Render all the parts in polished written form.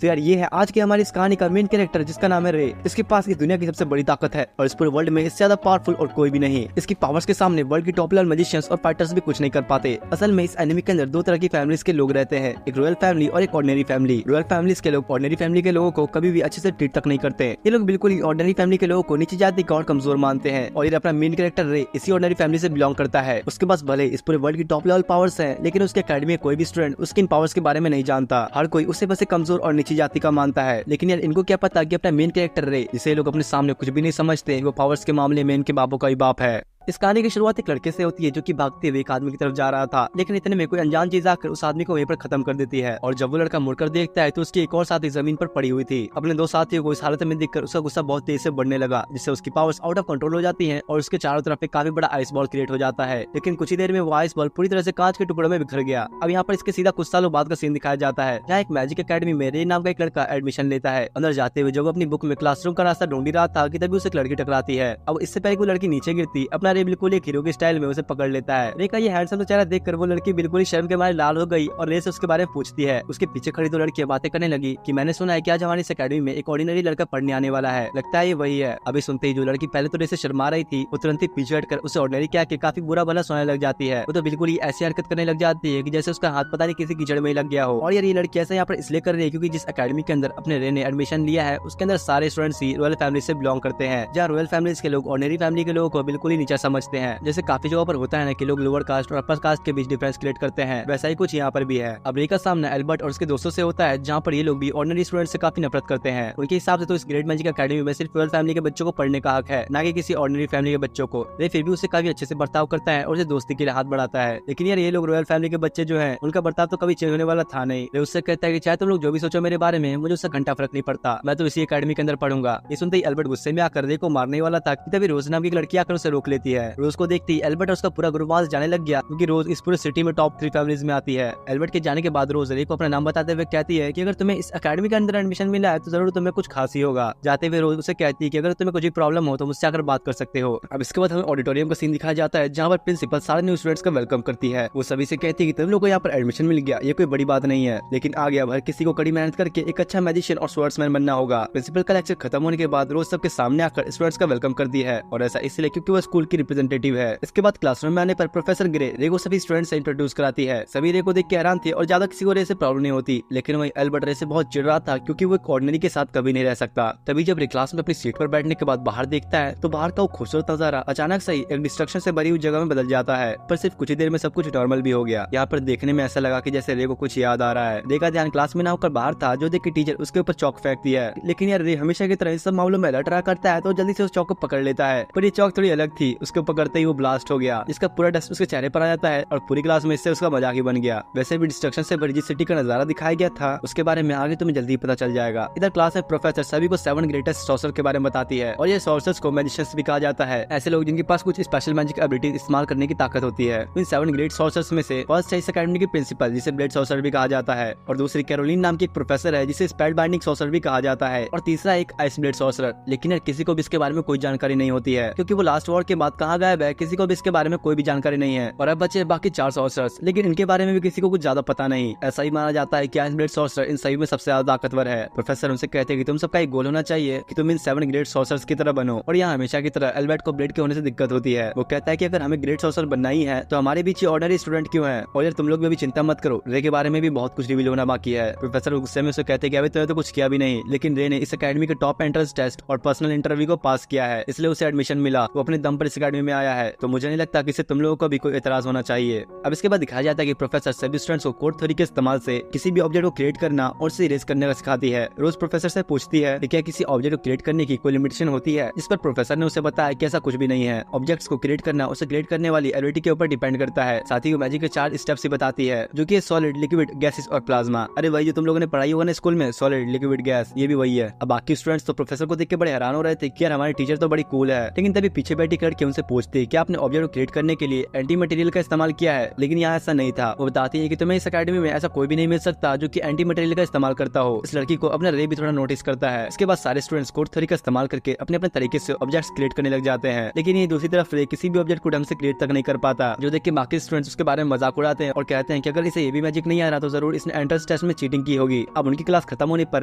तो यार ये है आज की हमारी इस कहानी का मेन कैरेक्टर जिसका नाम है रे। इसके पास इस दुनिया की सबसे बड़ी ताकत है और इस पूरे वर्ल्ड में इससे ज्यादा पावरफुल और कोई भी नहीं। इसकी पावर्स के सामने वर्ल्ड की टॉप लेवल मैजिशियंस और फाइटर्स भी कुछ नहीं कर पाते। असल में इस एनिमी के अंदर दो तरह की फैमिलीज के लोग रहते हैं, एक रॉयल फैमिली और एक ऑर्डिनरी फैमिली। रॉयल फैमिलीज के लोग ऑर्डिनरी फैमिली के लोगों को कभी भी अच्छे से ट्रीट तक नहीं करते। ये लोग बिल्कुल ही ऑर्डिनरी फैमिली के लोगों को नीची जाति का और कमजोर मानते हैं और ये अपना मेन कैरेक्टर रे इसी ऑर्डिनरी फैमिली से बिलोंग करता है। उसके पास भले इस पूरे वर्ल्ड की टॉप लेवल पावर्स है, लेकिन उसके अकेडमी में कोई भी स्टूडेंट उसकी इन पावर्स के बारे में नहीं जानता। हर कोई उसे बस एक कमजोर और नीची जाति का मानता है। लेकिन यार इनको क्या पता कि अपना मेन कैरेक्टर रे, जिसे लोग अपने सामने कुछ भी नहीं समझते, वो पावर्स के मामले में इनके बापों का ही बाप है। इस कहानी की शुरुआत एक लड़के से होती है जो कि भागते हुए एक आदमी की तरफ जा रहा था, लेकिन इतने में कोई अनजान चीज आकर उस आदमी को वहीं पर खत्म कर देती है। और जब वो लड़का मुड़कर देखता है तो उसकी एक और साथी जमीन पर पड़ी हुई थी। अपने दो साथियों को इस हालत में देखकर उसका गुस्सा बहुत तेज से बढ़ने लगा, जिससे उसकी पावर्स आउट ऑफ कंट्रोल हो जाती है और उसके चारों तरफ एक काफी बड़ा आइस बॉल क्रिएट हो जाता है। लेकिन कुछ ही देर में वो आइस बॉल पूरी तरह से कांच के टुकड़ों में बिखर गया। अब यहाँ पर इसके सीधा कुछ सालों बाद का सीन दिखाया जाता है, जहाँ एक मैजिक अकेडमी में रे नाम का एक लड़का एडमिशन लेता है। अंदर जाते हुए जब वो अपनी बुक में क्लासरूम का रास्ता ढूंढ रहा था कि तभी उसे एक लड़की टकराती है। अब इससे पहले वो लड़की नीचे गिरती, अपना रे बिल्कुल एक हीरो स्टाइल में उसे पकड़ लेता है। रे का ये हैंडसम चेहरा देखकर वो लड़की बिल्कुल ही शर्म के मारे लाल हो गई और रे से उसके बारे में पूछती है। उसके पीछे खड़ी दो लड़कियां बातें करने लगी कि मैंने सुना है कि आज हमारी इस अकेडमी में एक ऑर्डिनरी लड़का पढ़ने आने वाला है, लगता है ये वही है। अभी सुनते ही जो लड़की पहले तो रे से शर्मा रही थी, वो तुरंत ही पीछे हटकर उसे ऑर्डिनरी क्या के काफी बुरा भला सुनाने लग जाती है। वो तो बिल्कुल ही ऐसी हरकत करने लग जाती है कि जैसे उसका हाथ पता नहीं किसी कीचड़ में लग गया हो। और यार ये लड़की ऐसा यहाँ पर इसलिए कर रही है क्योंकि जिस अकेडमी के अंदर अपने रे ने एडमिशन लिया है उसके अंदर सारे स्टूडेंट्स ही रॉयल फैमिली से बिलोंग करते हैं, जहाँ रॉयल फैमिलीज के लोग ऑर्डिनरी फैमिली के लोगों को बिल्कुल ही नीचा समझते हैं। जैसे काफी जगहों पर होता है ना कि लोग लोअर कास्ट और अपर कास्ट के बीच डिफरेंस क्रिएट करते हैं, वैसा ही कुछ यहाँ पर भी है। अब रे का सामना एल्बर्ट और उसके दोस्तों से होता है, जहाँ पर ये लोग भी ऑर्डिनरी स्टूडेंट से काफी नफरत करते हैं। उनके हिसाब से तो इस ग्रेट मैजिक अकेडमी में सिर्फ रॉयल फैमिली के बच्चों को पढ़ने का हक है, ना कि किसी ऑर्डिनरी फैमिली के बच्चों को। रे फिर भी उसे काफी अच्छे से बर्ताव करता है और उसे दोस्ती के लिए हाथ बढ़ाता है। लेकिन यार ये लोग रॉयल फैमिली के बच्चे जो है उनका बर्ताव तो कभी चेंज होने वाला था नहीं। रे उससे कहता है कि चाहे तुम लोग जो भी सोचो मेरे बारे में, मुझे उससे घंटा फर्क नहीं पड़ता, मैं तो इसी अकेडमी के अंदर पढ़ूंगा। ये सुनते ही एल्बर्ट गुस्से में आकर रे को मारने वाला था कि तभी रोज नाम की एक लड़की आकर उसे रोक लेती है। रोज को देखती ही एल्बर्ट और उसका पूरा ग्रुप वहां से जाने लग गया, क्योंकि रोज इस पूरे सिटी में टॉप 3 फैमिलीज में आती है। एल्बर्ट के जाने के बाद रोज रे को अपना नाम बताते हुए कहती है कि अगर तुम्हें इस अकेडमी के अंदर एडमिशन मिला है तो जरूर तुम्हें कुछ खास ही होगा। जाते हुए रोज उसे कहती है कि अगर तुम्हें कुछ भी प्रॉब्लम हो तो मुझसे आकर बात कर सकते हो। अब इसके बाद हमें ऑडिटोरियम का सीन दिखाया जाता है, जहाँ पर प्रिंसिपल सारे न्यू स्टूडेंट्स का वेलकम करती है। वो सभी से कहती है कि तुम लोग को यहाँ पर एडमिशन मिल गया, ये कोई बड़ी बात नहीं है, लेकिन आगे अब हर किसी को कड़ी मेहनत करके एक अच्छा मैजिशियन और स्वर्ड्समैन बनना होगा। प्रिंसिपल का लेक्चर खत्म होने के बाद रोज सबके सामने आकर स्टूडेंट्स का वेलकम करती है, और ऐसा इसलिए क्योंकि वो स्कूल की रिप्रेजेंटेटिव है। इसके बाद क्लासरूम में आने पर प्रोफेसर ग्रे रे को सभी स्टूडेंट्स से इंट्रोड्यूस कराती है। सभी रे को देख के हैरान थे और ज्यादा किसी को रे से प्रॉब्लम नहीं होती, लेकिन वही एल्बर्ट रे से बहुत चिढ़ रहा था क्योंकि वो एक ऑर्डिनरी के साथ कभी नहीं रह सकता। तभी जब रे क्लास में अपनी सीट पर बैठने के बाद बाहर देखता है तो बाहर का वो खूबसूरत नजारा अचानक से ही एक डिस्ट्रक्शन से भरी हुई जगह में बदल जाता है। पर सिर्फ कुछ ही देर में सब कुछ नॉर्मल भी हो गया। यहाँ पर देखने में ऐसा लगा कि जैसे रे को कुछ याद आ रहा है। रे का ध्यान क्लास में ना होकर बाहर था, जो देख के टीचर उसके ऊपर चौक फेंक दिया है। लेकिन यार रे हमेशा की तरह इस सब मामलों में अलर्ट रहा करता है, तो जल्दी से उस चौक को पकड़ लेता है। पर ये चौक थोड़ी अलग थी, उसको पकड़ते ही वो ब्लास्ट हो गया, जिसका पूरा डस्ट उसके चेहरे पर आ जाता है और पूरी क्लास में इससे उसका मजाक ही बन गया। वैसे भी डिस्ट्रक्शन से भरी जिस सिटी का नजारा दिखाया गया था उसके बारे में आगे तुम्हें जल्दी पता चल जाएगा। इधर क्लास में प्रोफेसर सभी को 7 ग्रेटेस्ट सॉर्सर के बारे में बताती है, और ये सॉर्सर्स को मैजिशियंस भी कहा जाता है, ऐसे लोग जिनके पास कुछ स्पेशल मैजिक एबिलिटी इस्तेमाल करने की ताकत होती है। इन 7 ग्रेट सॉर्सर्स में से फर्स्ट है इस अकेडमी की प्रिंसिपल, जिसे ब्लेड सॉर्सर भी कहा जाता है, और दूसरी कैरोलिन नाम की एक प्रोफेसर है जिसे स्पेल बाइंडिंग सॉर्सर भी कहा जाता है, और तीसरा एक आइस ब्लेड सॉर्सर। लेकिन यार किसी को भी इसके बारे में कोई जानकारी नहीं होती है, क्योंकि वो लास्ट वॉर के बाद कहाँ गायब है, किसी को भी इसके बारे में कोई भी जानकारी नहीं है। और अब बचे बाकी 4 सॉर्सर्स, लेकिन इनके बारे में भी किसी को कुछ ज्यादा पता नहीं। ऐसा ही माना जाता है कि आइस ब्लेड सॉर्सर इन सभी में सबसे ज्यादा ताकतवर है। प्रोफेसर उनसे कहते हैं कि तुम सबका एक गोल होना चाहिए कि तुम इन 7 ग्रेट सॉर्सर्स की तरह बनो। और यहाँ हमेशा की तरह एल्बर्ट को ब्लेड के होने से दिक्कत होती है। वो कहता है कि अगर हमें ग्रेट सॉर्सर बनना ही है तो हमारे बीच ऑर्डिनरी स्टूडेंट क्यों है, और यार तुम लोग भी अभी चिंता मत करो, रे के बारे में भी बहुत कुछ रिवील होना बाकी है। प्रोफेसर गुस्से में उसे कहते हैं कि अभी तुमने तो कुछ किया भी नहीं, लेकिन रे ने इस अकेडमी के टॉप एंट्रेंस टेस्ट और पर्सनल इंटरव्यू को पास किया है, इसलिए उसे एडमिशन मिला। वो अपने दम पर इस अकेडमी में आया है, तो मुझे नहीं लगता कि इससे तुम लोगों को भी कोई एतराज होना चाहिए। अब इसके बाद दिखाया जाता है कि प्रोफेसर सभी स्टूडेंट्स को कोड थ्योरी के इस्तेमाल से किसी भी ऑब्जेक्ट को क्रिएट करना और उसे इरेज करने का सिखाती है। रोज प्रोफेसर से पूछती है कि क्या किसी ऑब्जेक्ट को क्रिएट करने की कोई लिमिटेशन होती है, जिस पर प्रोफेसर ने उसे बताया कि ऐसा कुछ भी नहीं है। ऑब्जेक्ट्स को क्रिएट करना उसे क्रिएट करने वाली एबिलिटी के ऊपर डिपेंड करता है। साथ ही वो मैजिक के 4 स्टेप्स ही बताती है, जो कि सॉलिड, लिक्विड, गैसेस और प्लाज्मा। अरे वही जो तुम लोगों ने पढ़ाई होगा ना स्कूल में, सॉलिड, लिक्विड, गैस, ये भी वही है। अब बाकी स्टूडेंट्स तो प्रोफेसर को देख के बड़े हैरान हो रहे थे कि यार हमारी टीचर तो बड़ी कूल है, लेकिन तभी पीछे बैठी लड़की उनसे उससे पूछती है कि आपने ऑब्जेक्ट को क्रिएट करने के लिए एंटी मटेरियल का इस्तेमाल किया है, लेकिन यहाँ ऐसा नहीं था। वो बताती है कि तुम्हें इस अकेडमी में ऐसा कोई भी नहीं मिल सकता जो कि एंटी मटेरियल का इस्तेमाल करता हो। इस लड़की को अपना रे भी थोड़ा नोटिस करता है। इसके बाद सारे स्टूडेंट्स कोड थ्योरी का इस्तेमाल करके अपने अपने तरीके से ऑब्जेक्ट्स क्रिएट करने लग जाते हैं, लेकिन ये दूसरी तरफ रे किसी भी ऑब्जेक्ट को ढंग से क्रिएट तक नहीं कर पाता, जो देख के बाकी स्टूडेंट्स उसके बारे में मजाक उड़ाते हैं और कहते हैं कि अगर इसे ये भी मैजिक नहीं आ रहा तो जरूर इसने एंट्रेंस टेस्ट में चीटिंग की होगी। अब उनकी क्लास खत्म होने पर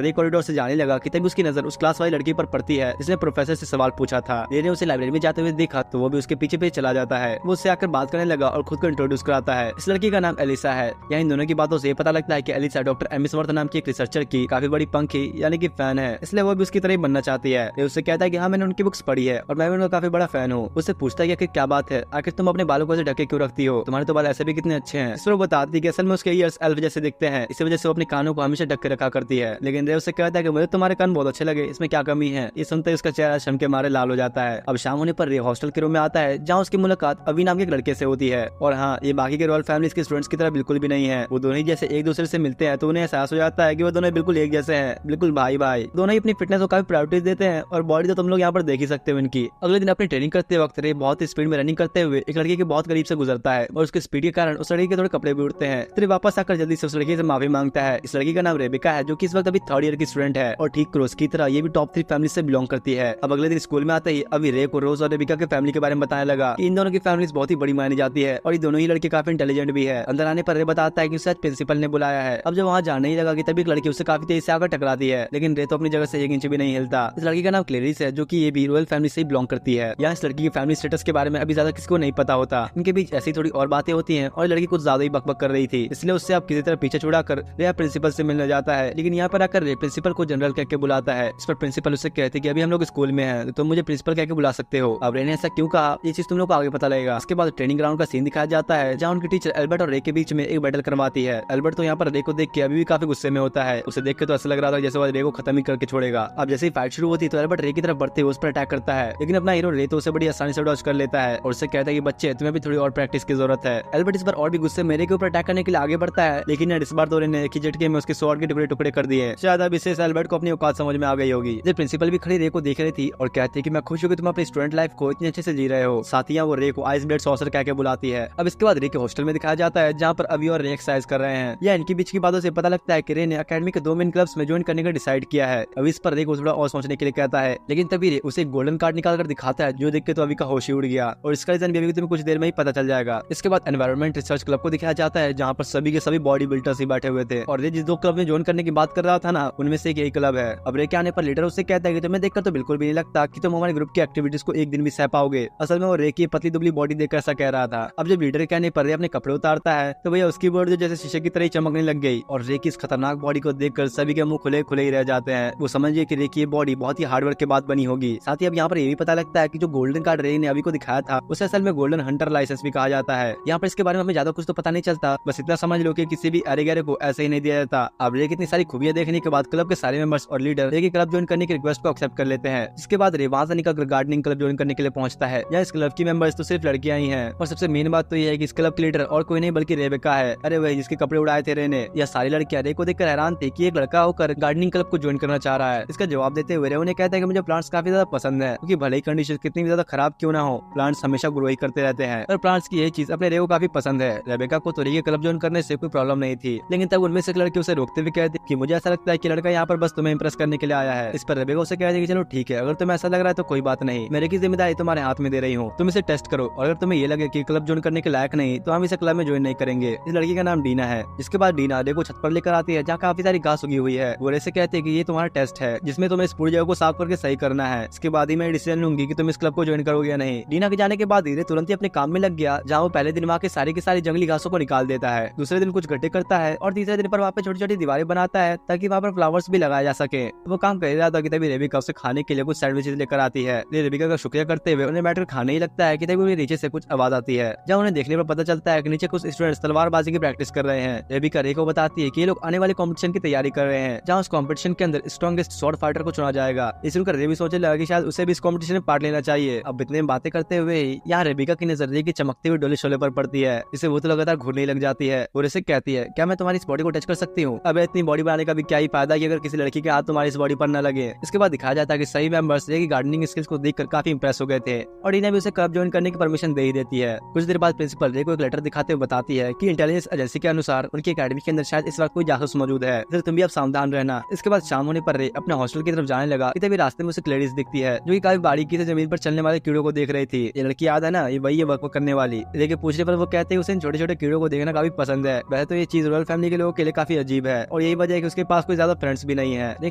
रे कॉरिडोर से जाने लगा कि तभी उसकी नजर उस क्लास वाली लड़की पर पड़ती है जिसने प्रोफेसर से सवाल पूछा था। रे ने उसे लाइब्रेरी में जाते हुए देखा तो वो भी उसके पीछे पीछे चला जाता है। वो उससे आकर बात करने लगा और खुद को इंट्रोड्यूस कराता है। इस लड़की का नाम एलिसा है। यहाँ इन दोनों की बातों से पता लगता है कि एलिसा डॉक्टर एमिसवर्थ नाम की एक रिसर्चर की काफी बड़ी पंखी यानी कि फैन है, इसलिए वो भी उसकी तरह बनना चाहती है। रे उससे कहता है कि हाँ मैंने उनकी बुक्स पढ़ी है और मैं भी उनका काफी बड़ा फैन हूँ। उससे पूछता है कि क्या बात है, आखिर तुम अपने बालों को ऐसे ढके क्यों रखती हो, तुम्हारे तो बाल ऐसे भी कितने अच्छे हैं। इस पर वो बताती है कि असल में उसके ईयर्स एल्फ जैसे दिखते हैं, इसी वजह से वो अपने कानों को हमेशा ढक के रखा करती है। लेकिन रे उससे कहता है कि मुझे तुम्हारे कान बहुत अच्छे लगे, इसमें क्या कमी है। ये सुनते ही उसका चेहरा शर्म के मारे लाल हो जाता है। अब शाम होने पर रे हॉस्टल के रूम में आता है जहाँ उसकी मुलाकात अभी नाम के एक लड़के से होती है। और हाँ, ये बाकी के रॉयल फैमिली के स्टूडेंट्स की तरह बिल्कुल भी नहीं है। वो दोनों ही जैसे एक दूसरे से मिलते हैं तो उन्हें एहसास हो जाता है कि वो दोनों बिल्कुल एक जैसे हैं, बिल्कुल भाई भाई। दोनों ही अपनी फिटनेस को काफी प्रायोरिटी देते हैं और बॉडी तो तुम लोग यहाँ पर देख ही सकते हो इनकी। अगले दिन अपनी ट्रेनिंग करते वक्त रे बहुत स्पीड में रनिंग करते हुए एक लड़के के बहुत करीब से गुजरता है और उसके स्पीड के कारण उस लड़के के थोड़े कपड़े भी उड़ते हैं। फिर वापस आकर जल्दी से उस लड़के से माफी मांगता है। इस लड़की का नाम रेबिका है जो कि इस वक्त अभी 3rd ईयर की स्टूडेंट है और ठीक क्रोस की तरह ये भी टॉप 3 फैमिली से बिलोंग करती है। अब अगले दिन स्कूल में आते ही अभी रे को रोज और रेबिका के फैमिली के बारे में बताने लगा कि इन दोनों की फैमिली बहुत ही बड़ी मानी जाती है और ये दोनों ही लड़के काफी इंटेलिजेंट भी है। अंदर आने पर रे बताता है कि उसे आज प्रिंसिपल ने बुलाया है। अब जब वहाँ जाने ही लगा कि तभी एक लड़की उससे काफी तेज से आकर टकराती है, लेकिन रे तो अपनी जगह से 1 इंच भी नहीं हिलता। इस लड़की का नाम क्लेरिस है जो कि ये भी रॉयल फैमिली से बिलोंग करती है। यहाँ इस लड़की की फैमिली स्टेटस के बारे में अभी ज्यादा किसी को नहीं पता होता। इनके बीच ऐसी थोड़ी और बातें होती हैं और लड़की कुछ ज्यादा ही बकबक कर रही थी, इसलिए उससे अब किसी तरह पीछे छुड़ा कर रे प्रिंसिपल से मिलने जाता है। लेकिन यहाँ पर आकर रे प्रिंसिपल को जनरल कह के बुलाता है। इस पर प्रिंसिपल उससे कहते कि अभी हम लोग स्कूल में हैं तो मुझे प्रिंसिपल कह के बुला सकते हो। अब रे ने ऐसा क्यों कहा ये चीज तुम लोग को आगे पता लगेगा। इसके बाद ट्रेनिंग ग्राउंड का सीन दिखाया जाता है जहाँ उनकी टीचर एल्बर्ट और रे के बीच में एक बैटल करवाती है। एल्बर्ट तो यहाँ पर रे को देख के अभी भी काफी गुस्से में होता है। उसे देख के तो ऐसा लग रहा था जैसे वो रे को खत्म ही करके छोड़ेगा। अब जैसे ही फाइट शुरू होती तो एल्बर्ट रे की तरफ बढ़ते हुए उस पर अटैक करता है, लेकिन अपना हीरो रे तो उसे बड़ी आसानी से डॉज कर लेता है और उससे कहता है कि बच्चे तुम्हें भी थोड़ी और प्रैक्टिस की जरूरत है। एल्बर्ट इस बार और भी गुस्से में रे के ऊपर अटैक करने के लिए आगे बढ़ता है, लेकिन इस बार तो रे ने एक ही झटके में उसके स्वॉर्ड के टुकड़े टुकड़े कर दिए। शायद अब इससे एल्बर्ट को अपनी औकात समझ में आ गई होगी। जब प्रिंसिपल भी खड़ी रे को देख रही थी और कहती है कि मैं खुश हूँ कि तुम अपनी स्टूडेंट लाइफ को इतने अच्छे से जी रहे हो। साथ ही वो रे को आइस ब्लेड सॉसर कह के बुलाती है। अब इसके बाद रे के हॉस्टल में दिखाया जाता है जहाँ पर अभी और रे एक्सरसाइज कर रहे हैं। या इनके बीच की बातों से पता लगता है कि रे ने अकेडमी के 2 मेन क्लब्स में ज्वाइन करने का डिसाइड किया है। अभी इस पर रे को थोड़ा और सोचने के लिए कहता है, लेकिन तभी रे उसे गोल्डन कार्ड निकाल कर दिखाता है जो देख के तो अभी का होश ही उड़ गया और इसका रीजन भी अभी तुम्हें कुछ देर में ही पता चल जाएगा। इसके बाद एनवायरमेंट रिसर्च क्लब को दिखाया जाता है जहाँ पर सभी के सभी बॉडी बिल्डर्स ही बैठे हुए थे और रे जिस 2 क्लब में ज्वाइन करने की बात कर रहा था ना उनमें से एक यही क्लब है। अब रे के आने पर लीडर उससे कहता है कि तुम्हें देखकर तो बिल्कुल भी नहीं लगता कि तुम हमारे ग्रुप की एक्टिविटीज को एक दिन भी सह पाओगे। असल में वो रे की पतली दुबली बॉडी देखकर ऐसा कह रहा था। अब जब लीडर के कहने पर रे अपने कपड़े उतारता है तो भैया उसकी बॉडी जैसे शीशे की तरह ही चमकने लग गई और रे की इस खतरनाक बॉडी को देखकर सभी के मुंह खुले खुले ही रह जाते हैं। वो समझिए कि रे की बॉडी बहुत ही हार्डवर्क के बाद बनी होगी। साथ ही अब यहाँ पर ये भी पता लगता है कि जो गोल्डन कार्ड रे ने अभी को दिखाया था उसे असल में गोल्डन हंटर लाइसेंस भी कहा जाता है। यहाँ पर इसके बारे में हमें ज्यादा कुछ तो पता नहीं चलता, बस इतना समझ लो कि किसी भी अरे गहरे को ऐसे ही नहीं दिया जाता। अब रे की इतनी सारी खूबियां देखने के बाद क्लब के सारे मेंबर्स और लीडर रे के क्लब ज्वाइन करने की रिक्वेस्ट को एक्सेप्ट कर लेते हैं। इसके बाद रे वहां से निकल गार्डनिंग क्लब ज्वाइन करने के लिए पहुंचता है। यहाँ इस क्लब की मेंबर्स तो सिर्फ लड़कियां ही हैं और सबसे मेन बात तो ये है कि इस क्लब के लीडर और कोई नहीं बल्कि रेबेका है। अरे वही जिसके कपड़े उड़ाए थे रे ने। यह सारी लड़कियां रे को देखकर हैरान थी कि एक लड़का होकर गार्डनिंग क्लब को ज्वाइन करना चाह रहा है। इसका जवाब देते हुए रे उन्हें कहता है कि मुझे प्लांट्स काफी ज्यादा पसंद है क्योंकि भले ही कंडीशन कितनी भी ज्यादा खराब क्यों ना हो प्लांट्स हमेशा ग्रो ही करते रहते हैं और प्लांट्स की यही चीज अपने रे को काफी पसंद है। रेबेका को तो रे के क्लब ज्वाइन करने से कोई प्रॉब्लम नहीं थी, लेकिन तब उनमें से एक लड़की उसे रोकते हुए कहती कि मुझे ऐसा लगता है कि लड़का यहाँ पर बस तुम्हें इंप्रेस करने के लिए आया है। इस पर रेबेका उसे कहती है कि चलो ठीक है, अगर तुम्हें ऐसा लग रहा है तो कोई बात नहीं, मेरे की जिम्मेदारी तुम्हारे हाथ में दे रही हूँ, तुम इसे टेस्ट करो और अगर तुम्हें ये लगे कि क्लब ज्वाइन करने के लायक नहीं तो हम इसे क्लब में ज्वाइन नहीं करेंगे। इस लड़की का नाम डीना है। जिसके बाद डीना रे को छत पर लेकर आती है जहाँ काफी सारी घास उगी हुई है। वो रे से कहते हैं कि ये तुम्हारा टेस्ट है जिसमें तुम्हें इस पूरी जगह को साफ करके सही करना है। इसके बाद ही मैं डिसीजन लूंगी कि तुम इस क्लब को ज्वाइन करोगे या नहीं। डीना के जाने के बाद रे तुरंत ही अपने काम में लग गया जहाँ वो पहले दिन वहाँ के सारी जंगली घासों को निकाल देता है, दूसरे दिन कुछ गड्ढे करता है और तीसरे दिन पर वहाँ पे छोटी छोटी दीवारें बनाता है ताकि वहाँ पर फ्लावर्स भी लगाए जा सके। वो काम कर रहा था कि तभी रेबिका उसे खाने के लिए कुछ सैंडविचेस लेकर आती है। रेबिका का शुक्रिया करते हुए उन्हें बैठकर खाने ही लगता है कि तभी उन्हें नीचे से कुछ आवाज आती है जहाँ उन्हें देखने पर पता चलता है कि नीचे कुछ स्टूडेंट्स तलवारबाजी की प्रैक्टिस कर रहे हैं। रेबिका रे को बताती है कि ये लोग आने वाले कॉम्पिटिशन की तैयारी कर रहे हैं जहाँ उस कॉम्पिटिशन के अंदर स्ट्रॉन्गेस्ट स्वॉर्ड फाइटर को चुना जाएगा। इस सुनकर रे भी सोचने लगा कि शायद उसे भी इस कॉम्पिटिशन में पार्ट लेना चाहिए। अब इतने बातें करते हुए यहाँ रेबिका की नजर रे की चमकती हुई डोले शोले पर पड़ती है, जिसे वो तो लगातार घूरने लग जाती है और इसे कहती है क्या मैं तुम्हारी इस बॉडी को टच कर सकती हूँ। अब इतनी बॉडी बनाने का भी क्या ही फायदा कि अगर किसी लड़की के हाथ तुम्हारी इस बॉडी पर न लगे। इसके बाद दिखाया जाता है कि सही मेंबर्स रे की गार्डनिंग स्किल्स को देखकर काफी इंप्रेस हो गए थे और इन्हें भी उसे क्लब ज्वाइन करने की परमिशन दे ही देती है। कुछ देर बाद प्रिंसिपल रे को एक लेटर दिखाते हुए बताती है कि इंटेलिजेंस एजेंसी के अनुसार उनकी एकेडमी के अंदर शायद इस वक्त कोई जासूस मौजूद है, इसलिए तुम भी अब सावधान रहना। इसके बाद शाम होने पर रे अपने हॉस्टल की तरफ जाने लगा कि तभी रास्ते में उसे क्लेरिस दिखती है जो कि काफी बारीकी से जमीन पर चलने वाले कीड़ों को देख रही थी। ये लड़की याद है ना, ये वही है वर्क करने वाली। रे के पूछने पर वो कहते हैं उसे इन छोटे छोटे कीड़ों को देखना काफी पसंद है। वैसे तो ये चीज रॉयल फैमिली के लोगों के लिए काफी अजीब है और यही वजह है कि उसके पास कोई ज्यादा फ्रेंड्स भी नहीं है। रे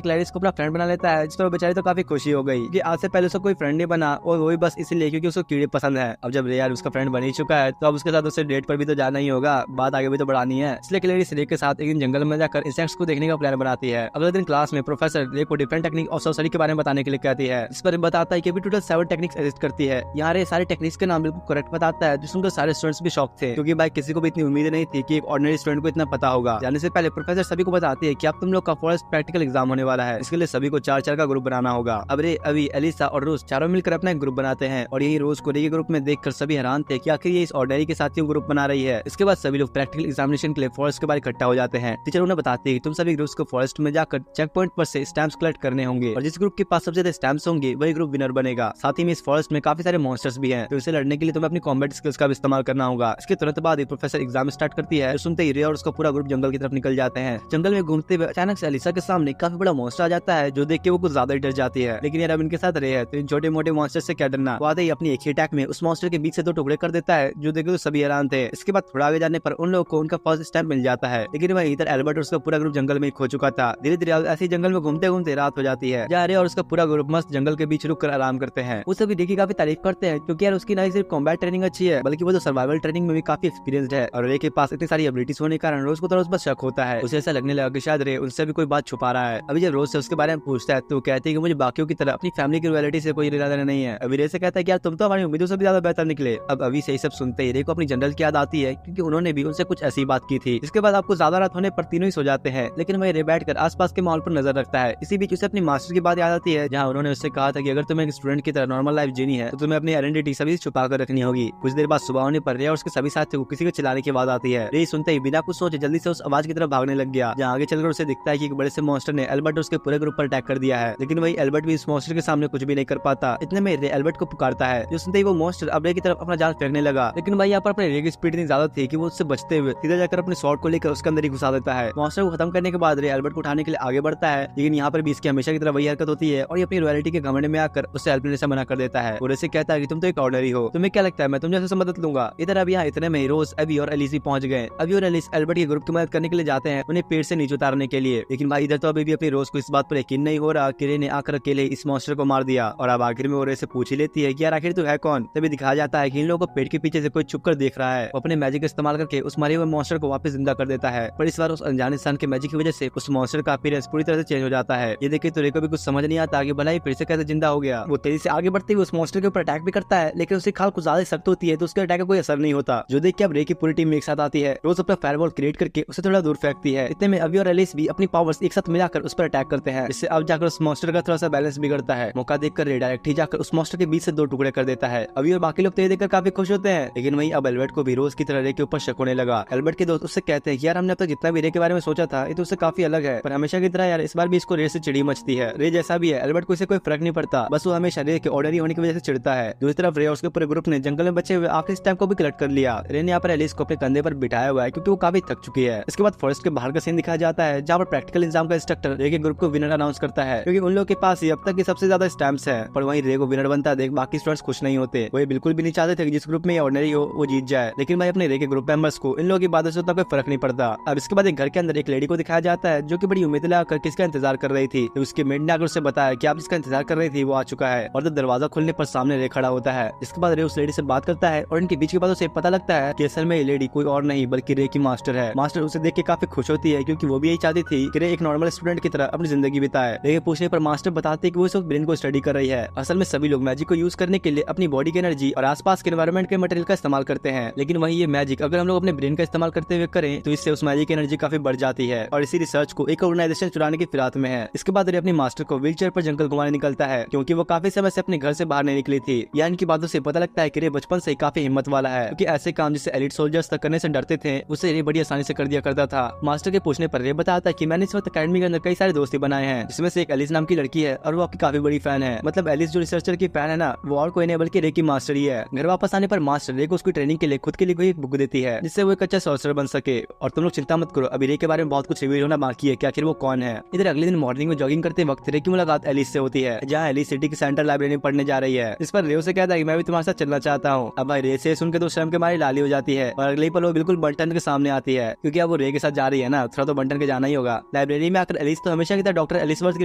क्लेरिस को अपना फ्रेंड बना लेता है, जिस पर बेचारी तो काफी खुशी हो गई कि आज से पहले उसका कोई फ्रेंड नहीं बना और वो भी बस इसीलिए क्योंकि उसको कीड़े पसंद है। अब जब रे यार उसका फ्रेंड बन ही चुका है तो अब उसके साथ उसे डेट पर भी तो जाना ही होगा, बात आगे भी तो बढ़ानी है। इसलिए क्लेरिस रे के साथ एक दिन जंगल में जाकर इंसेक्ट्स को देखने का प्लान बनाती है। अगले दिन क्लास में प्रोफेसर रे को डिफरेंट टेक्निक ऑफ सॉर्सरी के बारे में बताने के लिए कहती है। इस पर बताता है कि अभी टोटल 7 टेक्निक्स एग्जिस्ट करती है। यहाँ रे सारे टेक्निक्स के नाम बिल्कुल करेक्ट बताता है, जिसमें सारे स्टूडेंट्स भी शॉक थे क्योंकि भाई किसी को भी इतनी उम्मीद नहीं थी कि एक ऑर्डिनरी स्टूडेंट को इतना पता होगा। जाने से पहले प्रोफेसर सभी को बताती है कि अब तुम लोग का फर्स्ट प्रैक्टिकल एग्जाम होने वाला है, इसके लिए सभी को 4-4 का ग्रुप बनाना होगा। अब रे, अभी, एलिसा और रोज चारों मिलकर अपना एक ग्रुप बनाते हैं और यही रोज को रे के ग्रुप में देखकर सभी हैरान थे कि आखिर ये इस ऑर्डिनरी के साथ ग्रुप बना रही है। इसके बाद सभी लोग प्रैक्टिकल एग्जामिनेशन के लिए फॉरेस्ट के बाहर इकट्ठा हो जाते हैं। टीचर उन्हें बताती है कि तुम सभी ग्रुप्स को फॉरेस्ट में जाकर चेक पॉइंट पर से स्टैम्प्स कलेक्ट करने होंगे और जिस ग्रुप के पास सबसे ज्यादा स्टैम्प्स होंगे वही ग्रुप विनर बनेगा। साथ ही में इस फॉरेस्ट में काफी सारे मॉन्स्टर्स भी हैं, तो इसे लड़ने के लिए तुम्हें अपनी कॉम्बैट स्किल्स का भी इस्तेमाल करना होगा। इसके तुरंत बाद प्रोफेसर एग्जाम स्टार्ट करती है। सुनते ही रे और उसका पूरा ग्रुप जंगल की तरफ निकल जाते हैं। जंगल में घूमते हुए अचानक से एलिसा के सामने काफी बड़ा मॉन्स्टर आ जाता है जो देख के वो कुछ ज्यादा ही डर जाती है। लेकिन यार अब इनके साथ रे है तो इन छोटे मोटे मॉन्स्टर से क्या डरना। वो आते ही अपनी एक ही अटैक में उस मॉन्स्टर के बीच से 2 टुकड़े कर देता है जो देखे तो सभी हैरान थे। इसके बाद थोड़ा आगे जाने पर उन लोगों को उनका फर्स्ट स्टैम्प मिल जाता है, लेकिन वही इधर एल्बर्ट और उसका पूरा ग्रुप जंगल में खो चुका था। धीरे धीरे ऐसे ही जंगल में घूमते घूमते रात हो जाती है। रे और उसका पूरा ग्रुप मस्त जंगल के बीच रुक कर आराम करते हैं। वो सभी देखी काफी तारीफ करते हैं क्योंकि यार उसकी ना सिर्फ कॉम्बैट ट्रेनिंग अच्छी है बल्कि वो तो सर्वाइवल ट्रेनिंग में भी काफी एक्सपीरियंस्ड है और रे के पास इतनी सारी एबिलिटीज होने के कारण रोज को तो रोज बस शक होता है। उसे ऐसा लगने लगा कि शायद रे उनसे भी कोई बात छुपा रहा है। अभी जब रोज से उसके बारे में पूछता है तो कहती है कि मुझे बाकियों की तरह अपनी फैमिली की रियलिटी से कोई लेना देना नहीं है। अभी रे से कहता है कि यार तुम तो हमारी उम्मीदों से भी ज्यादा बेहतर निकले। अब अभी से सब सुनते ही रे को अपनी जनरल की याद आती है क्योंकि उन्होंने भी उनसे कुछ ऐसी बात की थी। इसके बाद आपको ज्यादा रात होने पर तीनों ही सो जाते हैं, लेकिन वह रे बैठकर आसपास के माहौल पर नजर रखता है। इसी बीच उसे अपनी मास्टर की बात याद आती है जहाँ उन्होंने उससे कहा था कि अगर तुम्हें एक स्टूडेंट की तरह नॉर्मल लाइफ जीनी है तो तुम्हें अपनी आइडेंटिटी सभी छुपा कर रखनी होगी। कुछ देर बाद सुबह होने पर रे और उसके सभी साथियों को किसी को चिल्लाने की आवाज आती है। रे सुनते ही बिना कुछ सोचे जल्दी से उस आवाज की तरफ भागने लग गया, जहाँ आगे चलकर उसे दिखता है कि एक बड़े से मॉन्स्टर ने एल्बर्ट और उसके पूरे ग्रुप पर अटैक कर दिया है। लेकिन वही एल्बर्ट भी इस मॉन्स्टर के सामने कुछ भी नहीं कर पाता। इतने में रे एल्बर्ट को पुकारता है, जो सुनते ही वो मॉन्स्टर अब रे की तरफ अपना जाल फेंकने लगा। लेकिन भाई यहाँ पर अपने रे की स्पीड इतनी ज्यादा थी कि वो उससे बचते हुए सीधा जाकर अपने शॉट को लेकर उसके अंदर ही घुसा देता है। मॉन्स्टर को खत्म करने के बाद रे एल्बर्ट को उठाने के लिए आगे बढ़ता है, लेकिन यहाँ पर भी इसकी हमेशा की तरह वही हरकत होती है और ये अपनी रॉयल्टी के घमंड में आकर उससे हेल्प लेने से मना कर देता है। और इसे कहता है कि तुम तो एक ऑर्डिनरी हो, तुम्हें क्या लगता है मैं तुम जैसे मदद लूंगा। इधर अब यहाँ इतने में रोज, अभी और एलिसी पहुंच गए। अभी और एलिस एल्बर्ट के ग्रुप की मदद करने के लिए जाते हैं उन्हें पेड़ से नीचे उतारने के लिए। लेकिन भाई इधर तो अभी भी अपनी रोज को इस बात पर यकीन नहीं हो रहा कि रे ने आकर अकेले इस मॉन्स्टर को मार दिया। और अब आखिर में वो रे से पूछ ही लेती है कि यार आखिर तू है कौन। तभी दिखाया जाता है कि इन लोगों को पेड़ के पीछे से कोई छुप कर देख रहा है। वो अपने मैजिक का इस्तेमाल करके उस मरे हुए मॉन्स्टर को वापस जिंदा कर देता है, पर इस बार उस अनजाने इंसान के मैजिक की वजह से उस मॉन्स्टर का अपीयरेंस पूरी तरह से चेंज हो जाता है। ये देखे तो रे को भी कुछ समझ नहीं आता कि भला ही फिर से कैसे जिंदा हो गया। वो तेजी से आगे बढ़ते हुए उस मॉन्स्टर के ऊपर अटैक भी करता है, लेकिन उसकी खाल कुछ ज्यादा सख्त होती है तो उसके अटैक का कोई असर नहीं होता। जो देख के अब रे की पूरी टीम एक साथ आती है। रोज अपना फायरवॉल क्रिएट करके उसे थोड़ा दूर फेंकती है। इतने में अभी और एलिस भी अपनी पावर्स एक साथ मिलाकर उस पर अटैक करते हैं, जिससे अब जाकर उस मॉन्स्टर का थोड़ा सा बैलेंस बिगड़ता है। मौका देखकर रे डायरेक्ट ही जाकर उस मॉन्स्टर के बीच से 2 टुकड़े कर देता है। अभी और बाकी लोग तो ये देखकर काफी खुश होते हैं, लेकिन वही अब एल्बर्ट को भी रोज की तरह रे के ऊपर शक होने लगा। एल्बर्ट के दोस्त उससे कहते हैं कि यार हमने अब तक जितना भी रे के बारे में सोचा था ये तो उससे काफी अलग है, पर हमेशा की तरह यार इस बार भी इसको रे से चिड़ी मचती है। रे जैसा भी है एल्बर्ट को इसे कोई फर्क नहीं पड़ता, बस वो हमेशा रे के ऑर्डनरी होने की वजह से चिढ़ता है। दूसरी तरफ रे और उसके पूरे ग्रुप ने जंगल में बचे हुए आखिरी स्टैम्प को भी कलेक्ट कर लिया। रे ने यहाँ पर एलिस को अपने कंधे पर बिठाया हुआ है क्योंकि वो काफी थक चुकी है। इसके बाद फॉरेस्ट के बाहर का सीन दिखाया जाता है जहाँ पर प्रैक्टिकल एग्जाम का इंस्ट्रक्टर रे के ग्रुप को विनर अनाउंस करता है, क्योंकि उन लोगों के पास अब तक के सबसे ज्यादा स्टैम्प्स हैं। पर वहीं रे को विनर बनता देख बाकी स्टूडेंट्स खुश नहीं होते। वो बिल्कुल भी नहीं चाहते थे कि जिस ग्रुप में ऑर्डिनरी हो वो जीत जाए, लेकिन भाई अपने रे के ग्रुप मेंबर्स को इन लोगों की बातों से उतना कोई फर्क नहीं पड़ता। अब इसके बाद एक घर के अंदर एक लेडी को दिखाया जाता है जो कि बड़ी उम्मीद लगाकर किसका इंतजार कर रही थी। तो उसके मेड ने आकर उससे बताया कि आप जिसका इंतजार कर रही थी वो आ चुका है, और जब दरवाजा खुलने पर सामने रे खड़ा होता है। इसके बाद रे उस लेडी से बात करता है और इनके बीच की बातों से पता लगता है कि असल में ये लेडी कोई और नहीं बल्कि रे की मास्टर है। मास्टर उसे देख के काफी खुश होती है क्योंकि वो भी यही चाहती थी कि रे एक नॉर्मल स्टूडेंट की तरह अपनी जिंदगी बिताए। रे के पूछने पर मास्टर बताते कि वो इस वक्त ब्रेन को स्टडी कर रही है। असल में सभी लोग मैजिक को यूज करने के लिए अपनी बॉडी की एनर्जी और आसपास के एनवायरनमेंट के मटेरियल का इस्तेमाल करते हैं, लेकिन वही ये मैजिक अगर हम लोग अपने ब्रेन का इस्तेमाल करते हुए करें तो इससे उस मैजिक की एनर्जी काफी बढ़ जाती है और इसी रिसर्च को एक ऑर्गेनाइजेशन चुराने की फिराक में है। इसके बाद रे अपनी मास्टर को व्हीलचेयर पर जंगल घुमाने निकलता है क्योंकि वो काफी समय से अपने घर से बाहर नहीं निकली थी। या इनकी बातों से पता लगता है कि रे बचपन से काफी हिम्मत वाला है, क्योंकि ऐसे काम जिसे एलिट सोल्जर्स तक करने से डरते थे उसे रे बड़ी आसानी से कर दिया करता था। मास्टर के पूछने पर रे बताता है कि मैंने इस वक्त अकेडमी के अंदर कई सारे दोस्ती बनाए हैं, जिसमें से एक एलिस नाम की लड़की है और वो आपकी काफी बड़ी फैन है। मतलब एलिस जो रिसर्चर की फैन है ना, वो और कोई नहीं बल्कि रे की मास्टर ही है। घर वापस आने पर मास्टर रे को उसकी ट्रेनिंग के लिए खुद के लिए कोई एक बुक देती है जिससे वो एक अच्छा सॉर्सरर बन सके। और तुम लोग चिंता मत करो, अभी रे के बारे में बहुत कुछ रिवील होना बाकी है कि आखिर वो कौन है। इधर अगले दिन मॉर्निंग में जॉगिंग करते वक्त रे की मुलाकात एलिस से होती है, जहाँ एलिस सिटी की सेंट्रल लाइब्रेरी में पढ़ने जा रही है। इस पर रे उसे कहता है कि मैं भी तुम्हारे साथ चलना चाहता हूँ। अब भाई रे से सुनकर तो शर्म के मारे लाली हो जाती है और अगले पल वो बिल्कुल बंटन के सामने आती है, क्योंकि अब वो रे के साथ जा रही है ना, थोड़ा तो बंटन के जाना ही होगा। लाइब्रेरी में आकर एलिस तो हमेशा की तरह डॉक्टर एलिसवर्थ की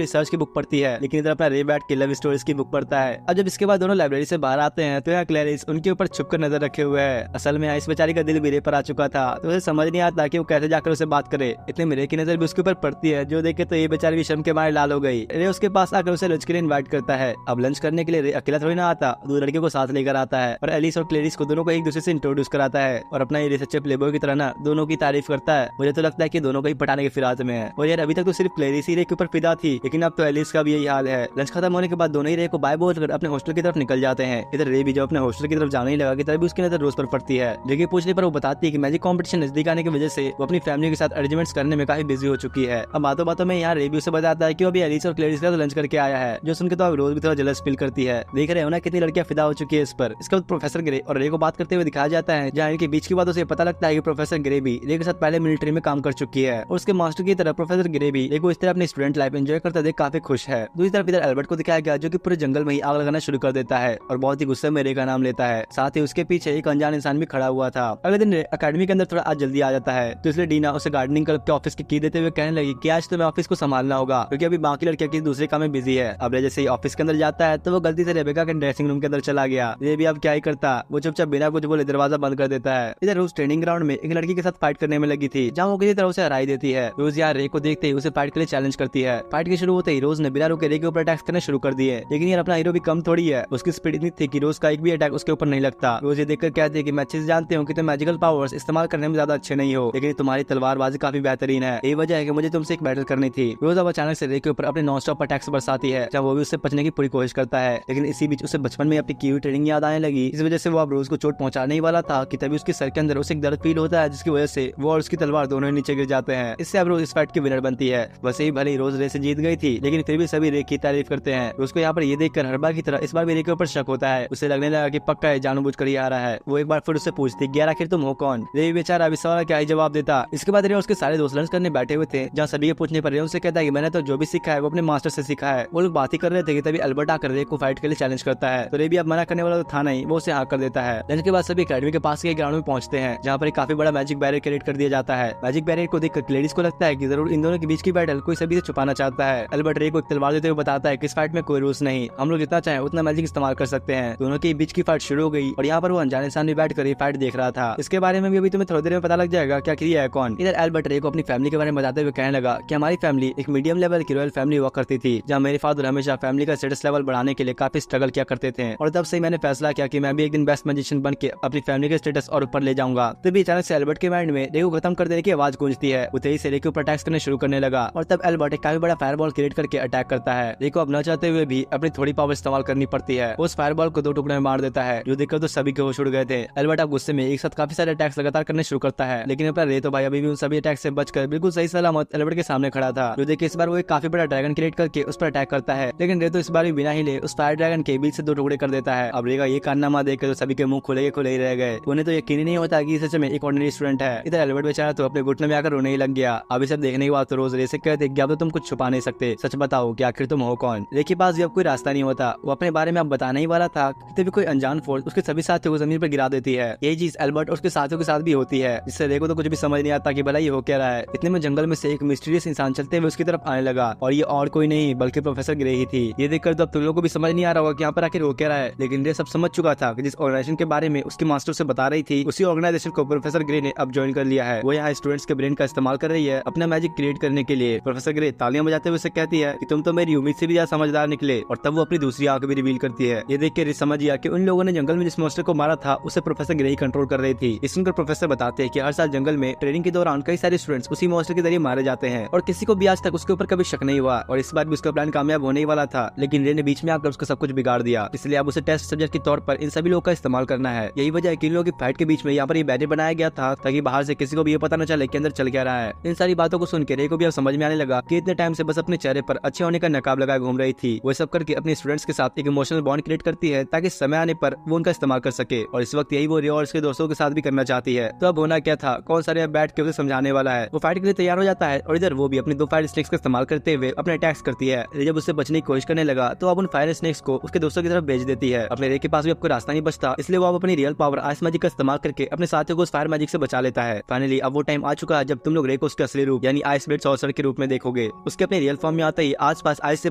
रिसर्च की बुक पढ़ती है, लेकिन इधर अपना रे बैठ के लव स्टोरीज की बुक पढ़ता है। अब जब इसके बाद दोनों लाइब्रेरी से बाहर आते हैं तो यहाँ क्लैरिस उनके ऊपर छुपकर नजर रखे हुए है। असल में इस बेचारी का दिल भी रे पर आ चुका था, तो उसे समझ नहीं आता कि वो कैसे जाकर उसे बात करे। इतने में रे की नजर भी उसके ऊपर पड़ती है, जो देखे तो ये बेचारी भी शर्म के मारे लाल हो गई। रे उसके पास आकर उसे लंच के लिए इन्वाइट करता है। अब लंच करने के लिए रे अकेला थोड़ी ना आता, दो लड़कियों को साथ लेकर आता है और एलिस और क्लैरिस को दोनों को एक दूसरे से इंट्रोड्यूस कराता है और अपना ये रिसर्चर प्लेबॉय की तरह ना दोनों की तारीफ करता है। मुझे तो लगता है कि दोनों को ही पटाने के फिराक में है। और यार अभी तक तो सिर्फ क्लैरिस ही रे के ऊपर फिदा थी, लेकिन अब तो एलिस का भी यही हाल है। लंच खत्म होने के बाद दोनों ही रे को बाय बोलकर अपने हॉस्टल की तरफ निकल जाते हैं। इधर रे भी जब अपने हॉस्टल की तरफ जाने ही लगा कि तभी उसकी नजर रोज पर पड़ती है। लेकिन पूछने पर वो बताती है कि मैजिक कॉम्पिटिशन नजदीक आने की वजह से वो अपनी फैमिली के साथ अरेंजमेंट्स करने में काफी बिजी हो चुकी है। अब बातों बातों में यहाँ रे भी उसे बताता है कि वो अभी एलिस और क्लैरिस का लंच करके आया है, जो सुनकर तो अब रोज भी थोड़ा जलस फील करती है। देख रहे हो ना कितनी लड़कियां फिदा हो चुकी है इस पर। इसके बाद प्रोफेसर ग्रे और रे को बात करते हुए दिखाया जाता है, जहाँ इनके बीच की बातों से पता लगता है कि प्रोफेसर ग्रे भी रे के साथ पहले मिलिट्री में काम कर चुकी है और उसके मास्टर की तरह प्रोफेसर ग्रे भी रे को इस तरह अपनी स्टूडेंट लाइफ एंजॉय करते देख काफी खुश है। दूसरी तरफ इधर एल्बर्ट को दिखाया गया, जो कि पूरे जंगल में ही आग लगाना शुरू कर देता है और बहुत ही गुस्से में रे का नाम लेता है। साथ ही उसके पीछे एक अनजान इंसान भी खड़ा हुआ था। अगले दिन अकेडमी के अंदर थोड़ा आज जल्दी आ जाता है, तो इसलिए डीना उसे गार्डनिंग क्लब के ऑफिस की देते हुए कहने लगी कि आज तुम्हें ऑफिस को संभालना होगा, क्योंकि अभी बाकी लड़कियां किसी दूसरे काम में बिजी है। अब रे जैसे ही ऑफिस के अंदर जाता है तो वो गलती से रेबेका के ड्रेसिंग रूम के अंदर चला गया। ये भी अब क्या ही करता, वो चुपचाप बिना कुछ बोले दरवाजा बंद कर देता है। इधर रोज ट्रेनिंग ग्राउंड में एक लड़की के साथ फाइट करने में लगी थी, जहाँ वो किसी तरह उसे हराई देती है। रोज यार रे को देखते ही उसे फाइट के लिए चैलेंज करती है। फाइट के शुरू होते ही रोज ने बिना रुके रे के ऊपर अटैक करने शुरू कर दिए, लेकिन यार अपना हीरो भी कम थोड़ी है, उसकी स्पीड इतनी थी कि रोज का एक भी अटैक उसके ऊपर नहीं लगता। रोज ये देखकर कहती है कि मैं अच्छे से जानती हूँ कि तुम मैजिकल पावर्स इस्तेमाल करने में ज्यादा अच्छे नहीं हो, लेकिन तुम्हारी तलवारबाजी काफी बेहतरीन है। यही वजह है कि मुझे तुमसे एक बैटल करनी थी। रोज अब अचानक से रे के ऊपर अपने नॉन स्टॉप अटैक्स बरसाती है, जब वो भी उससे बचने की पूरी कोशिश करता है, लेकिन इसी बीच उसे बचपन में अपनी की हुई ट्रेनिंग याद आने लगी। इस वजह से वो अब रोज को चोट पहुंचाने ही वाला था कि तभी उसके सर के अंदर उसे एक दर्द फील होता है, जिसकी वजह से वो और उसकी तलवार दोनों ही नीचे गिर जाते हैं। इससे अब रोज इस फाइट की विनर बनती है। वैसे ही भले ही रोज रे से जीत गई थी, लेकिन फिर भी सभी रे की तारीफ करते हैं। उसको यहाँ पर ये देखकर हर बार की तरह इस बार भी रे के ऊपर शक होता है। उसे लगने लगा कि पक्का है जानबूझ कर ही आ रहा है। वो एक बार फिर उससे पूछती कि यार आखिर तुम हो कौन। रे बेचारा अभी सवाल क्या ही जवाब देता। इसके बाद रे उसके सारे दोस्त लंच करने बैठे हुए थे, जहाँ सभी के पूछने पर रे उनसे कहता है कि मैंने तो जो भी सीखा है वो अपने मास्टर से सीखा है। वो लोग बात ही कर रहे थे कि तभी अल्बर्ट आकर रे को फाइट के लिए चैलेंज करता है, तो रे भी अब मना करने वाला तो था नहीं, वो उसे हाँ कर देता है। लंच के बाद सभी अकेडमी के पास के ग्राउंड में पहुंचते हैं, जहाँ पर एक काफी बड़ा मैजिक बैरियर क्रिएट कर दिया जाता है। मैजिक बैरियर को देखकर क्लैरिस को लगता है कि जरूर इन दोनों के बीच की बैटल कोई सभी से छुपाना चाहता है। अल्बर्ट रे को एक तलवार देते हुए बताता है कि इस फाइट में कोई रूल्स नहीं, हम लोग जितना चाहे उतना मैजिक इस्तेमाल कर सकते हैं। दोनों के बीच की फाइट शुरू हो गई और यहाँ पर वो अनजाने इंसान भी बैठ कर ये फाइट देख रहा था। इसके बारे में भी अभी तुम्हें थोड़ी देर में पता लग जाएगा क्या किया है कौन। इधर अल्बर्ट रे को अपनी फैमिली के बारे में बताते हुए कहने लगा कि हमारी फैमिली एक मीडियम लेवल की रॉयल फैमिली हुआ करती थी, जहाँ मेरे फादर हमेशा फैमिली का स्टेटस लेवल बढ़ाने के लिए काफी स्ट्रगल किया करते थे, और तब से मैंने फैसला किया कि मैं भी एक दिन बेस्ट मैजिशियन बन के अपनी फैमिली के स्टेटस और ऊपर ले जाऊंगा। तभी अचानक से अल्बर्ट के माइंड में रे को खत्म कर देने की आवाज गूंजती है। वो तेजी से रे के ऊपर अटैक करने शुरू करने लगा और तब अल्बर्ट एक काफी बड़ा फायरबॉल क्रिएट करके अटैक करता है। रे को अब न चाहते हुए भी अपनी थोड़ी पावर इस्तेमाल करनी पड़ती है। उस फायरबॉल को 2 टुकड़े में मार देता है, जो देखकर तो सभी के होश उड़ गए थे। अल्बर्ट अब गुस्से में एक साथ काफी सारे अटैक्स लगातार करने शुरू करता है, लेकिन अपना रे तो भाई अभी भी उन सभी अटैक से बचकर बिल्कुल सही सलामत अल्बर्ट के सामने खड़ा था। जो देखिए इस बार वो एक काफी बड़ा ड्रैगन क्रिएट करके उस पर अटैक करता है, लेकिन रे तो इस बार भी बिना हिले उस फायर ड्रैगन के बीच से 2 टुकड़े कर देता है। अब रे का ये कारनामा देखकर तो सभी के मुंह खुले ही रह गए। उन्हें तो यकीन ही नहीं होता कि सच में एक ऑर्डिनरी स्टूडेंट है। इधर अल्बर्ट बेचारा तो अपने घुटने में आकर रोने ही लग गया। अभी सब देखने के बाद तो रोज रे से कहते कि अब तो तुम कुछ छुपा नहीं सकते, सच बताओ कि आखिर तुम हो कौन। रे के पास भी अब कोई रास्ता नहीं होता। वो अपने बारे में अब बताने ही वाला था कि तभी कोई अनजान फोर्स उसके सभी साथियों को जमीन पर गिरा देती है। यही चीज अल्बर्ट और उसके साथियों के साथ भी होती है, जिससे रे को तो कुछ भी समझ नहीं आता कि भला ये हो क्या रहा है। इतने में जंगल में से एक मिस्टीरियस इंसान चलते हुए उसकी तरफ आने लगा, और ये और कोई नहीं बल्कि प्रोफेसर ग्रे ही थी। ये देखकर तो अब तुम लोगों को भी समझ नहीं आ रहा होगा कि यहाँ पर आखिर हो क्या रहा है, लेकिन रे सब समझ चुका था कि जिस ऑर्गेनाइजेशन के बारे में उसकी मास्टर से बता रही थी, उसी ऑर्गेनाइजेशन को प्रोफेसर ग्रे ने अब ज्वाइन कर लिया है। वो यहाँ स्टूडेंट्स के ब्रेन का इस्तेमाल कर रही है अपना मैजिक क्रिएट करने के लिए। प्रोफेसर ग्रे तालियां बजाते हुए कहती है कि तुम तो मेरी उम्मीद से भी ज्यादा समझदार निकले, और तब वो अपनी दूसरी आंख भी रिवील करती है। ये देख के रे समझ गया कि उन लोगों ने जंगल में जिस मॉन्स्टर को मारा था उसे प्रोफेसर ग्रे ही कंट्रोल कर रही थी। इस सुनकर प्रोफेसर बताते हैं कि हर साल जंगल में ट्रेनिंग के दौरान कई सारे स्टूडेंट्स उसी मॉन्स्टर के जरिए मारे जाते हैं, और किसी को भी आज तक उसके ऊपर कभी शक नहीं हुआ। और इस बार भी उसका प्लान कामयाब होने ही वाला था, लेकिन रे ने बीच में आकर उसका सब कुछ बिगाड़ दिया। इसलिए अब उसे टेस्ट सब्जेक्ट के तौर पर इन सभी लोगों का इस्तेमाल करना है। यही वजह है कि इन लोगों की फाइट के बीच में यहाँ पर ये बैरियर बनाया गया था, ताकि बाहर से किसी को भी ये पता न चले कि अंदर चल क्या रहा है। इन सारी बातों को सुन के रे को भी अब समझ में आने लगा कि इतने टाइम से बस अपने चेहरे पर अच्छे होने का नकाब लगाए घूम रही थी। वो सब करके अपने स्टूडेंट्स के साथ एक इमोशनल बॉन्ड क्रिएट करती है ताकि समय आने पर वो उनका इस्तेमाल कर सके, और इस वक्त यही वो रे और उसके दोस्तों के साथ भी करना चाहती है। तो अब होना क्या था, कौन सा रे बैठ के उसे समझाने वाला है। वो फाइट के लिए तैयार हो जाता है और इधर वो भी अपनी 2 फायर स्नेक्स का इस्तेमाल करते हुए अपने अटैक्स करती है। रे जब उससे बचने की कोशिश करने लगा तो अब उन फायर स्नेक्स को उसके दोस्तों की तरफ भेज देती है। अपने रे के पास भी आपको रास्ता नहीं बचता, इसलिए वो अब अपनी रियल पावर आइस मैजिक का इस्तेमाल करके अपने साथियों को उस फायर मैजिक से बचा लेता है। फाइनली अब वो टाइम आ चुका है जब तुम लोग रे को उसके असली रूप यानी आइस ब्लेड सॉर्सर के रूप में देखोगे। उसके अपने रियल फॉर्म में आते ही आसपास आइस से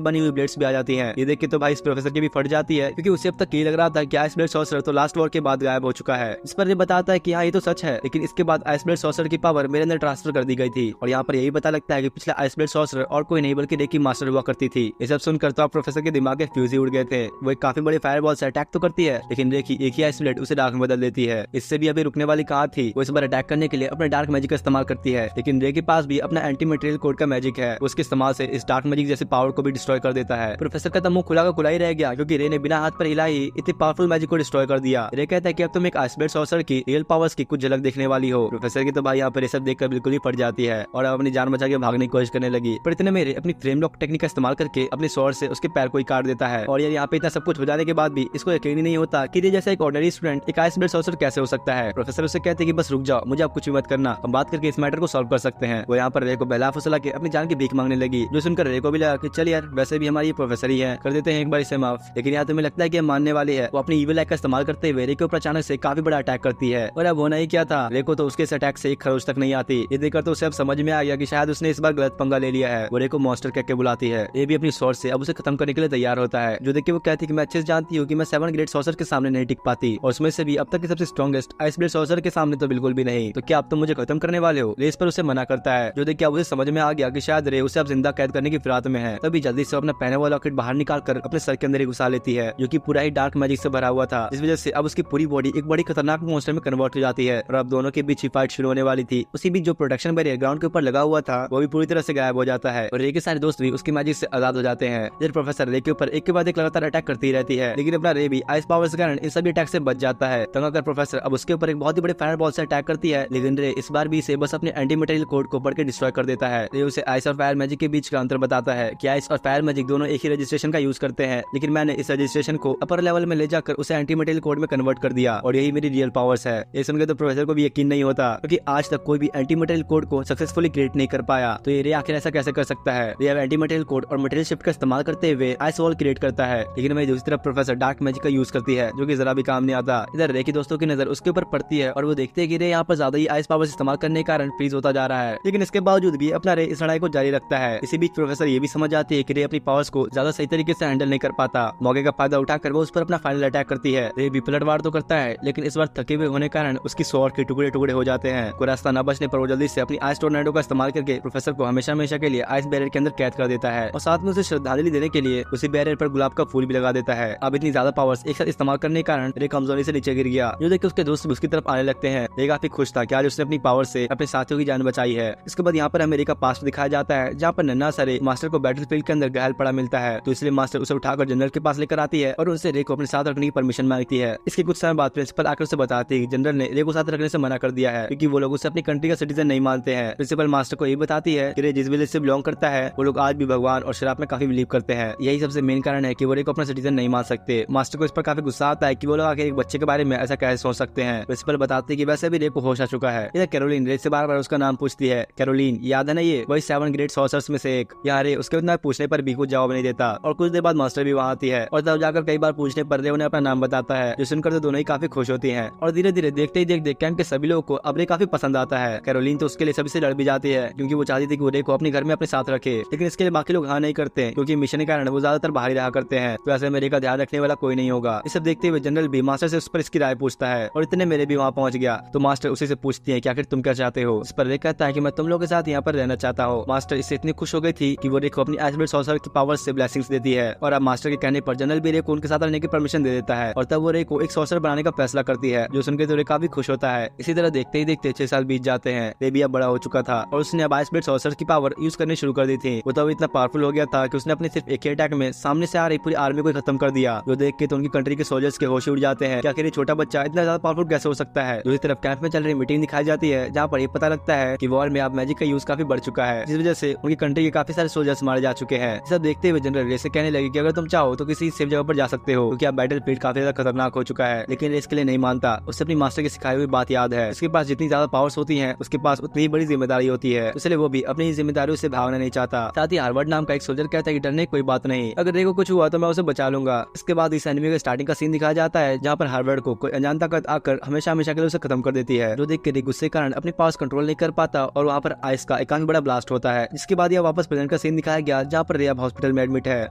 बनी हुई ब्लेड्स भी आ जाती हैं। ये देख के तो भाई इस प्रोफेसर की भी फट जाती है, क्योंकि उसे अब तक ये लग रहा था कि आइस ब्लेड सॉर्सर तो लास्ट वॉर के बाद गायब हो चुका है। इस पर ये बताता है कि हाँ ये तो सच है, लेकिन इसके बाद आइस ब्लेड सॉर्सर की पावर मेरे अंदर ट्रांसफर कर दी गई थी। और यहाँ पर यही पता लगता है कि पिछला आइस ब्लेड सॉर्सर और कोई नहीं बल्कि रे की मास्टर हुआ करती थी। ये सब सुनकर तो प्रोफेसर के दिमाग के फ्यूज ही उड़ गए थे। वो एक काफी बड़े फायरबॉल से अटैक तो करती है, लेकिन रे की एक ही आइस ब्लेड उसे डार्क में बदल देती है। इससे भी अभी रुकने वाली कहाँ थी, वो इस बार अटैक करने के लिए अपने डार्क मैजिक का इस्तेमाल करती है। लेकिन रे के पास भी अपना एंटी मटेरियल कोड का मैजिक है, उसके इस्तेमाल से इस डार्क मैजिक जैसे पावर को भी डिस्ट्रॉय कर देता है। प्रोफेसर का तो मुंह खुला का खुला ही रह गया, क्योंकि रे ने बिना हाथ पर हिला ही इतने पावरफुल मैजिक को डिस्ट्रॉय कर दिया। रे कहता है कि अब तुम एक आइस ब्लेड सॉर्सर की रियल पावर्स की कुछ झलक देखने वाली हो। प्रोफेसर की तो भाई यहाँ पर ये सब देखकर बिल्कुल ही फट जाती है और अपनी जान बचा के भागने की कोशिश करने लगी। पर इतने में रे अपनी फ्रेम लॉक टेक्निक का इस्तेमाल करके अपने स्वॉर्ड से उसके पैर को ही काट देता है। और यार यहाँ पे इतना सब कुछ हो जाने के बाद भी इसको यकीन ही नहीं होता कि रे जैसा एक ऑर्डिनरी स्टूडेंट एक आइस ब्लेड सॉर्सर कैसे हो सकता है। प्रोफेसर उसे कहते हैं कि बस रुक जाओ, मुझे आप कुछ भी मत करना, हम बात करके इस मैटर को सॉल्व कर सकते हैं। वो यहाँ पर रे को बहला फुसला के अपनी जान की भीख मांगने लगी, जो सुनकर रे को भी लगा कि चल यार वैसे भी हमारी प्रोफेसर ही है, कर देते हैं एक बार इसे माफ। लेकिन यहाँ तुम्हें लगता है कि मानने वाली है। वो अपनी ईविल आइज का इस्तेमाल करते हुए रे के ऊपर अचानक से काफी बड़ा अटैक करती है। और अब होना ही क्या था, रे को तो उसके अटैक से एक खरोच तक नहीं आती। ये देखकर तो उसे अब समझ में आ गया कि शायद उसने इस बार गलत पंगा ले लिया है। वो रे को मॉन्स्टर कह के बुलाती है। ये भी अपनी स्वॉर्ड से अब उसे खत्म करने के लिए तैयार होता है, जो देख के वो कहती है कि मैं अच्छे से जानती हूँ कि मैं 7 ग्रेट सॉर्सर के सामने नहीं टिक पाती, और उसमें से भी अब तक की सबसे स्ट्रॉन्गेस्ट आइस ब्लेड सॉर्सर के सामने तो बिल्कुल भी नहीं। तो क्या आप तो मुझे खत्म करने वाले हो? रे इस पर उसे मना करता है, जो देख के उसे समझ में आ गया कि शायद रे उसे अब जिंदा कैद करने की फिराक में है। तभी जल्दी से अपना पहने वाला लॉकेट बाहर निकाल कर अपने सर के अंदर ही घुसा लेती है, जो कि पूरा ही डार्क मैजिक से भरा हुआ था, जिस वजह से अब उसकी पूरी बॉडी एक बड़ी खतरनाक मॉन्स्टर में कन्वर्ट हो जाती है। और अब दोनों के बीच ही फाइट शुरू होने वाली थी। उसी बीच जो प्रोटेक्शन बैरियर ग्राउंड के ऊपर लगा हुआ था वो भी पूरी तरह से गायब हो जाता है, और रे के सारे दोस्त भी उसकी मैजिक से आजाद हो जाते हैं। इधर प्रोफेसर रे के ऊपर एक के बाद एक लगातार अटैक करती रहती है, लेकिन अपना रे भी आइस पावर के कारण इन सभी अटैक से बच जाता है। तंग आकर प्रोफेसर अब उसके ऊपर एक बहुत ही बड़े फायर बॉल से अटैक करती है, लेकिन रे इस बार भी इसे बस अपने एंटी मटेरियल कोड को पढ़ के डिस्ट्रॉय कर देता है। रे उसे आइस और फायर मैजिक के बीच का अंतर बताता है कि आइस और फायर मैजिक दोनों एक ही रजिस्ट्रेशन का यूज करते हैं, लेकिन मैंने इस रजिस्ट्रेशन को अपर लेवल में ले जाकर उसे एंटी मटेरियल कोड में कन्वर्ट कर दिया, और यही मेरी रियल पावर्स है। ये सुनकर तो प्रोफेसर को भी यकीन नहीं होता, क्योंकि आज तक कोई भी एंटी मटेरियल कोड को सक्सेसफुली क्रिएट नहीं कर पाया। तो ये रे आखिर ऐसा कैसे कर सकता है? रे एंटी मटेरियल कोड और मटेरियल शिफ्ट का इस्तेमाल करते हुए आइस वॉल क्रिएट करता है, लेकिन वही दूसरी तरफ प्रोफेसर डार्क मैजिक का यूज करती है, जो कि जरा भी काम नहीं आता। इधर रे के दोस्तों की नजर उसके ऊपर पड़ती है, और वो देखते हैं कि रे यहाँ पर ज्यादा ही आइस पावर्स इस्तेमाल करने के कारण फ्रीज होता जा रहा है, लेकिन इसके बावजूद भी अपना रे इस लड़ाई को जारी रखता है। इसी बीच प्रोफेसर ये भी समझ जाती है कि रे अपनी पावर्स को ज्यादा सही तरीके से हैंडल नहीं कर पाता। मौके का फायदा उठाकर वो उस पर अपना फाइनल अटैक करती है। रे भी पलटवार तो करता है, लेकिन इस बार थके हुए होने कारण उसकी स्वॉर्ड के टुकड़े टुकड़े हो जाते हैं। कोई रास्ता न बचने पर वो जल्दी से अपनी आइस टोर्नेडो का इस्तेमाल करके प्रोफेसर को हमेशा हमेशा के लिए आइस बैरियर के अंदर कैद कर देता है, और साथ में उसे श्रद्धांजलि देने के लिए उसी बैरियर पर गुलाब का फूल भी लगा देता है। अब इतनी ज्यादा पावर्स एक साथ इस्तेमाल करने के कारण रे कमजोरी से नीचे गिर गया, जो देख के उसके दोस्त उसकी तरफ आने लगते हैं। रे काफी खुश था कि आज उसने अपनी पावर से अपने साथियों की जान बचाई है। इसके बाद यहाँ पर हमें रे का पास्ट दिखाया जाता है, जहाँ पर नन्हा सा रे मास्टर को बैटलफील्ड के अंदर घायल पड़ा मिलता है, तो इसलिए मास्टर उसे उठाकर जनरल के पास लेकर आती है और उनसे रे को अपने साथ रखने की परमिशन मांगती है। इसके कुछ समय बाद प्रिंसिपल आकर उसे बताती है कि जनरल ने रे को साथ रखने से मना कर दिया है, क्योंकि वो लोग उसे अपनी कंट्री का सिटीजन नहीं मानते हैं। प्रिंसिपल मास्टर को ये बताती है कि रे जिस विलेज से बिलोंग करता है वो लोग आज भी भगवान और शराब में काफी बिलीव करते हैं। यही सबसे मेन कारण है कि वो रे को अपना सिटीजन नहीं मान सकते। मास्टर को इस पर काफी गुस्सा आता है कि वो लोग आके एक बच्चे के बारे में ऐसा कैसे सोच सकते हैं। प्रिंसिपल बताते हैं कि वैसे भी रे को होश आ चुका है। इधर कैरोलिन रे से बार बार उसका नाम पूछती है। कैरोलिन याद है ना, ये वही 7 ग्रेट सॉर्सर्स में से एक। यहाँ रे उसके उतना पूछने पर भी कुछ जवाब नहीं देता, और कुछ देर बाद मास्टर भी वहाँ आती है, और तब जाकर कई बार पूछने पर रे उन्हें अपना नाम बताता है, जो सुनकर तो दोनों ही काफी खुश होती हैं। और धीरे धीरे देखते ही देख कैंप के सभी लोगों को अब रे काफी पसंद आता है। कैरोलिन तो उसके लिए सभी से लड़ भी जाती है, क्योंकि वो चाहती थी कि वो रे को अपने घर में अपने साथ रखे, लेकिन इसके लिए बाकी लोग हाँ नहीं करते, क्योंकि मिशन के कारण वो ज्यादातर बाहर ही रहा करते हैं, तो ऐसे में रे का ध्यान रखने वाला कोई नहीं होगा। इसे देखते हुए जनरल भी मास्टर से उस पर इसकी राय पूछता है, और इतने मेरे भी वहाँ पहुंच गया तो मास्टर उसी से पूछती है कि आखिर तुम क्या चाहते हो। इस पर रे कहता है कि मैं तुम लोगों के साथ यहाँ पर रहना चाहता हूँ। मास्टर इससे इतनी खुश हो गई थी कि वो रे को अपनी आइस ब्लेड सॉर्सर की पावर से ब्लेसिंग्स देती है, और अब मास्टर के कहने पर जनरल भी रे को उनके साथ रहने की परमिशन दे देता है, और तब वो रे को एक सॉर्सर बनाने का फैसला करती है, जो सुनकर तो रे काफी खुश होता है। इसी तरह देखते ही देखते 6 साल बीत जाते हैं। रे भी अब बड़ा हो चुका था, और उसने अब आइस ब्लेड सॉर्सर की पावर यूज करनी शुरू कर दी थी। वो तो इतना पावरफुल हो गया था कि उसने अपने सिर्फ एक ही अटैक में सामने से आ रही पूरी आर्मी को खत्म कर दिया, जो देख के तो उनकी कंट्री के सोल्जर्स के होश उड़ जाते हैं कि आखिर ये छोटा बच्चा इतना ज्यादा पावरफुल कैसे हो सकता है। दूसरी तरफ कैंप में चल रही मीटिंग दिखाई जाती है, जहाँ पर ये पता लगता है कि वॉर में अब मैजिक का यूज काफी बढ़ चुका है, जिस वजह से उनकी कंट्री के काफी सारे सोल्जर्स मारे जा चुके हैं। सब देखते हुए जनरल रे से कहने लगे कि अगर तुम चाहो तो किसी सेफ जगह पर जा सकते हो क्योंकि अब बैटल फील्ड काफी ज्यादा खतरनाक हो चुका है। लेकिन रे इसके लिए नहीं मानता, उसे अपनी मास्टर की सिखाई हुई बात याद है, उसके पास जितनी ज्यादा पावर्स होती है उसके पास उतनी बड़ी जिम्मेदारी होती है, इसलिए वो भी अपनी जिम्मेदारियों से भागना नहीं चाहता। साथ ही हार्वर्ड नाम का एक सोल्जर कहता है कि डरने कोई बात नहीं, अगर रे को कुछ हुआ तो मैं उसे बचा लूंगा। इसके बाद इस एनिमे का स्टार्टिंग का सीन दिखाया जाता है जहाँ पर हार्वर्ड को कोई अनजान ताकत आकर हमेशा हमेशा के लिए उसे खत्म कर देती है, जो देख के रे गुस्से के कारण अपने पास कंट्रोल नहीं कर पाता और वहाँ पर आइस का एक बड़ा ब्लास्ट होता है। जिसके बाद यह वापस प्रेजेंट का सीन दिखाया गया जहाँ पर रे अब हॉस्पिटल में एडमिट है।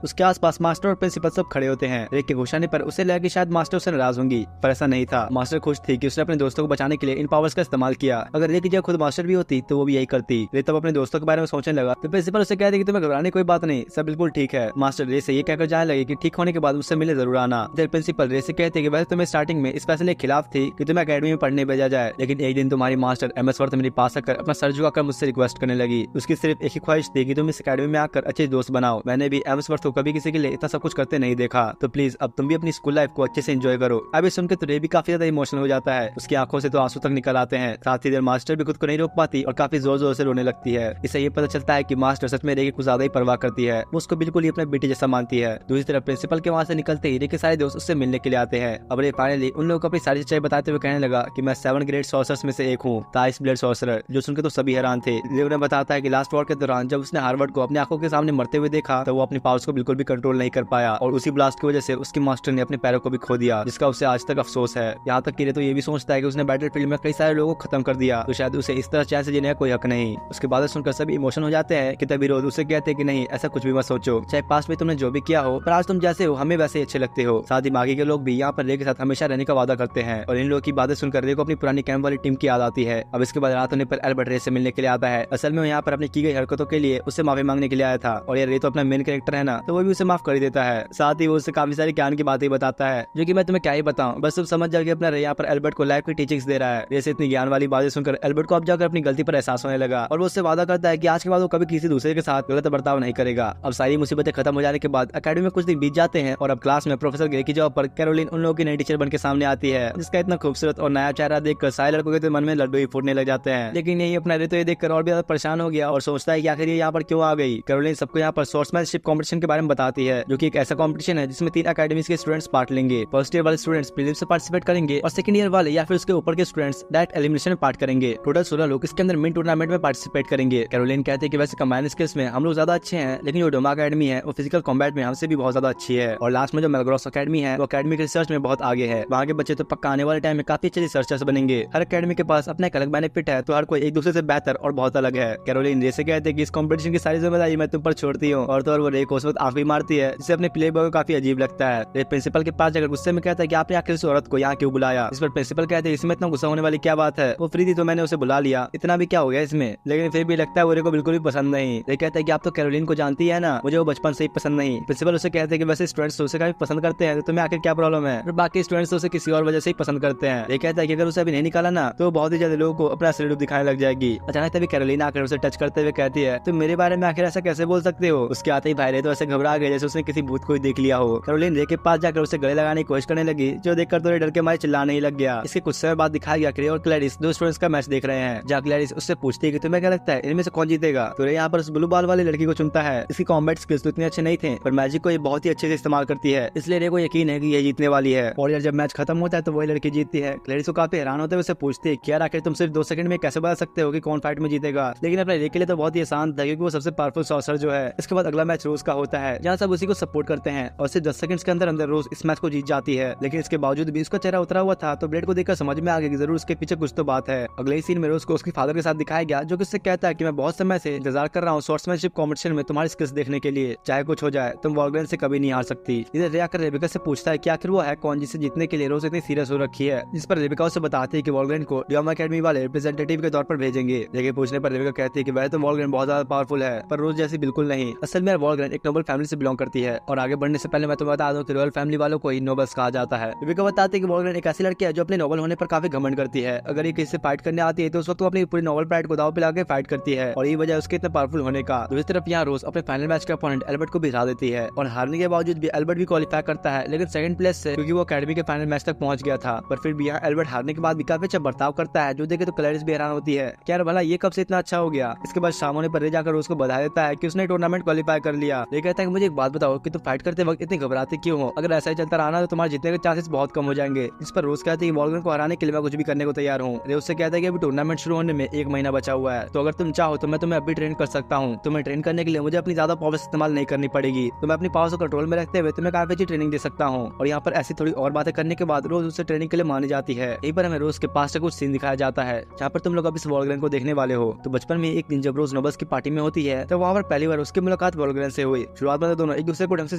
उसके आसपास मास्टर और प्रिंसिपल सब खड़े होते हैं। रे के घुसाने पर उसे लगा कि शायद मास्टर उससे नाराज होंगी, पर ऐसा नहीं था। मास्टर खुश थी कि उसने अपने दोस्तों को बचाने के लिए इन पावर्स का इस्तेमाल किया। अगर रे की जगह खुद मास्टर भी होती तो वो भी यही करती। रे तब अपने दोस्तों के बारे में सोचने लगा तो प्रिंसिपल उसे कहते कि तुम्हें घबराने कोई बात नहीं, सब बिल्कुल ठीक है। मास्टर रे से ये कहकर जाने लगे कि ठीक होने के बाद मुझसे मिले जरूर आना। फिर प्रिंसिपल रे से कहते कि वैसे तुम्हें स्टार्टिंग में इस फैसले के खिलाफ थी कि तुम्हें अकेडमी में पढ़ने भेजा जाए, लेकिन एक दिन तुम्हारी मास्टर एमएस वर्थ मेरे पास आकर अपना सर झुकाकर मुझसे रिक्वेस्ट करने लगी। उसकी सिर्फ एक ही ख्वाहिश थी कि तुम इस अकेडमी में आकर अच्छे दोस्त बनाओ। मैंने भी एमएस वर्थ को कभी किसी के लिए इतना सब कुछ करते नहीं देखा, तो प्लीज अब तुम भी अपनी स्कूल लाइफ को अच्छे से एंजॉय करो। अभी सुनकर तो रे भी काफी ज्यादा इमोशनल हो जाता है, उसकी आंखों से तो आंसू तक निकल आते हैं। साथ ही देर मास्टर भी खुद को नहीं रोक पाती और काफी जोर जोर से रोने लगती है। इससे ये पता चलता है कि मास्टर सच में रे की कुछ ज्यादा ही परवाह करती है, वो उसको बिल्कुल ही अपने बेटे जैसा मानती है। दूसरी तरफ प्रिंसिपल के वहाँ से निकलते ही रे के सारे दोस्त उससे मिलने के लिए आते हैं। अब रे फाइनली उन लोगों को अपनी सारी सच्चाई बताते हुए कहने लगा कि मैं 7 ग्रेट सॉर्सरर्स में से एक हूँ, आइस ब्लेड सॉर्सरर। जो सुनकर तो सभी हैरान थे। रे उन्हें बताता है कि लास्ट वॉर के दौरान जब उसने हार्वर्ड को अपनी आंखों के सामने मरते हुए देखा तो वो अपनी पावर्स को बिल्कुल भी कंट्रोल नहीं कर पाया और उसी ब्लास्ट की वजह से उसके मास्टर ने अपने पैरों को भी खो दिया, जिसका उसे आज तक अफसोस है। यहाँ तक कि रे तो ये भी सोचता है कि उसने बैटल फील्ड में कई सारे लोगों को खत्म कर दिया, तो शायद उसे इस तरह चैन से जीने का कोई हक नहीं। उसके बाद सुनकर सभी इमोशन हो जाते हैं कि तभी रोज उसे कहते हैं कि नहीं, ऐसा कुछ भी मत सोचो, चाहे पास्ट में तुमने जो भी किया हो, पर आज तुम जैसे हो हमें वैसे अच्छे लगते हो। साथ ही बाकी के लोग भी यहाँ पर रे के साथ हमेशा रहने का वादा करते हैं और इन लोगों की बातें सुनकर रे को अपनी पुरानी कैंप वाली टीम की याद आती है। अब इसके बाद रात होने पर एल्बर्ट रे से मिलने के लिए आता है। असल में यहाँ पर अपनी की गई हरकतों के लिए उससे माफी मांगने के लिए आया था और ये रे तो अपना मेन कैरेक्टर है ना, तो वो भी उसे माफ कर ही देता है। साथ ही वो उसे काफी सारी ज्ञान की बातें बताता है जो कि मैं तुम्हें क्या ही बताऊं, बस तुम समझ जाओगे। अपना रे यहाँ पर एल्बर्ट को लाइफ की टीचिंग्स दे रहा है। जैसे इतनी ज्ञान वाली बातें सुनकर एल्बर्ट को अब जाकर अपनी गलती पर एहसास होने लगा और वो उससे वादा करता है कि आज के बाद वो कभी किसी दूसरे के साथ गलत बर्ताव नहीं करेगा। अब सारी मुसीबतें खत्म हो जाने के बाद अकेडमी में कुछ दिन बीत जाते हैं और अब क्लास में प्रोफेसर ग्रे की जॉब पर कैरोलिन उन लोगों की नई टीचर बन के सामने आती है, जिसका इतना खूबसूरत और नया चेहरा देखकर सारे लड़कों के तो मन में लड्डू ही फूटने लग जाते हैं। लेकिन यही अपना रे तो ये देखकर और भी ज्यादा परेशान हो गया और सोचता है कि आखिर ये यहाँ पर क्यों आ गई। कैरोलिन सबको यहाँ पर स्वॉर्ड्समैनशिप कॉम्पिटिशन के बारे में बताती है, जो कि एक ऐसा कॉम्पिटिशन है जिसमें 3 अकेडमीज के स्टूडेंट्स पार्ट लेंगे। फर्स्ट ईयर वाले स्टूडेंट्स प्रीलिम्स से पार्टिसिपेट करेंगे और सेकंड ईयर वाले या फिर उसके ऊपर के स्टूडेंट्स डायरेक्ट एलिमिनेशन में पार्ट करेंगे। टोटल 16 लोग इसके अंदर मेन टूर्नामेंट में पार्टिसिपेट करेंगे। कैरोलिन कहते हैं कि वैसे कंबाइंड स्किल्स में हम लोग ज्यादा अच्छे हैं, लेकिन जो डोमा अकेडमी है वो फिजिकल कॉम्बैट में हमसे भी बहुत ज्यादा अच्छी है। और लास्ट में जो मेलग्रॉस अकेडमी है वो अकेडमिक रिसर्च में बहुत आगे है। वहाँ के बच्चे तो पक्का आने वाले टाइम में काफी अच्छे रिसर्चर्स बनेंगे। हर अकेडमी के पास अपना एक अलग बेनिफिट है, तो हर कोई एक दूसरे से बेहतर और बहुत अलग है। कैरोलिन रे से कहते हैं कि इस कॉम्पिटिशन की सारी जिम्मेदारी मैं तुम पर छोड़ती हूँ, और तो और वो रे को उस वक्त आंख भी मारती है, जिससे अपने प्ले बॉय को काफी अजीब लगता है। रे प्रिंसिपल के पास जाकर गुस्से में कहता है कि आपने आखिर इस औरत को यहाँ क्यों बुलाया। इस पर प्रिंसिपल कहते हैं इसमें इतना गुस्सा होने वाली क्या बात है, वो फ्री थी तो मैंने उसे बुला लिया, इतना भी क्या हो गया इसमें। लेकिन फिर भी लगता है वो रे को बिल्कुल भी पसंद नहीं। रे कहता है कि आप तो कैरोलिन को जानती है ना, मुझे वो बचपन से ही पसंद नहीं। प्रिंसिपल उसे कहते हैं कि वैसे स्टूडेंट्स उसे काफी पसंद करते हैं, तो तुम्हें आखिर क्या प्रॉब्लम है। और बाकी स्टूडेंट्स उसे किसी और वजह से ही पसंद करते हैं। रे कहता है कि अगर उसे अभी नहीं निकाला ना तो बहुत ही ज्यादा लोगों को अपना असली रूप दिखाने लग जाएगी। अचानक तभी कैरोलिन आकर उसे टच करते हुए कहती है तुम मेरे बारे में आखिर ऐसा कैसे बोल सकते हो। उसके आते ही भाई रे तो ऐसे घबरा गए जैसे उसने किसी भूत को ही देख लिया हो। कैरोलिन रे के पास जाकर उसे गले लगाने की कोशिश करने लगी, जो देखकर तो रे डर के मारे चिल्लाने ही लग गया। इसके कुछ समय बाद दिखाया गया कि रे और क्लैरिस 2 स्टूडेंट्स का मैच देख रहे हैं, जहाँ क्लैरिस उससे पूछती है कि तुम्हें क्या लगता है इनमें से कौन जीतेगा। तो रे यहाँ पर उस ब्लू बाल वाली लड़की को चुनता है। इसकी कॉम्बैट स्किल्स तो इतने अच्छे नहीं थे, पर मैजिक को ये बहुत ही अच्छे से इस्तेमाल करती है, इसलिए रे को यकीन है कि ये जीतने वाली है। और यार जब मैच खत्म होता है तो वही लड़की जीतती है। क्लैरिस को काफी हैरान होते हुए उसे पूछती है क्या आखिर तुम सिर्फ 2 सेकंड में कैसे बता सकते हो कि कौन फाइट में जीतेगा। लेकिन अपने रे के लिए तो बहुत ही आसान था, क्योंकि वो सबसे पावरफुल सॉर्सरर जो है। इसके बाद अगला मैच रोज का होता है, जहाँ सब उसी को सपोर्ट करते हैं और सिर्फ 10 सेकंड्स के अंदर अंदर रोज इस मैच को जीत जाती है। लेकिन इसके बावजूद भी उसका चेहरा उतरा हुआ था, तो ब्लेड को देखकर समझ में आ गया कि जरूर उसके पीछे कुछ तो बात है। अगले ही सीन में रोज को उसके फादर के साथ दिखाया गया, जो कि उससे कहता है कि मैं बहुत समय से इंतजार कर रहा हूँ स्वॉर्ड्समैनशिप कॉम्पिटिशन में तुम्हारी स्किल्स देखने के लिए, चाहे कुछ हो जाए तुम वॉल्गरेन से कभी नहीं हार सकती। इधर रे आकर रेबिका से पूछता है कि आखिर वो है कौन जिसे जीतने के लिए रोज इतनी सीरियस हो रखी है। जिस पर रेबिका उसे बताती है कि वॉल्गरेन को ड्योमा अकेडमी वाले रिप्रेजेंटेटिव के तौर पर भेजेंगे। लेकिन पूछने पर रेबिका कहती है कि वह तो वॉल्गरेन बहुत ज्यादा पावरफुल है, पर रोज जैसी बिल्कुल नहीं। असल में वॉल्गरेन एक नोबल फैमिली से बिलोंग करती है, और आगे बढ़ने से पहले मैं तुम्हें बता दूं कि रॉयल फैमिली वालों को ही नोबल्स कहा जाता है। रेबिका बताती है कि वॉल्गरेन एक ऐसी लड़की है जो अपने नोबल होने पर काफी घमंड करती है। अगर ये किसी से फाइट करने आती है तो उस वक्त वो अपनी पूरी नोबल प्राइड को दाव पे लाके फाइट करती है, और ये वजह उसके इतने पावरफुल होने का। दूसरी तरफ यहाँ रोज अपने फाइनल मैच के अपोनेंट एल्बर्ट को भी हरा देती है, और हारने के बावजूद भी एल्बर्ट भी क्वालिफाई करता है, लेकिन सेकंड प्लेस से, क्योंकि वो अकेडमी के फाइनल मैच तक पहुंच गया था। पर फिर भी यहाँ एल्बर्ट हारने के बाद भी काफी अच्छा बर्ताव करता है, जो देखे तो क्लैरिस भी हैरान होती है कि यार भला ये कब से इतना अच्छा हो गया। इसके बाद शाम होने पर रे जाकर उसको बधाई देता है कि उसने टूर्नामेंट क्वालिफाई कर लिया। ये कहता है कि मुझे एक बात बताओ कि तुम फाइट करते वक्त इतनी घबराते क्यों हो? अगर ऐसा ही चलता रहा तो तुम्हारे जीतने के चांसेस बहुत कम हो जाएंगे। इस पर रोज कहती है कि वॉल्गरेन को हराने के लिए मैं कुछ भी करने को तैयार हूँ। रे उससे कहता है कि अभी टूर्नामेंट शुरू होने में 1 महीना बचा हुआ है, तो अगर तुम चाहो तो मैं तुम्हें अभी ट्रेन कर सकता हूँ। तुम्हें ट्रेन करने के लिए मुझे अपनी ज्यादा पावर्स इस्तेमाल नहीं करनी पड़ेगी, तो मैं अपनी पावर्स को कंट्रोल में रखते हुए तुम्हें काफी अच्छी ट्रेनिंग दे सकता हूँ। और यहाँ पर ऐसी थोड़ी और बातें करने के बाद रोज उससे ट्रेनिंग के लिए मानी जाती है। यहीं पर हमें रोज के पास से कुछ सीन दिखाया जाता है जहाँ पर तुम लोग अब इस वॉल्गरेन को देखने वाले हो। तो बचपन में एक दिन जब रोज नोबल्स की पार्टी में होती है तो वहाँ पर पहली बार उसकी मुलाकात वॉल्गरेन से हुई। शुरुआत में तो दोनों एक दूसरे को ढंग से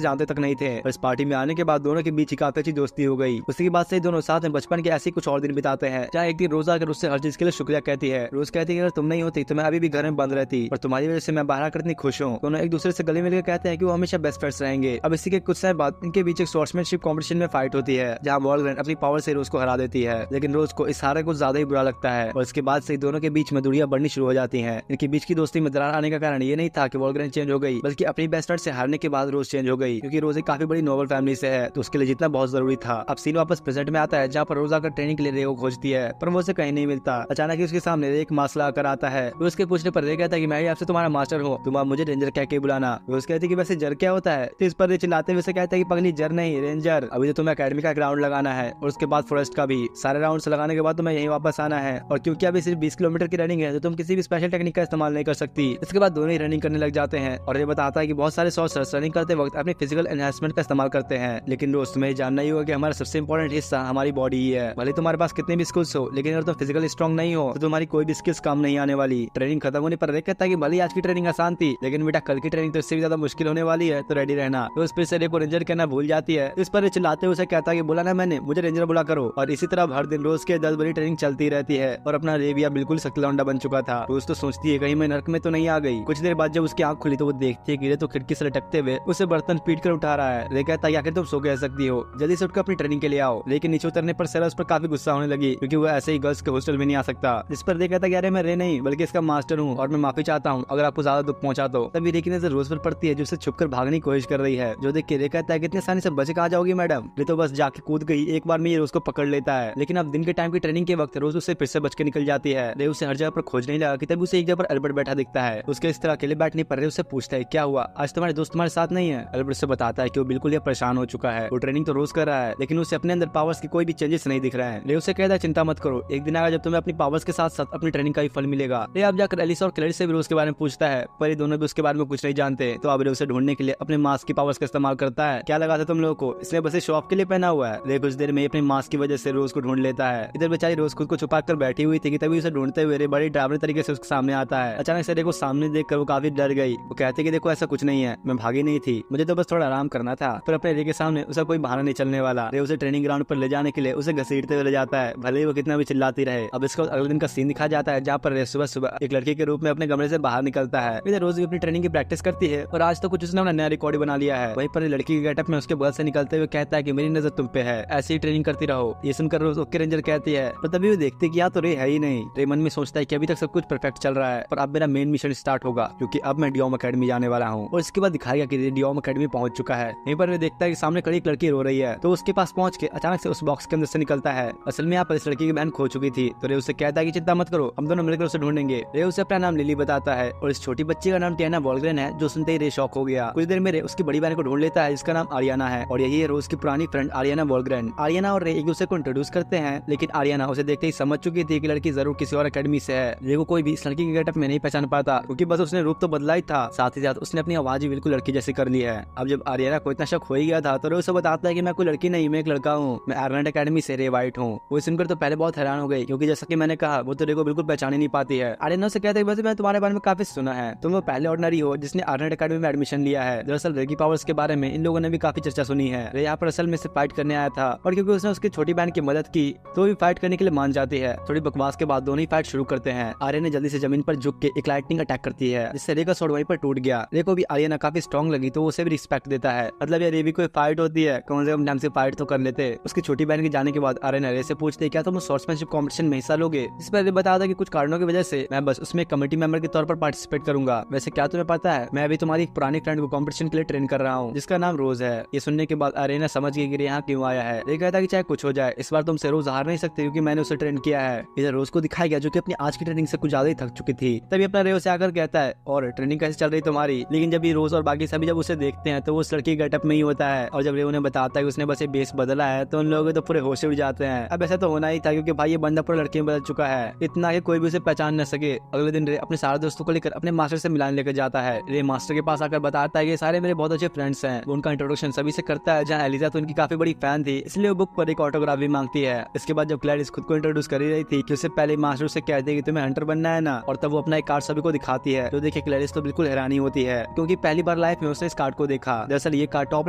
जानते तक नहीं थे, और इस पार्टी में आने के बाद दोनों के बीच काफी अच्छी दोस्ती हो गई। उसके बाद से दोनों साथ में बचपन के ऐसे कुछ और दिन बिताते हैं, जहाँ एक दिन रोज आकर उससे हर चीज के लिए शुक्रिया कहती है। रोज कहती है अगर तुम नहीं होती तो मैं अभी भी घर में बंद रहती, और तुम्हारी वजह से मैं बाहर आकर इतनी खुश हूँ। दोनों एक दूसरे से गले मिलकर कहते हैं कि वो हमेशा बेस्ट फ्रेंड्स रहेंगे। अब इसी के कुछ समय बाद इनके बीच एक स्वॉर्ड्समैनशिप कॉम्पिटिशन में फाइट होती है, जहाँ वॉल्गरेन अपनी पावर से रोज को हरा देती है। लेकिन रोज को इस हारे कुछ ज्यादा ही बुरा लगता है, और इसके बाद से दोनों के बीच में दूरियां बढ़नी शुरू हो जाती हैं। इनके बीच की दोस्ती में दरार आने का कारण ये नहीं था कि वॉल्गरेन चेंज हो गई, बल्कि अपनी बेस्ट फ्रेंड से हारने के बाद रोज चेंज हो गई, क्योंकि रोज एक काफी बड़ी नोबल फैमिली से है, तो उसके लिए जितना बहुत जरूरी था। अब सीन वापस प्रेजेंट में आता है, जहाँ पर रोज आकर ट्रेनिंग के लिए रे को खोजती है, पर वो उसे कहीं नहीं मिलता। अचानक ही उसके सामने रे एक मास्क आकर आता है। वो उसके पूछने पर रे कहता है कि मैं आपसे तुम्हारा मास्टर हूँ, तुम आप मुझे रेंजर कह के बुलाना। वो कहती है कि वैसे जर क्या होता है? तो इस पर रे चिल्लाते हुए कहता है कि पगली जर नहीं रेंजर, अभी तो तुम्हें अकेडमी का ग्राउंड लगाना है और उसके बाद फॉरेस्ट का भी। सारे राउंड लगाने के बाद तुम्हें यहीं वापस आना है, और क्योंकि अभी सिर्फ 20 किलोमीटर की रनिंग है तो तुम किसी भी स्पेशल टेक्निक का इस्तेमाल नहीं कर सकती। इसके बाद दोनों ही रनिंग करने लग जाते हैं, और ये बताता है कि बहुत सारे सॉर्सरर्स रनिंग करते वक्त अपने फिजिकल एनहांसमेंट का इस्तेमाल करते हैं, लेकिन दोस्त तुम्हें जानना ही होगा कि हमारा सबसे इंपॉर्टेंट हिस्सा हमारी बॉडी ही है। भले तुम्हारे पास कितने भी स्किल्स हो, लेकिन अगर तुम फिजिकली स्ट्रॉन्ग नहीं हो तो तुम्हारी कोई भी स्किल्स काम नहीं आने वाली। ट्रेनिंग खत्म होने पर रे कहता है कि भले आज की ट्रेनिंग आसान थी, लेकिन बेटा कल की ट्रेनिंग तो इससे भी ज्यादा मुश्किल होने वाली है, तो रेडी रहना। तो उस पर से रे को रेंजर कहना भूल जाती है। इस पर चिल्लाते हुए उसे कहता है कि बोला ना मैंने, मुझे रेंजर बुला करो। और इसी तरह हर दिन रोज के 10 बड़ी ट्रेनिंग चलती रहती है, और अपना रेविया बिल्कुल सकलौंडा बन चुका था। रोज तो सोचती है कहीं मैं नर्क में तो नहीं आ गई। कुछ देर बाद जब उसकी आंख खुली तो वो देखती है कि रे तो खिड़की से लटकते हुए उसे बर्तन पीट कर उठा रहा है। रे कहता है आखिर तुम सो कह सकती हो, जल्दी से उठकर अपनी ट्रेनिंग के लिए आओ। लेकिन नीचे उतरने पर सेरा उस पर काफी गुस्सा होने लगी, क्योंकि वो ऐसे ही गर्ल्स के हॉस्टल में नहीं आ सकता। इस पर रे कहता है अरे मैं रे नहीं बल्कि इसका मास्टर हूँ, और मैं माफी चाहता हूँ अगर आपको ज्यादा दुख पहुंचा तो। तभी रे की नजर रोज पर पड़ती है जो उसे छुपकर भागने की कोशिश कर रही है, जो देख के रे कहता है कितनी आसानी से बच कहाँ जाओगी मैडम। रे तो बस जाके कूद गई, एक बार में ये रोज को पकड़ लेता है। लेकिन अब दिन के टाइम की ट्रेनिंग के वक्त रोज उससे फिर से बच के निकल जाती है। रे उसे हर जगह पर खोजने ही लगा कि तभी उसे एक जगह पर अल्बर्ट बैठा दिखता है। उसके इस तरह अकेले बैठने पर रे उससे पूछता है क्या हुआ, आज तुम्हारे दोस्त तुम्हारे साथ नहीं है? अल्बर्ट से बताता है कि वो बिल्कुल ये परेशान हो चुका है, वो ट्रेनिंग तो रोज कर रहा है, लेकिन उसे अपने अंदर पावर्स की कोई भी चेंजेस नहीं दिख रहा है। रे उसे कहता है चिंता मत करो, एक दिन आएगा जब तुम्हें अपनी पावर्स के साथ साथ अपनी ट्रेनिंग का भी फल मिलेगा। रे अब जाकर एलिस और क्लैरिस से भी रोज के बारे में पूछता है, पर ये दोनों भी उसके बारे में कुछ नहीं जानते। तो अब रे उसे ढूंढने के लिए अपने मास्क की पावर्स का इस्तेमाल करता है। क्या लगा था तुम लोगों को, इसने बस शो ऑफ के लिए पहना हुआ है। रे कुछ देर में अपने मास्क की वजह से रोज को ढूंढ लेता है। इधर बेचारी रोज खुद को छुपा कर बैठी हुई थी कि तभी उसे ढूंढते हुए रे बड़ी डरावनी तरीके से उसके सामने आता है। अचानक से रे को सामने देखकर वो काफी डर गई। वो कहते कि देखो ऐसा कुछ नहीं है, मैं भागी नहीं थी, मुझे तो बस थोड़ा आराम करना था। पर अपने रे के सामने उसे कोई बहाना नहीं चलने वाला। रे उसे ट्रेनिंग ग्राउंड पर ले जाने के लिए उसे घसीटते हुए ले जाता है, भले ही वो कितना भी चिल्लाती रहे। अब इसको अगले दिन का सीन दिखाया जाता है, जहाँ पर रे सुबह सुबह एक लड़की के रूप में अपने कमरे से बाहर निकलता है। इधर रोज भी अपनी ट्रेनिंग की प्रैक्टिस करती है, और आज तो कुछ उसने अपना नया रिकॉर्ड बना लिया है। वहीं पर लड़की के गेटअप में उसके बगल से निकलते हुए कहता है कि मेरी नजर तुम पे है, ऐसी ही ट्रेनिंग करती रहो। ये सुनकर रोज ओके रेंजर कहती है, पर तभी वो देखते कि यहाँ तो रे है ही नहीं। रे मन में सोचता है कि अभी तक सब कुछ परफेक्ट चल रहा है, पर अब मेरा मेन मिशन स्टार्ट होगा, क्योंकि अब मैं डियोम अकेडमी जाने वाला हूँ। और इसके बाद दिखाया गया कि डियोम अकेडमी पहुंच चुका है। यहीं पर वे देखता है कि सामने खड़ी एक लड़की रो रही है, तो उसके पास पहुंच के अचानक से उस बॉक्स के अंदर से निकलता है। असल में यहाँ पर इस लड़की की बहन खो चुकी थी। तो रे उसे कहता है कि चिंता मत करो, हम दोनों मिलकर उसे ढूंढेंगे। रे उसे अपना नाम लिली बताता है, और इस छोटी बच्ची का नाम टियाना वॉल्गरेन है, जो सुनते ही रे शॉक हो गया। कुछ देर में रे उसकी बड़ी बहन को ढूंढ लेता है, जिसका नाम आरियाना है, और यही है रोज की पुरानी फ्रेंड आरियाना वॉल्गरेन। आरियाना और रे एक दूसरे को इंट्रोड्यूस करते हैं, लेकिन आरियाना उसे देखते ही समझ चुकी थी कि लड़की जरूर किसी और अकेडमी से है। रे को कोई भी इस लड़की के गेटअप में नहीं पहचान पाता, क्योंकि बस उसने रूप तो बदला ही था, साथ ही साथ उसने अपनी आवाज भी बिल्कुल लड़की जैसी कर ली है। अब जब आरियाना को इतना शक हो ही गया था, तो रे उसे बताता है कि मैं कोई लड़की नहीं, मैं एक लड़का हूँ, मैं आयरलैंड अकेडमी से रे वाइट हूँ। वो सुनकर तो पहले बहुत हैरान हो गई, क्योंकि जैसा कि मैंने कहा वो तो रे को बिल्कुल पहचान ही नहीं पाती है। आरियाना से कहता है वैसे मैं तुम्हारे बारे में काफी सुना है, तुम वो पहले ऑर्डिनरी हो जिसने आयरलैंड अकेडमी में एडमिशन लिया है। दरअसल रे की पावर्स के बारे में इन लोगों ने भी काफी चर्चा सुनी है। रे यहाँ पर असल में से फाइट करने आया था, और क्योंकि उसने उसकी छोटी बहन की मदद की तो भी फाइट करने के लिए मान जाती है। थोड़ी बकवास के बाद दोनों ही फाइट शुरू करते हैं। आर्यन जल्दी से जमीन पर झुक के एक लाइटनिंग अटैक करती है, जिससे रे का स्वॉर्ड वहीं पर टूट गया। रे को भी आर्यन काफी स्ट्रॉन्ग लगी, तो उसे भी रिस्पेक्ट देता है। मतलब ये रे भी कोई फाइट होती है, कौन से हम से फाइट तो कर लेते। उसकी छोटी बहन के जाने के बाद आर्यन रे से पूछते क्या तुम स्वॉर्ड्समैनशिप कॉम्पिटिशन में हिस्सा लोगे। इस पर रे बताता कि कुछ कारणों की वजह से मैं बस उसमें कमेटी मेंबर के तौर पर पार्टिसिपेट करूंगा। वैसे क्या तुम्हें पता है, मैं अभी तुम्हारी एक पुरानी फ्रेंड को कॉम्पिटिशन के लिए ट्रेन कर रहा हूँ, जिसका नाम रोज है। ये सुनने के बाद आर्यन समझ गई कि यहाँ क्यों आया है। रे कहता कि चाहे कुछ हो जाए, इस बार तुमसे रोज हार नहीं सकते, क्योंकि मैंने उसे ट्रेन किया है। इधर रोज को दिखाया गया जो कि अपनी आज की ट्रेनिंग से कुछ ज्यादा ही थक चुकी थी। तभी अपना रे उसे आकर कहता है और ट्रेनिंग कैसे चल रही तुम्हारी। लेकिन जब ये रोज और बाकी सभी जब उसे देखते हैं तो वो उस लड़की के सेटअप में ही होता है। और जब रे उन्हें बताता है कि उसने बस ये बेस बदला है तो उन लोग तो पूरे होश उड़ जाते हैं। अब ऐसा तो होना ही था क्योंकि भाई ये बंदा पूरा लड़के में बदल चुका है, इतना कि कोई भी उसे पहचान न सके। अगले दिन रे अपने सारे दोस्तों को लेकर अपने मास्टर से मिलाने लेकर जाता है। रे मास्टर के पास आकर बताता है कि सारे मेरे बहुत अच्छे फ्रेंड्स हैं। वो उनका इंट्रोडक्शन सभी से करता है, जहाँ एलिजा तो उनकी काफी बड़ी फैन थी, इसलिए वो बुक पर एक ऑटोग्राफ भी मांगती है। इसके बाद जब क्लैरिस खुद को इंट्रोड्यूस कर ही रही थी कि उससे पहले मास्टर से कहते हैं कि तुम्हें हंटर बनना है ना, और तब वो अपना एक कार्ड सभी को दिखाती है। तो देखिए क्लैरिस तो बिल्कुल हैरानी होती है क्योंकि पहली बार लाइफ में उसने इस कार्ड को देखा। दरअसल ये कार्ड टॉप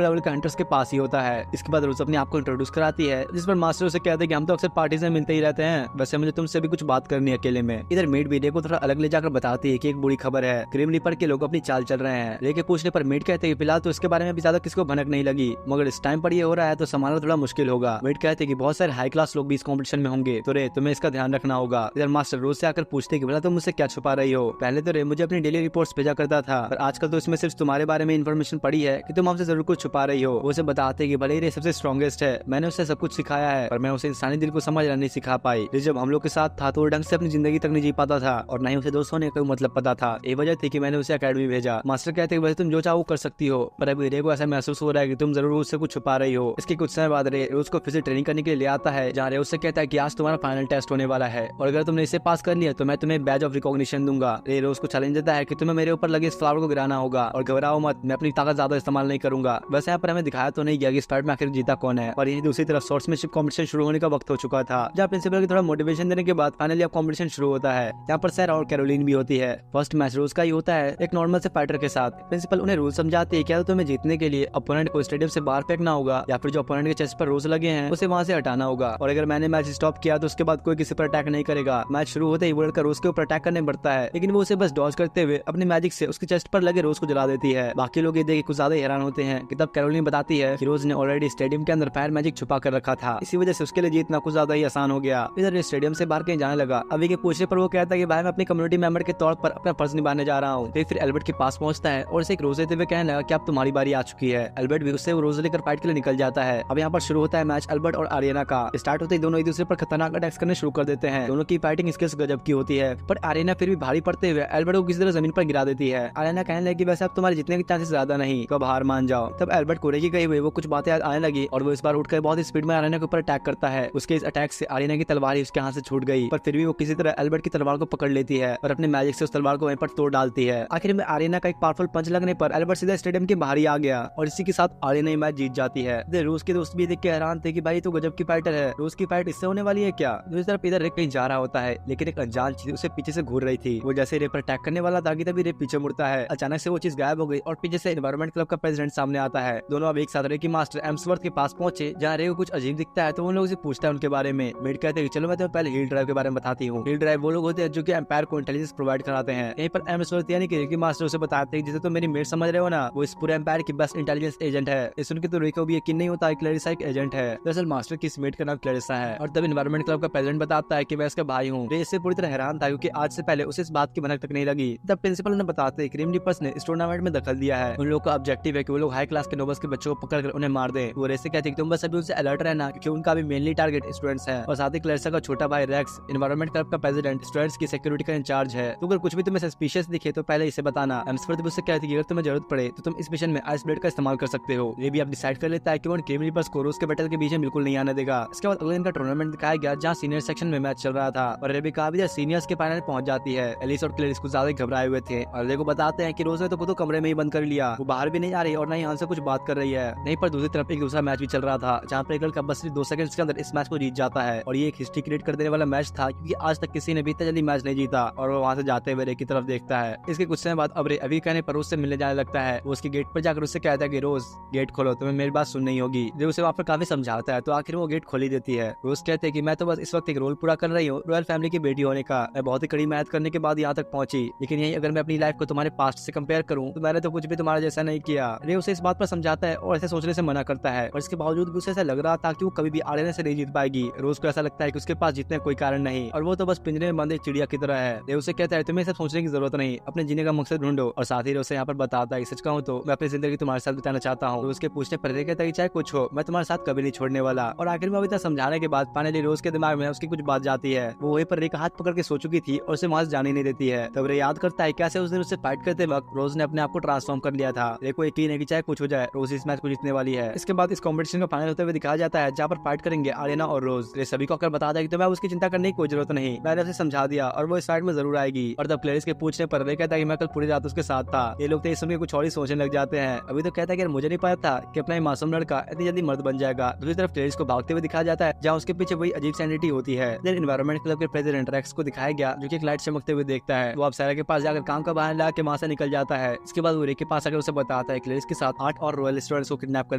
लेवल के हंटर्स के पास ही होता है। इसके बाद रोज अपने आप को इंट्रोड्यूस कराती है, जिस पर मास्टर उसे कहते हैं कि हम तो अक्सर पार्टी से मिलते ही रहते हैं, वैसे मुझे तुमसे भी कुछ बात करनी है अकेले में। इधर मेड भी रे को थोड़ा अलग ले जाकर बताती है कि एक बुरी खबर है, ग्रिम रीपर के लोग अपनी चाल चल रहे हैं। रे के पूछने पर मेड कहते हैं कि फिलहाल तो इसके बारे में भी ज्यादा किसको भनक नहीं लगी, मगर इस टाइम पर ये हो रहा है तो संभालना थोड़ा मुश्किल होगा। मेड कहते हैं कि बहुत सारे हाई क्लास लोग भी इस कॉम्पिटिशन में होंगे, तो रे तुम्हें इसका ध्यान रखना होगा। इधर मास्टर रोज से आकर पूछते हैं कि भला तुम मुझसे क्या छुपा रही हो। पहले तो रे मुझे अपनी डेली रिपोर्ट्स भेजा करता था, पर आजकल तो इसमें सिर्फ तुम्हारे बारे में इन्फॉर्मेशन पड़ी है कि तुम हमसे जरूर कुछ छुपा रही हो। वो उसे बताते हैं कि भले ही रे सबसे स्ट्रॉन्गेस्ट है, मैंने उसे सब कुछ सिखाया है, पर मैं उसे इंसानी दिल को समझना नहीं सिखा पाई। जब हम लोग के साथ था तो वो ढंग से अपनी जिंदगी तक नहीं जी पाता था, और न ही उसे दोस्त होने का मतलब पता था। ये वजह थी कि मैंने उसे अकेडमी भेजा। मास्टर कहते हैं वैसे तुम जो चाहो कर सकती हो, पर अभी रे को ऐसा महसूस हो रहा है कि तुम जरूर उससे कुछ छुपा रही हो। इसके कुछ समय बाद रे उसको फिर से ट्रेनिंग करने के लिए ले आता है, जहाँ रे उससे कहता है कि आज तुम्हारा फाइनल टेस्ट होने वाला है, और अगर तुमने इसे पास कर लिया तो मैं तुम्हें बैज ऑफ रिकॉग्निशन दूंगा। रे उसको चैलेंज देता है कि तुम्हें मेरे ऊपर लगे इस फ्लावर को गिराना होगा, और घबराओ मत, मैं अपनी ताकत ज्यादा इस्तेमाल नहीं करूंगा। वैसे यहाँ पर हमें दिखाया तो नहीं गया कि इस फाइट में आखिर जीता कौन है। और यही दूसरी तरफ स्वॉर्ड्समैनशिप कॉम्पिटिशन शुरू होने का वक्त हो चुका था, जहाँ प्रिंसिपल की थोड़ा मोटिवेशन देने के बाद फाइनली अब कॉम्पिटिशन शुरू होता है। यहाँ पर सैरा और कैरोलिन भी होती है। फर्स्ट मैच रोज का ही होता है एक नॉर्मल से फाइटर के साथ। प्रिंसिपल उन्हें रूल समझाते हैं, क्या तो तुम्हें जीतने के लिए अपोनेंट को स्टेडियम से बाहर फेंकना होगा, या फिर जो अपोनेंट के चेस्ट पर रोज लगे हैं उसे वहाँ से हटाना होगा, और अगर मैंने मैच स्टॉप किया तो उसके बाद कोई किसी पर अटैक नहीं करेगा। मैच शुरू होते ही वो लड़का रोज के ऊपर अटैक करने बढ़ता है, लेकिन वो उसे बस डॉज करते हुए अपनी मैजिक से उसके चेस्ट पर लगे रोज को जला देती है। बाकी लोग ये देख कुछ ज्यादा हैरान होते हैं कि तब कैरोलिन बताती है कि रोज ने ऑलरेडी स्टेडियम के अंदर फायर मैजिक छुपा कर रखा था, इसी वजह से उसके लिए जीतना कुछ ज्यादा ही आसान हो गया। इधर स्टेडियम से बाहर कहीं जाने लगा। अभी के पूछने पर वो कहता है कि भाई मैं अपनी कम्युनिटी मेंबर के तौर पर अपना फर्ज निभाने जा रहा हूँ। फिर एल्बर्ट के पास पहुंचता है और उसे एक रोज देते हुए कहने लगा कि अब तुम्हारी बारी आ चुकी है। एल्बर्ट भी उससे वो रोज लेकर फाइट के लिए निकल जाता है। अब यहाँ पर शुरू होता है मैच एल्बर्ट और आर्यना का। स्टार्ट होते ही दोनों एक दूसरे पर खतरनाक अटैक्स करने शुरू कर देते हैं। दोनों की फाइटिंग स्किल्स गजब की होती है, पर आर्यना फिर भी भारी पड़ते हुए एल्बर्ट को किसी तरह जमीन पर गिरा देती है। आर्यना कहने लगी वैसे अब तुम्हारे जीतने के चांसेस ज्यादा नहीं, तो हार मान जाओ। तब एल्बर्ट कोरे की गई हुई वो कुछ बातें आने लगी और वो इस बार उठकर बहुत स्पीड में आर्यना के ऊपर अटैक करता है। उसके इस अटैक से आर्यना की तलवार ही उसके हाथ से छूट गई, पर फिर भी वो किसी तरह एल्बर्ट की तलवार को पकड़ लेती है और अपने मैजिक से उस तलवार को वहीं पर तोड़ डालती है। आखिर में आर्यना का एक पावरफुल पंच लगने पर एल्बर्ट सीधा स्टेडियम के बाहर ही आ गया, और इसी के साथ आर्यना मैच जीत जाती है। रूस के दोस्त भी देख के हैरान थे कि भाई तो गजब की फाइटर है, रूस की फाइट इससे होने वाली है क्या। दूसरी तरफ इधर रे कहीं जा रहा होता है, लेकिन एक अनजान चीज उसे पीछे से घूर रही थी। वो जैसे रे पर अटैक करने वाला था कि तभी रे पीछे मुड़ता है। अचानक से वो चीज गायब हो गई और पीछे से एनवायरमेंट क्लब का प्रेसिडेंट सामने आता है। दोनों अब एक साथ रे की मास्टर एम्सवर्थ के पास पहुंचे, जहाँ रे को कुछ अजीब दिखता है तो उन लोगों से पूछता है उनके बारे में। मेड कहते हैं चलो मैं तुम्हें पहले हील ड्राइव के बारे में बताती हूँ। हील ड्राइव वो लोग होते हैं जो कि एम्पायर को इंटेलिजेंस प्रोवाइड कराते हैं। यहीं पर एम्सवर्थ यानी कि रे की मास्टर उसे बताते हैं जिसे तो मेरी मेड समझ रहे हो ना, वो इस पूरे एम्पायर की बेस्ट इंटेलिजेंस एजेंट है। इस सुन के तो रे को भी यकीन नहीं होता क्लैरिसा एक एजेंट है। दरअसल मास्टर की इस मेड का नाम क्लैरिसा है। और तब एनवायरमेंट क्लब का प्रेसिडेंट बताता है कि मैं इसका भाई हूँ। रे इससे पूरी तरह हैरान था क्योंकि आज से पहले उसे इस बात की भनक तक नहीं लगी। तब प्रिंसिपल ने बताते हैं ग्रिम रीपर्स ने इस टूर्नामेंट में दखल दिया है। उन लोगों का ऑब्जेक्टिव है कि वो लोग हाई क्लास के नोबल्स के बच्चों को पकड़कर उन्हें मार दें। वो रे से कहते हैं कि तुम बस अभी उनसे अलर्ट रहना क्योंकि उनका भी मेनली टारगेट स्टूडेंट्स हैं। और साथ ही क्लैरिसा का छोटा भाई रेक्स एनवायरमेंट क्लब का प्रेसिडेंट स्टूडेंट्स की सिक्योरिटी का इंचार्ज है। तो अगर कुछ भी तुम्हें सस्पिशियस दिखे तो पहले इसे बताना। एम्सवर्थ भी उससे कहती है कि अगर तुम्हें जरूरत पड़े तो तुम इस मिशन में आइस ब्लेड का इस्तेमाल कर सकते हो। ये भी अब डिसाइड कर लेता है कि वो ग्रिम रीपर्स को रूस के बैटल के बीच में बिल्कुल नहीं आने देगा। इसके बाद अगले दिन का टूर्नामेंट दिखाया गया जहाँ सीनियर सेक्शन में मैच चल रहा था, और रेबिका भी सीनियर्स के फाइनल पहुंच जाती है। एलिस और क्लैरिस कुछ ज्यादा घबराए हुए थे और रे को बताते हैं कि रोज ने तो खुद को कमरे में ही बंद कर लिया, वो बाहर भी नहीं आ रही और न ही हमसे कुछ बात कर रही है। नहीं पर दूसरी तरफ एक दूसरा मैच भी चल रहा था जहाँ पर एक लड़का बस सिर्फ 2 सेकंड्स के अंदर इस मैच को जीत जाता है, और ये एक हिस्ट्री क्रिएट कर देने वाला मैच था क्योंकि आज तक किसी ने भी इतना जल्दी मैच नहीं जीता। और वो वहाँ से जाते हुए रे की तरफ देखता है। इसके कुछ समय बाद अब रे अभी कहने पर उससे मिलने जाने लगता है। वो उसके गेट पर जाकर उससे कहता है कि रोज गेट खोलो, तुम्हें मेरी बात सुननी होगी। रे उसे वहाँ पर काफी समझाता है तो आखिर वो गेट खोली देती है। रोज कहते हैं कि मैं तो बस इस वक्त एक रोल पूरा कर रही हूँ रॉयल फैमिली की बेटी होने का। मैं बहुत ही कड़ी मेहनत करने के बाद यहाँ तक पहुंची, लेकिन यही अगर मैं अपनी लाइफ को तुम्हारे पास्ट से कंपेयर करूँ तो मैंने तो कुछ भी तुम्हारा जैसा नहीं किया। रे उसे इस बात पर समझाता है और ऐसे सोचने से मना करता है, और इसके बावजूद भी उसे ऐसा लग रहा था कि वो कभी भी आर्यना से नहीं जीत पाएगी। रोज को ऐसा लगता है कि उसके पास जीतने कोई कारण नहीं और वो तो बस पिंजरे में बंद एक चिड़िया की तरह है। रे उसे कहता है तुम्हें सब सोचने की जरूरत नहीं, अपने जीने का मकसद ढूंढो। और साथ ही उसे यहाँ पर बताता है सच कहूँ तो मैं अपनी जिंदगी तुम्हारे साथ बिताना चाहता हूँ। उसके पूछने पर रे कहता है चाहे कुछ हो मैं तुम्हारे साथ कभी नहीं छोड़ने वाला। और आखिर में अभी तक समझाने के बाद फाइनली रोज के दिमाग में उसकी कुछ बात जाती है। वो वहीं पर रे का हाथ पकड़ के सो चुकी थी और उसे वहां से जाने नहीं देती है। तब रे याद करता है कैसे उस दिन उससे फाइट करते वक्त रोज ने अपने आप को ट्रांसफॉर्म कर लिया था। रे को यकीन है कि चाहे कुछ हो जाए, रोज इस मैच को जीतने वाली है। इसके बाद इस कॉम्पिटिशन का फाइनल होते हुए दिखाया जाता है, जहाँ पर फाइट करेंगे आर्यना और रोज। ये सभी को अगर बता दें कि तुम्हें उसकी चिंता करने की कोई जरूरत नहीं, मैंने उसे समझा दिया और वो इस फाइट में जरूर आएगी। और तब क्लेरिस के पूछने पर रे कहता है कि मैं कल पूरी रात उसके साथ था। ये लोग तो इस समय कुछ और ही सोचने लग जाते हैं। अभी तो कहता है कि मुझे नहीं पता था कि अपना मासूम लड़का इतनी जल्दी मर्द बन जाएगा। दूसरी तरफ क्लेरिस को भागते हुए दिखाया जाता है, जहाँ उसके पीछे वही अजीब सैनिटी होती है। एनवायरमेंट क्लब के प्रेसिडेंट रेक्स को दिखाया गया, जो कि एक लाइट चमकते हुए देखता है। वो अब सारा के पास जाकर काम का बहाना ला के वहाँ से निकल जाता है। इसके बाद वो रे के पास आकर उसे बताता है क्लेरिस के साथ 8 और रॉयल स्टूडेंट्स को किडनैप कर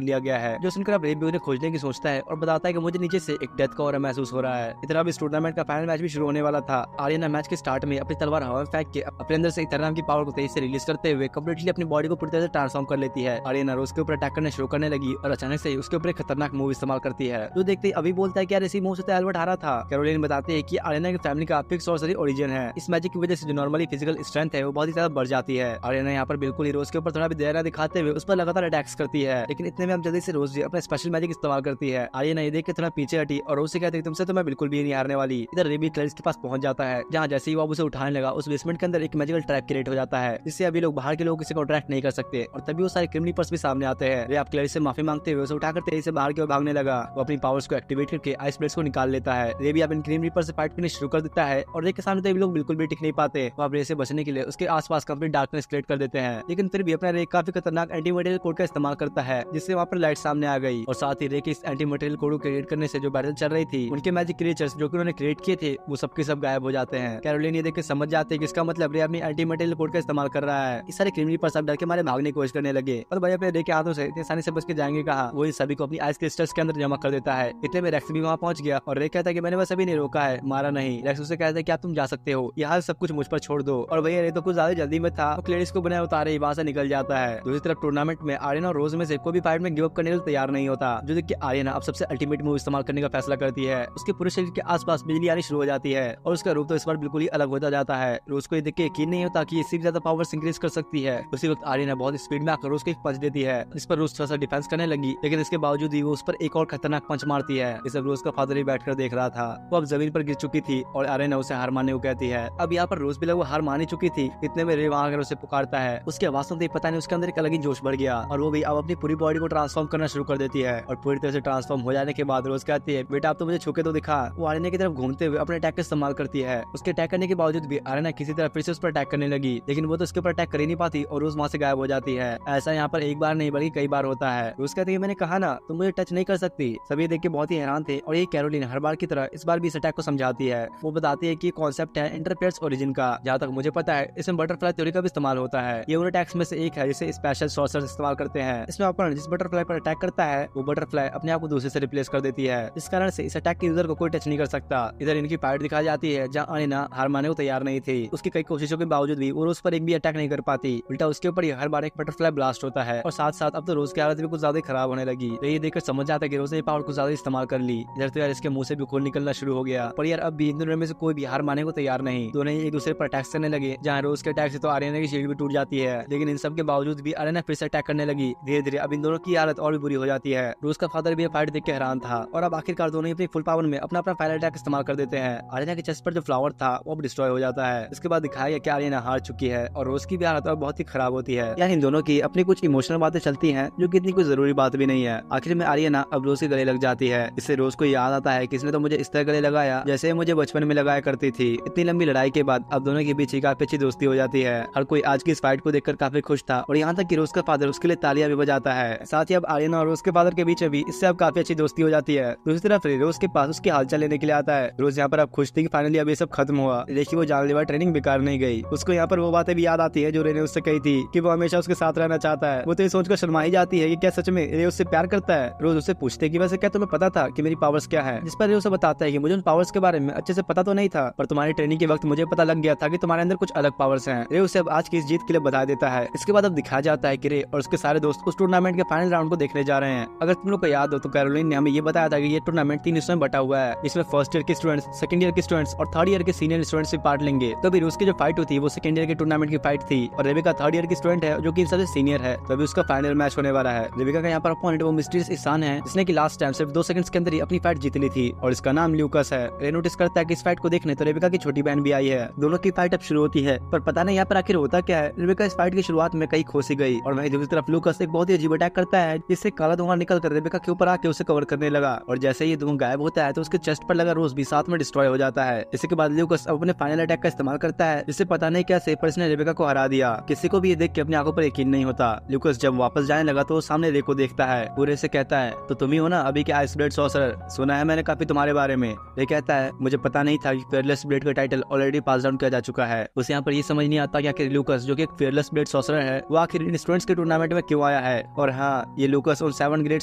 लिया गया है। जो सुनकर अब रे भी उन्हें खोजने की सोचता है और बताता है कि मुझे नीचे से एक डेथ का ऑरा महसूस हो रहा है। इधर अब इस टूर्नामेंट का फाइनल मैच भी शुरू होने वाला था। आर्यना मैच के स्टार्ट में अपनी तलवार हवा में फेंक के अपने अंदर से इथर नाम की पावर को तेजी से रिलीज करते हुए कंप्लीटली अपनी बॉडी को पूरी तरह से ट्रांसफॉर्म कर लेती है। आर्यना रोज के ऊपर अटैक करना शुरू करने लगी और अचानक से उसके ऊपर एक खतरनाक मूव इस्तेमाल करती है। जो देखते ही अभी बोलता है कि यार इसी मूव से तो एल्बर्ट हारा था। कैरोलिन बताती है कि आर्यना की फैमिली का फिक्स सॉर्सरी ओरिजिन है। इस मैजिक की वजह से जो नॉर्मली फिजिकल स्ट्रेंथ है वो बहुत ही ज्यादा बढ़ जाती है। आर्यना यहाँ पर बिल्कुल ही रोज के ऊपर थोड़ा भी दया दिखाते हुए उस पर लगातार अटैक्स करती है, लेकिन इतने में अब जल्दी से रोज अपना स्पेशल मैजिक इस्तेमाल करती है। आर्यना ये देख के थोड़ा पीछे हटी और रोज से कहती है तुमसे तो मैं बिल्कुल भी नहीं हारने वाली। इधर रे भी क्लेरिस के पास पहुंच जाता है, जहाँ जैसे ही वो उसे उठाने लगा उस बेसमेंट के अंदर एक मैजिकल ट्रैप क्रिएट हो जाता है, जिससे अभी लोग बाहर के लोग किसी को अट्रैक्ट नहीं कर सकते। और तभी वो सारे क्रिमिनल्स भी सामने आते हैं। रे आप क्लेरिस से माफी मांगते हुए उसे उठाकर तेजी से बाहर की ओर भागने लगा। वो अपनी पावर्स को एक्टिवेट करके आइस ब्लेड्स को निकाल लेता है। रे भी अब इन क्रीम रीपर से फाइट करनी शुरू कर देता है और रे के सामने तो लोग बिल्कुल भी टिक नहीं पाते। वो अब रे से बचने के लिए उसके आसपास कंप्लीट डार्कनेस क्रिएट कर देते हैं, लेकिन फिर भी अपना रे काफी खतरनाक एंटी मटेरियल कोड का इस्तेमाल करता है, जिससे वहाँ पर लाइट सामने आ गई। और साथ ही रे के इस एंटी मटेरियल कोड को क्रिएट करने से जो बैटल चल रही थी, उनके मैजिक क्रिएचर्स जो कि उन्होंने क्रिएट किए थे वो सबके सब गायब हो जाते हैं। कैरोलिन ये देख के समझ जाते हैं कि इसका मतलब रे अपनी एंटी मटेरियल कोड का इस्तेमाल कर रहा है। इस सारे क्रिमिनल पर सब डर के मारे भागने की कोशिश करने लगे और भाई अपने रे के हाथों से इतनी आसानी से बच के जाएंगे कहा। वो इन सभी को अपनी आइस क्रिस्टल्स के अंदर जमा कर देता है। इतने में रेक्स भी वहाँ पहुंच गया और रे कहता है कि मैंने बस अभी नहीं रोका है, मारा नहीं। रेक्स उसे कहता है कि आप तुम जा सकते हो, यहाँ सब कुछ मुझ पर छोड़ दो। और भैया रे तो कुछ ज्यादा जल्दी में था, क्लेरिस को बनाए उतारे वहाँ से निकल जाता है। दूसरी तरफ टूर्नामेंट में आर्यना और रोज में से कोई भी फाइट में गिव अप करने के लिए तैयार नहीं होता, जो देख के आर्यना अब सबसे अल्टीमेट मूव इस्तेमाल करने का फैसला करती है। उसके पूरे शरीर के आसपास बिजली आनी शुरू हो जाती है और उसका रूप तो इस बार बिल्कुल ही अलग होता जाता है। रोज को ये देख के यकीन नहीं होता कि इससे भी ज्यादा पावर्स इंक्रीज कर सकती है। उसी वक्त आर्यना बहुत स्पीड में आकर रोज को एक पंच देती है। इस पर रोज थोड़ा सा डिफेंस करने लगी, लेकिन इसके बावजूद ही वो उस पर एक और खतरनाक पंच मारती है। इस रोज का फादर ही बैठकर देख रहा था। वो अब जमीन पर गिर चुकी थी और आर्यना उसे हार मानने को कहती है। अब यहाँ पर रोज भी वो हार मानी चुकी थी। इतने में रे वहाँ आकर उसे पुकारता है। उसकी आवाज सुनते ही पता नहीं उसके अंदर एक अलग ही जोश बढ़ गया और वो भी अब अपनी पूरी बॉडी को ट्रांसफॉर्म करना शुरू कर देती है। और पूरी तरह से ट्रांसफॉर्म हो जाने के बाद रोज कहती है बेटा आप तो मुझे छूके तो दिखा। वो आर्यना की तरफ घूमते हुए अपने अटैक का इस्तेमाल करती है। उसके अटैक करने के बावजूद भी आर्यना किसी तरह फिर से उस पर अटैक करने लगी, लेकिन वो तो उसके ऊपर अटैक कर ही नहीं पाती और रोज वहाँ से गायब हो जाती है। ऐसा यहाँ पर एक बार नहीं बल्कि कई बार होता है। रोज कहती है मैंने कहा ना तुम मुझे टच नहीं कर सकती। सभी देख के बहुत ही हैरान थे और ये कैरोलिन हर बार की तरह इस बार भी इस अटैक को समझाती है। वो बताती है कि कॉन्सेप्ट है इंटरफेरेंस ओरिजिन का। जहाँ तक मुझे पता है इसमें बटरफ्लाई थ्योरी का भी इस्तेमाल होता है। ये उन अटैक्स में से एक है जिसे स्पेशल सॉर्सर्स इस्तेमाल करते हैं। इसमें अपन जिस बटरफ्लाई पर अटैक करता है वो बटरफ्लाई अपने आप को दूसरे से रिप्लेस कर देती है। इस कारण से इस अटैक के यूजर को कोई टच नहीं कर सकता। इधर इनकी फाइट दिखाई जाती है, जहाँ आर्यना हार मानने को तैयार नहीं थी। उसकी कई कोशिशों के बावजूद भी वो रोज पर एक भी अटैक नहीं कर पाती। उल्टा उसके ऊपर हर बार एक बटरफ्लाई ब्लास्ट होता है और साथ साथ अब तो रोज की हालत भी कुछ ज्यादा खराब होने लगी। ये देखकर समझ जाता है कि रोज ने पावर को ज्यादा इस्तेमाल कर ली। इधर तो यार इसके मुंह से भी खून निकलना शुरू हो गया। पर यार अब भी इन दोनों में से कोई भी हार मानने को तैयार नहीं। दोनों एक दूसरे पर अटैक करने लगे, जहाँ रोज के अटैक से तो आर्यना की शील्ड भी टूट जाती है, लेकिन इन सब के बावजूद भी आर्यना फिर से अटैक करने लगी। धीरे धीरे अब इन दोनों की हालत और भी बुरी हो जाती है। रोज का फादर भी फाइट देख के हैरान था और अब आखिरकार दोनों अपनी फुल पावर में अपना अपना फाइनल अटैक इस्तेमाल कर देते हैं। आर्यना के चेस्ट पर जो फ्लावर था वो अब डिस्ट्रॉय हो जाता है। इसके बाद दिखाया गया कि आर्यना हार चुकी है और रोज की भी हालत अब बहुत ही खराब होती है। यार इन दोनों की अपनी कुछ इमोशनल बातें चलती हैं जो कि इतनी कोई जरूरी बात भी नहीं है। आखिर में आर्यना अब रोज के गले लग जाती है। इससे रोज को याद आता है किसने तो मुझे इस तरह गले लगाया जैसे मुझे बचपन में लगाया करती थी। इतनी लंबी लड़ाई के बाद अब दोनों के बीच काफी अच्छी दोस्ती हो जाती है। हर कोई आज की इस फाइट को देखकर काफी खुश था और यहाँ तक कि रोज का फादर उसके लिए तालियां भी बजाता है। साथ ही अब आर्यना और रोज के फादर के बीच भी इससे अब काफी अच्छी दोस्ती हो जाती है। दूसरी तरफ रोज के पास उसकी हालचाल लेने के लिए आता है। रोज यहाँ पर अब खुश थी कि फाइनली अब ये सब खत्म हुआ, देखिए वो जानलेवा ट्रेनिंग बेकार नहीं गई। उसको यहाँ पर वो बातें भी याद आती है जो रे ने उससे कही थी कि वो हमेशा उसके साथ रहना चाहता है। वो तो ये सोचकर शर्मा ही जाती है कि क्या सच में रे उससे प्यार करता है। रोज उससे पूछते कि वैसे क्या तुम्हें पता था कि मेरी पावर्स क्या है, जिस पर रे उसे बताता है कि मुझे उन पावर्स के बारे में अच्छे से पता तो नहीं था, पर तुम्हारी ट्रेनिंग के वक्त मुझे पता लग गया था कि तुम्हारे अंदर कुछ अलग पावर्स हैं। रे उसे अब आज की इस जीत के लिए बधा देता है। इसके बाद अब दिखाया जाता है कि रे और उसके सारे दोस्त उस टूर्नामेंट के फाइनल राउंड को देखने जा रहे हैं। अगर तुम लोग को याद हो तो कैरोलिन ने हमें ये बताया था कि ये टूर्नामेंट 3 हिस्सों में बटा हुआ है, जिसमें फर्स्ट ईयर के स्टूडेंट्स, सेकंड ईयर के स्टूडेंट्स और थर्ड ईयर के सीनियर स्टूडेंट्स भी पार्ट लेंगे। तो अभी रूस की जो फाइट हुई थी वो सेकंड ईयर के टूर्नामेंट की फाइट थी और रेबिका थर्ड ईयर की स्टूडेंट है जो कि सबसे सीनियर है। तो अभी उसका फाइनल मैच होने वाला है। रेबिका का यहाँ पर अपोनेंट वो मिस्टीरियस इंसान है जिसने की लास्ट टाइम सिर्फ 2 सेकंड्स के अंदर ही अपनी फाइट जीत ली थी और इसका नाम ल्यूकस है। रे नोटिस करता है कि इस फाइट को देखने तो रेबिका की छोटी बहन भी आई है। दोनों की फाइट अब शुरू होती है, पर पता नहीं यहाँ पर आखिर होता क्या है। रेबिका इस फाइट की शुरुआत में कहीं खोसी गई और वहीं दूसरी तरफ तरफ लूकस एक बहुत ही अजीब अटैक करता है, जिससे काला धुआं निकल कर रेबेका के ऊपर आके उसे कवर करने लगा, और जैसे ही धुआं गायब होता है तो उसके चेस्ट पर लगा रोज भी साथ में डिस्ट्रॉय हो जाता है। इसके बाद लूकस अब अपने फाइनल अटैक का इस्तेमाल करता है, जिससे पता नहीं कैसे पर इसने रेबेका को हरा दिया। किसी को भी ये देख के अपनी आंखों पर यकीन नहीं होता। लूकस जब वापस जाने लगा तो वो सामने रे को देखता है। वो रे से कहता है, तो तुम ही हो ना अभी के आइस ब्लेड सॉर्सरर, सुना है मैंने काफी तुम्हारे बारे में। रे कहता है, मुझे पता नहीं था कि फेयरलेस ब्लेड का टाइटल ऑलरेडी पास डाउन किया जा चुका है। उसे यहाँ पर ये समझ नहीं आता कि आखिर लूकस जो कि एक फेयरलेस ब्लेड सॉर्सरर है वो आखिर इन स्टूडेंट्स के टूर्नामेंट में क्यों आया है। और हाँ, ये लूकस उन 7 ग्रेट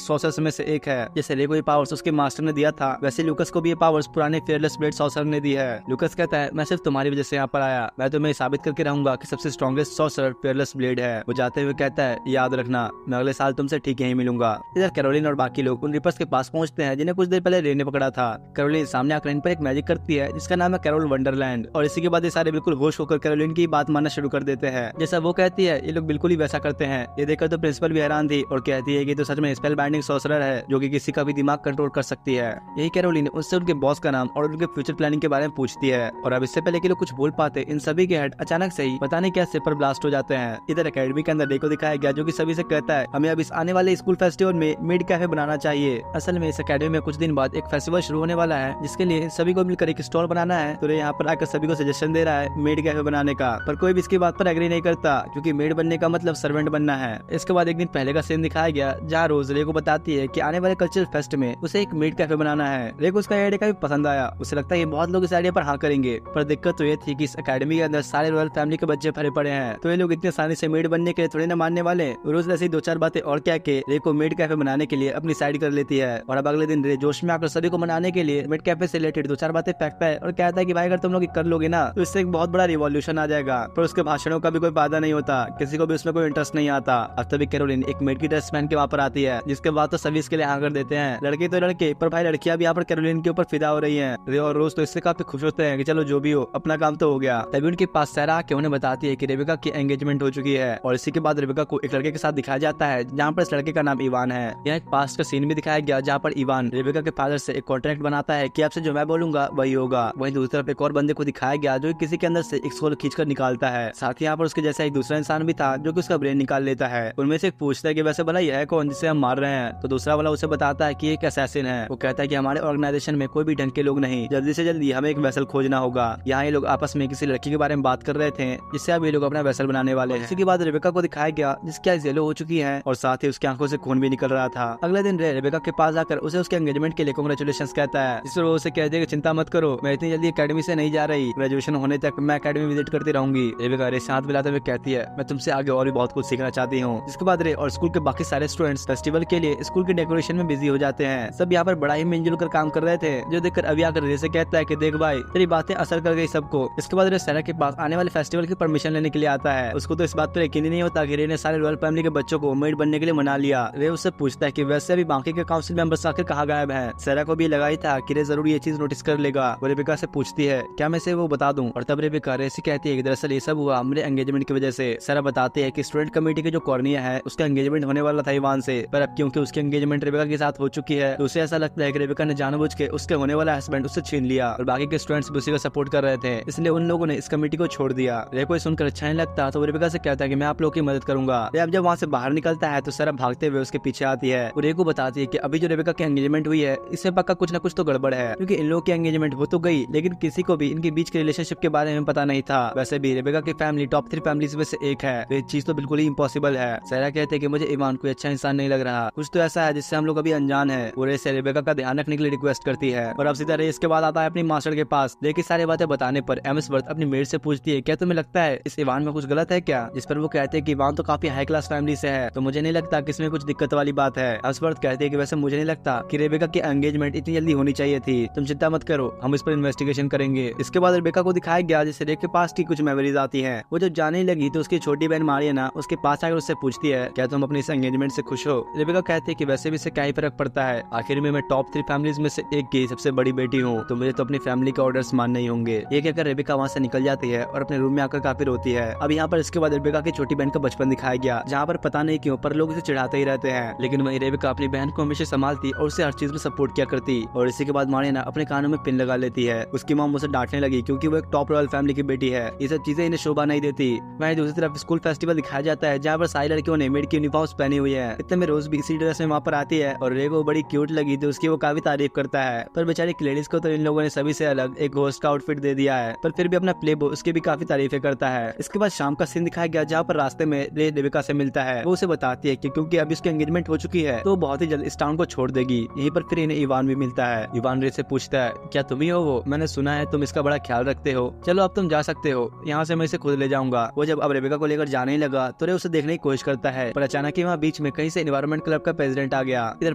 सॉर्सरर्स में से एक है। जैसे रे को ये पावर्स उसके मास्टर ने दिया था, वैसे लूकस को भी ये पावर्स पुराने फेयरलेस ब्लेड सॉर्सरर ने दी है। लूकस कहता है, मैं सिर्फ तुम्हारी वजह से यहाँ पर आया, मैं तुम्हें साबित करके रहूंगा कि सबसे स्ट्रॉन्गेस्ट सॉर्सरर फेयरलेस ब्लेड है। वो जाते हुए कहता है, याद रखना मैं अगले साल तुमसे ठीक यहीं मिलूंगा। इधर कैरोलिन और बाकी लोग उन रिपर्स के पास पहुंचते हैं जिन्हें कुछ देर पहले रे ने पकड़ा था। कैरोलिन सामने आकर इन पर एक मैजिक करती है जिसका नाम है कैरोल वंडरलैंड, और इसी के बाद ये सारे बिल्कुल होश होकर कैरोलिन की बात मानना शुरू कर देते हैं। जैसा वो कहती है ये लोग बिल्कुल ही वैसा करते हैं। ये देखकर तो प्रिंसिपल भी हैरान थी और कहती है कि तो सच में स्पेल बाइंडिंग सॉर्सरर है जो कि किसी का भी दिमाग कंट्रोल कर सकती है। यही कैरोलिन उससे उनके बॉस का नाम और उनके फ्यूचर प्लानिंग के बारे में पूछती है। और अब इससे पहले कि लोग कुछ बोल पाते, इन सभी के हेड अचानक से ही पता नहीं क्या सुपर ब्लास्ट हो जाते हैं। इधर एकेडमी के अंदर डे को दिखाया गया जो कि सभी से कहता है, हमें अब इस आने वाले स्कूल फेस्टिवल में मिड कैफे बनाना चाहिए। असल में इस एकेडमी में कुछ दिन बाद एक फेस्टिवल शुरू होने वाला है जिसके लिए सभी को मिलकर एक स्टॉल बनाना है। तो रे यहाँ पर आकर सभी को सजेशन दे रहा है मेड कैफे बनाने का, पर कोई भी इसकी बात पर एग्री नहीं करता क्योंकि मेड बनने का मतलब सर्वेंट बनना है। इसके बाद एक दिन पहले का सीन दिखाया गया जहाँ रोज रे को बताती है कि आने वाले कल्चरल फेस्ट में उसे एक मेड कैफे बनाना है। रे को उसका आइडिया काफी पसंद आया, उसे लगता है कि बहुत लोग इस आइडिया पर हाँ करेंगे। पर दिक्कत तो ये थी कि इस एकेडमी के अंदर सारे रॉयल फैमिली के बच्चे भरे पड़े हैं, तो ये लोग इतने आसानी से मेड बनने के लिए थोड़ी ना मानने वाले। रोज ऐसी 2-4 बातें और कह के रे को मेड कैफे बनाने के लिए अपनी साइड कर लेती है। और अब अगले दिन रे जोश में आकर सभी को मनाने के लिए मेड कैफे से रिलेटेड 2-4 बातें फेंकता है और कहता है कि भाई अगर तुम लोग कर लोगे ना तो इससे एक बहुत बड़ा रिवॉल्यूशन आ जाएगा। पर उसके भाषणों का भी कोई फायदा नहीं होता, किसी को भी उसमें कोई इंटरेस्ट नहीं आता। अब तभी कैरोलिन एक मेड की ड्रेस पहन के वहाँ पर आती है, जिसके बाद तो सभी इसके लिए हाँ कर देते हैं। लड़के तो लड़के, पर भाई लड़कियां भी यहाँ पर कैरोलिन के ऊपर फिदा हो रही हैं। रे और रोज तो इससे काफी खुश होते हैं कि चलो जो भी हो अपना काम तो हो गया। तभी उनके पास सारा आके उन्हें बताती है कि रेबेका की एंगेजमेंट हो चुकी है। और इसी के बाद रेबेका को एक लड़के के साथ दिखाया जाता है जहाँ पर इस लड़के का नाम इवान है। यहाँ एक पास्ट का सीन भी दिखाया गया जहाँ पर इवान रेबेका के फादर से एक कॉन्ट्रैक्ट बनाता है कि आपसे जो मैं बोलूंगा वही होगा। वहीं दूसरी तरफ एक और बंदे को दिखाया गया जो किसी के अंदर से एक सोल खींचकर निकालता है। साथ ही यहाँ पर उसके जैसा एक दूसरा इंसान भी था जो कि उसका ब्रेन निकाल लेता है। उनमें से एक पूछता है कि वैसे भला यह है कौन जिसे हम मार रहे हैं, तो दूसरा वाला उसे बताता है कि एक असैसिन है। वो कहता है कि हमारे ऑर्गेनाइजेशन में कोई भी ढंग के लोग नहीं, जल्दी से जल्दी हमें एक वेसल खोजना होगा। यहाँ ये लोग आपस में किसी लड़की के बारे में बात कर रहे थे जिससे अब ये लोग अपना वेसल बनाने वाले हैं। इसी के बाद रेबेका को दिखाया गया जिसकी आइज येलो हो चुकी है और साथ ही उसकी आंखों से खून भी निकल रहा था। अगले दिन रेबेका के पास आकर उसे उसके एंगेजमेंट के लिए कांग्रेचुलेशंस कहता है, जिस पर वो उसे कहते हैं कि चिंता मत करो, मैं इतनी जल्दी एकेडमी से नहीं जा रही, ग्रेजुएशन होने तक मैं एकेडमी विजिट करती रहूंगी। रेबेका रे से हाथ मिलाते हुए कहती है, मैं तुमसे आगे और भी बहुत कुछ सीखना चाहती हूँ। इसके बाद रे और स्कूल के बाकी सारे स्टूडेंट्स फेस्टिवल के लिए स्कूल के डेकोरेशन में बिजी हो जाते हैं। सब यहाँ पर बड़ा ही मिलजुल कर काम कर रहे थे, जो देखकर अभी आकर रे से कहता है कि देख भाई तेरी बातें असर कर गई सबको। इसके बाद रे सैरा के पास आने वाले फेस्टिवल की परमिशन लेने के लिए आता है। उसको तो इस बात पर यकीन ही नहीं होता कि रे ने सारे रॉयल फैमिली के बच्चों को मेड बनने के लिए मना लिया। रे उससे पूछता है कि वैसे अभी बाकी के काउंसिल मेंबर्स आखिर कहाँ गायब हैं। सैरा को भी लगा ही था कि रे जरूर ये चीज नोटिस कर लेगा। वो रेबेका से पूछती है क्या मैं से वो बता दूं, और तब रेबेका रे से कहती है कि दरअसल ये सब हुआ मेरे एंगेजमेंट की वजह से। सैरा बताती है कि स्टूडेंट कमेटी के जो कॉर्निया है उसका एंगेजमेंट होने वाला था इवान से, पर अब क्योंकि उसकी एंगेजमेंट रेबेका के साथ हो चुकी है तो उसे ऐसा लगता है कि रेबेका ने जानबूझ के उसके होने वाला हस्बैंड उससे छीन लिया और बाकी के स्टूडेंट्स भी उसी को सपोर्ट कर रहे थे, इसलिए उन लोगों ने इस कमेटी को छोड़ दिया। रे को सुनकर अच्छा नहीं लगता तो रेबेका से कहता है कि मैं आप लोगों की मदद करूंगा। रे अब जब वहाँ से बाहर निकलता है तो सैरा भागते हुए उसके पीछे आती है। रे को बताती है कि अभी जो रेबेका की एंगेजमेंट हुई है इससे पक्का कुछ न कुछ तो गड़बड़ है, क्योंकि इन लोगों की एंगेजमेंट हो तो गई लेकिन किसी को भी इनके बीच के रिलेशनशिप के बारे में पता नहीं था। वैसे भी रेबेका की फैमिली टॉप 3 फैमिलीज में से एक है, तो ये चीज तो बिल्कुल ही इम्पॉसिबल है। सैरा कहते हैं कि मुझे इवान कोई अच्छा इंसान नहीं लग रहा, कुछ तो ऐसा है जिससे हम लोग अभी अनजान है। वो रे से रेबेका का ध्यान रखने के लिए रिक्वेस्ट करती है। और अब सीधा रे इसके बाद आता है अपनी मास्टर के पास। देखिए सारी बातें बताने पर एम्सवर्थ अपनी मेड से पूछती है क्या तुम्हें लगता है इस इवान में कुछ गलत है क्या, जिस पर वो कहते हैं कि इवान तो काफी हाई क्लास फैमिली से है तो मुझे नहीं लगता कि इसमें कुछ दिक्कत वाली बात है। एम्सवर्थ कहते हैं कि वैसे मुझे नहीं लगता कि रेबेका की एंगेजमेंट इतनी जल्दी होनी चाहिए थी, तुम चिंता मत करो हम इस पर इन्वेस्टिगेशन करेंगे। इसके बाद रेबेका को दिखाया गया जिससे रे के पास की कुछ मेमोरीज आती हैं। वो जब जाने लगी तो उसकी छोटी बहन मारियाना उसके पास आकर उससे पूछती है क्या तुम अपनी इस एंगेजमेंट से खुश हो। रेबेका कहती है कि वैसे भी इससे क्या ही फर्क पड़ता है, आखिर में मैं टॉप 3 फैमिलीज में से एक की सबसे बड़ी बेटी हूँ तो मुझे तो अपनी फैमिली के ऑर्डर्स मानने ही होंगे। ये कहकर रेबेका वहाँ से निकल जाती है और अपने रूम में आकर काफी रोती है। अब यहाँ पर इसके बाद रेबेका की छोटी बहन का बचपन दिखाया गया जहाँ पर पता नहीं क्यों पर लोग इसे चिढ़ाते ही रहते हैं, लेकिन वही रेबेका अपनी बहन को हमेशा संभालती और उसे हर चीज में सपोर्ट किया करती। और इसी के बाद मारियाना अपने कानों में पिन लगा लेती है। उसकी मॉम उसे डांटने लगी क्योंकि वो एक टॉप रॉयल फैमिली की बेटी है, ये सब चीजें इन्हें शोभा नहीं देती। वहीं दूसरी तरफ स्कूल फेस्टिवल दिखाया जाता है जहाँ पर सारे सारी लड़कियों ने मेड की यूनिफॉर्म्स पहनी हुई है। इतने में रोज भी इसी ड्रेस में वहाँ पर आती है और रे को बड़ी क्यूट लगी तो उसकी वो काफी तारीफ करता है। पर बेचारी लेडीज को तो इन लोगों ने सभी से अलग एक होस्ट का आउटफिट दे दिया है, पर फिर भी अपना प्ले बॉय उसकी भी काफी तारीफें करता है। इसके बाद शाम का सीन दिखाया गया जहाँ पर रास्ते में रे देविका से मिलता है। वो उसे बताती है कि क्योंकि अभी उसकी एंगेजमेंट हो चुकी है तो बहुत ही जल्द इस टाउन को छोड़ देगी। यहीं पर फिर इन्हें इवान भी मिलता है। इवान रे से पूछता है, क्या तुम ही हो वो? मैंने सुना है तुम इसका बड़ा ख्याल रखते हो। चलो अब तुम जा सकते हो, यहाँ से मैं इसे खुद ले जाऊंगा। वो जब अब रेबिका को लेकर जाने ही लगा तो रे उसे देखने की कोशिश करता है, पर अचानक ही वहाँ बीच में कहीं से एनवायरमेंट क्लब का प्रेसिडेंट आ गया। इधर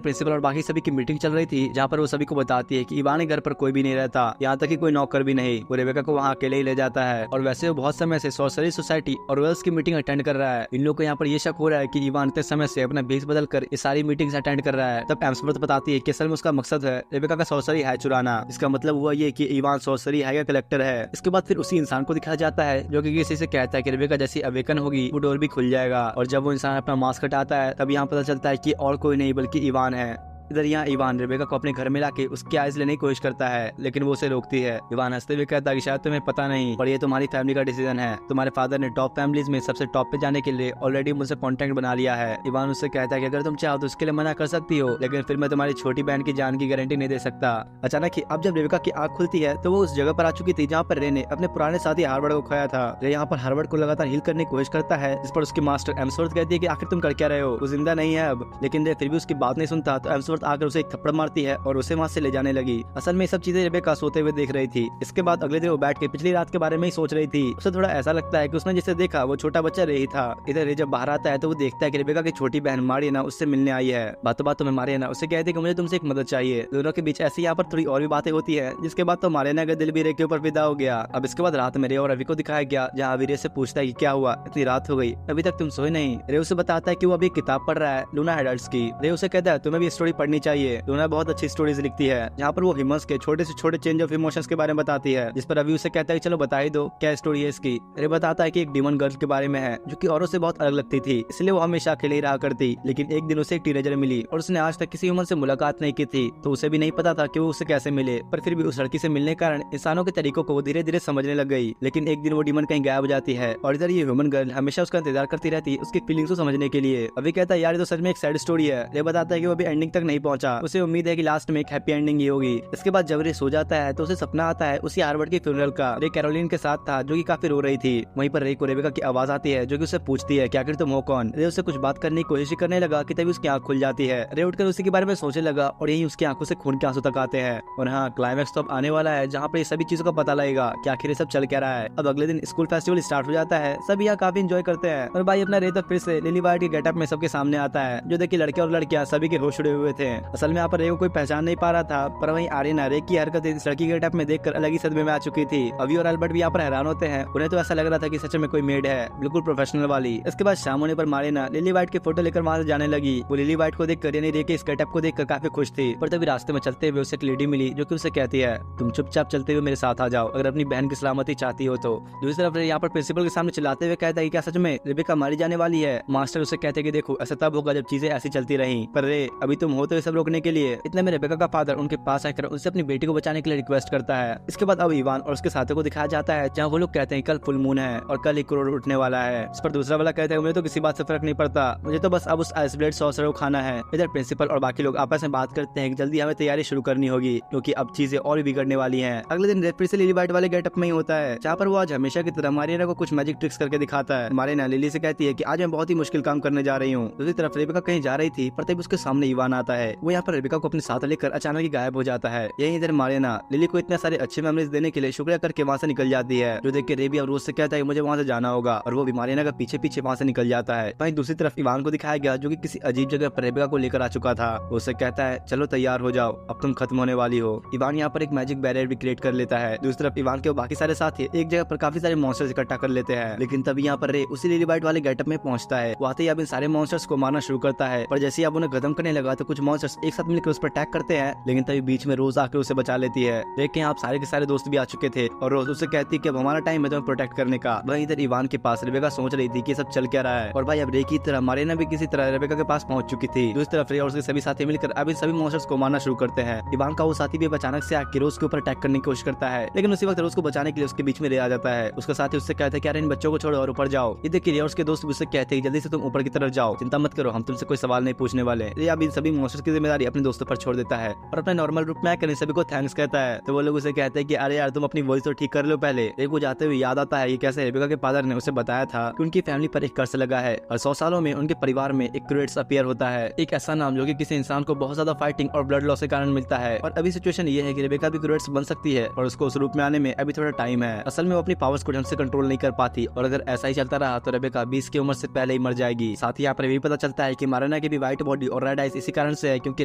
प्रिंसिपल और बाकी सभी की मीटिंग चल रही थी जहाँ पर वो सभी को बताती है कि इवान के घर पर कोई भी नहीं रहता, यहाँ तक कि कोई नौकर भी नहीं। वो रेबिका को वहाँ अकेले ही ले जाता है और वैसे वो बहुत समय से सॉर्सरी सोसाइटी और गर्ल्स की मीटिंग अटेंड कर रहा है। इन लोग को यहाँ पर ये शक हो रहा है कि इवान इतने समय से अपना भेष बदल कर ये सारी मीटिंग्स अटेंड कर रहा है। तब एम्सवर्थ बताती है कि असल में उसका मकसद है रेबिका का सॉर्सरी है चुराना। इसका मतलब हुआ ये कि इवान सॉर्सरी है का कलेक्टर है। इसके बाद फिर उसी इंसान को दिखाया जाता है जो कि किसी से कहता है कि रेबिका जैसी अवेकन होगी वो डोर भी खुल जाएगा। और जब वो इंसान अपना मास्क हटाता है तब यहाँ पता चलता है कि और कोई नहीं बल्कि इवान है। इधर यहाँ इवान रेबेका को अपने घर में लाके उसकी आइज लेने की कोशिश करता है, लेकिन वो उसे रोकती है। इवान हंसते हुए कहता है कि शायद तुम्हें पता नहीं, पर ये तुम्हारी फैमिली का डिसीजन है। तुम्हारे फादर ने टॉप फैमिलीज में सबसे टॉप पे जाने के लिए ऑलरेडी मुझसे कॉन्टेक्ट बना लिया है। इवान उससे कहता है कि अगर तुम चाहो तो उसके लिए मना कर सकती हो, लेकिन फिर मैं तुम्हारी छोटी बहन की जान की गारंटी नहीं दे सकता। अचानक ही अब जब रेबेका की आंख खुलती है तो वो उस जगह पर आ चुकी थी जहाँ पर रे ने अपने पुराने साथी हार्वर्ड को खोया था। रे यहाँ पर हार्वर्ड को लगातार हील करने की कोशिश करता है, जिस पर उसकी मास्टर एम्सवर्थ कहती है कि आखिर तुम कर क्या रहे हो, वो जिंदा नहीं है अब। लेकिन रे फिर भी उसकी बात नहीं सुनता तो एम्सवर्थ आकर उसे एक थप्पड़ मारती है और उसे वहाँ से ले जाने लगी। असल में सब चीजें रेबेका सोते हुए देख रही थी। इसके बाद अगले दिन वो बैठ के पिछली रात के बारे में ही सोच रही थी। उसे थोड़ा ऐसा लगता है कि उसने जिसे देखा वो छोटा बच्चा रे ही था। इधर रे जब बाहर आता है तो वो देखता है कि रेबेका की छोटी बहन मारियाना उससे मिलने आई है। बातों बातों में मारियाना उससे कहती है कि मुझे तुमसे एक मदद चाहिए। दोनों के बीच ऐसी यहाँ पर थोड़ी और भी बातें होती है, जिसके बाद तो मारियाना का दिल भी रे के ऊपर फिदा हो गया। अब इसके बाद रात में रे और रवि को दिखाया गया जहाँ अभी रे से पूछता है कि क्या हुआ, इतनी रात हो गई अभी तक तुम सोए नहीं। रे उसे बताता है कि वो अभी किताब पढ़ रहा है लूना एडल्ट्स की। रे उसे कहता है तुम्हें भी स्टोरी पढ़नी चाहिए, लूना बहुत अच्छी स्टोरीज लिखती है, जहाँ पर वो ह्यूमंस के छोटे से छोटे चेंज ऑफ इमोशंस के बारे में बताती है। जिस पर अभी उसे कहता है चलो बता ही दो क्या स्टोरी है इसकी। रे बताता है कि एक डीमन गर्ल के बारे में है जो कि औरों से बहुत अलग लगती थी, इसलिए वो हमेशा अकेले ही रहा करती। लेकिन एक दिन उसे एक टीनेजर मिली और उसने आज तक किसी ह्यूमन से मुलाकात नहीं की थी, तो उसे भी नहीं पता था कि वो उसे कैसे मिले। पर फिर भी उस लड़की से मिलने के कारण इंसानों के तरीकों को वो धीरे धीरे समझने लग गई। लेकिन एक दिन वो डीमन कहीं गायब हो जाती है और इधर ये ह्यूमन गर्ल हमेशा उसका इंतजार करती रहती उसकी फीलिंग्स को समझने के लिए। अभी कहता है यार ये तो सच में एक सैड स्टोरी है। रे बताता है कि वो अभी एंडिंग तक नहीं पहुंचा, उसे उम्मीद है कि लास्ट में एक हैप्पी एंडिंग ही होगी। इसके बाद जब रे सो जाता है तो उसे सपना आता है उसी हार्वर्ड के फ्यूनरल का। रे कैरोलिन के साथ था जो कि काफी रो रही थी। वहीं पर रे को रेबेका की आवाज आती है जो कि उसे पूछती है कि आखिर तुम हो कौन। रे उसे कुछ बात करने की कोशिश करने लगा कि तभी उसकी आंख खुल जाती है। रे उठकर उसी के बारे में सोचने लगा और यही उसकी आंखों से खून के आंसू तक आते हैं। और हाँ, क्लाइमैक्स तो अब आने वाला है जहाँ पर ये सभी चीजों का पता लगेगा कि आखिर ये सब चल क्या रहा है। अब अगले दिन स्कूल फेस्टिवल स्टार्ट हो जाता है, सब यहाँ काफी एंजॉय करते हैं और भाई अपना रे तो फिर से लिली वाइट के गेटअप में सबके सामने आता है, जो देखिए लड़के और लड़कियां सभी के होश उड़े हुए थे। असल में यहाँ पर रे को कोई पहचान नहीं पा रहा था, पर वहीं आर्यना रे की हरकत इस लड़की के गेटअप में देखकर अलग ही सदमे में आ चुकी थी। अभी और अल्बर्ट भी यहाँ पर हैरान होते हैं, उन्हें तो ऐसा लग रहा था कि सच में कोई मेड है, बिल्कुल प्रोफेशनल वाली। इसके बाद शाम होने पर मारियाना लिली वाइट की फोटो लेकर वहाँ से जाने लगी। वो लिली वाइट को देखकर यानी रे के इस गेटअप को देखकर काफी खुश थी। पर तभी रास्ते में चलते हुए उसे एक लेडी मिली जो कि उसे कहती है तुम चुपचाप चलते हुए मेरे साथ आ जाओ अगर अपनी बहन की सलामती चाहती हो तो। दूसरी तरफ यहाँ पर प्रिंसिपल के सामने चिल्लाते हुए कहता है क्या सच में रेबेका मारी जाने वाली है। मास्टर उसे कहते हैं कि देखो ऐसा तब होगा जब चीजें ऐसी चलती रही, पर रे अभी तुम हो तो ये सब रोकने के लिए। इतने में रेबेका का फादर उनके पास आकर उनसे अपनी बेटी को बचाने के लिए रिक्वेस्ट करता है। इसके बाद अब इवान और उसके साथियों को दिखाया जाता है जहाँ वो लोग कहते हैं कल फुल मून है और कल 1 करोड़ उठने वाला है। इस पर दूसरा वाला कहता है मुझे तो किसी बात से फर्क नहीं पड़ता, मुझे तो बस अब उस आइसब्लेड सॉसर को खाना है। इधर प्रिंसिपल और बाकी लोग आपस में बात करते हैं कि जल्दी हमें तैयारी शुरू करनी होगी क्योंकि अब चीजें और भी बिगड़ने वाली हैं। अगले दिन फिर से लिली वाइट वाले गेटअप में ही होता है जहाँ पर वो आज हमेशा की तरह मारियाना को कुछ मैजिक ट्रिक्स करके दिखाता है। मारियाना लिली से कहती है कि आज मैं बहुत ही मुश्किल काम करने जा रही हूँ। दूसरी तरफ रेबेका कहीं जा रही थी पर तब उसके सामने इवान आता है। वो यहाँ पर रेबेका को अपने साथ लेकर अचानक ही गायब हो जाता है। यही इधर मारियाना लिली को इतने सारे अच्छे मेमोरीज देने के लिए शुक्रिया करके वहाँ से निकल जाती है, जो देख के रेबी और रोज से कहता है मुझे वहाँ से जाना होगा और वो भी मारियाना का पीछे पीछे वहाँ से निकल जाता है। वहीं दूसरी तरफ इवान को दिखाया गया जो कि किसी अजीब जगह पर रेबेका को लेकर आ चुका था। वो उससे कहता है चलो तैयार हो जाओ अब तुम खत्म होने वाली हो। इवान यहाँ पर एक मैजिक बैरियर भी क्रिएट कर लेता है। दूसरी तरफ इवान के बाकी सारे साथी एक जगह पर काफी सारे मॉन्स्टर्स इकट्ठा कर लेते हैं, लेकिन तभी यहाँ पर रे उसी लिली वाइट वाले गेटअप में पहुंचता है। वो आते ही अब इन सारे मॉन्स्टर्स को मारना शुरू करता है, पर जैसे ही अब उन्हें खत्म करने लगा तो कुछ मॉन्स्टर्स एक साथ मिलकर उस पर अटैक करते हैं, लेकिन तभी बीच में रोज आकर उसे बचा लेती है। लेकिन आप सारे के सारे दोस्त भी आ चुके थे और रोज उसे कहती है कि अब हमारा टाइम है तुम्हें प्रोटेक्ट करने का। वहीं इधर इवान के पास रेबेका सोच रही थी कि सब चल क्या रहा है, और भाई अब रे की तरह मारिना भी किसी तरह रेबेका के पास पहुंच चुकी थी। दूसरी तरफ रे और उसके सभी साथी मिलकर अब इन सभी मॉन्स्टर्स को मारना शुरू करते हैं। इवान का वो साथी भी अचानक से आकर रोज के ऊपर अटैक करने की कोशिश करता है, लेकिन उसी वक्त रोज को बचाने के लिए उसके बीच में रे आ जाता है। उसका साथी उससे कहता है कि यार इन बच्चों को छोड़ो और ऊपर जाओ। ये देखिए रे और उसके दोस्त भी उससे कहते हैं जल्दी से तुम ऊपर की तरफ जाओ, चिंता मत करो, हम तुमसे कोई सवाल नहीं पूछने वाले। रे अब इन सभी मॉन्स्टर्स की जिम्मेदारी अपने दोस्तों पर छोड़ देता है और अपने नॉर्मल रूप में आकर इन सभी को थैंक्स कहता है। तो वो लोग उसे कहते हैं कि अरे यार तुम अपनी वॉइस तो ठीक कर लो पहले। रे को जाते हुए याद आता है ये कैसे रेबेका के फादर ने उसे बताया था कि उनकी फैमिली पर एक कर्ज लगा है और 100 सालों में उनके परिवार में एक क्रूएट्स अपीयर होता है, एक ऐसा नाम जो कि किसी इंसान को बहुत ज्यादा फाइटिंग और ब्लड लॉस के कारण मिलता है। और अभी सिचुएशन ये है कि रेबेका भी क्रूएट्स बन सकती है और उसको उस रूप में आने में अभी थोड़ा टाइम है। असल में वो अपनी पावर्स को ढंग से कंट्रोल नहीं कर पाती और अगर ऐसा ही चलता रहा तो रेबेका 20 की उम्र से पहले ही मर जाएगी। साथ ही यहाँ पर भी पता चलता है कि मारिना की भी व्हाइट बॉडी और रेड आइज इसी कारण से है क्योंकि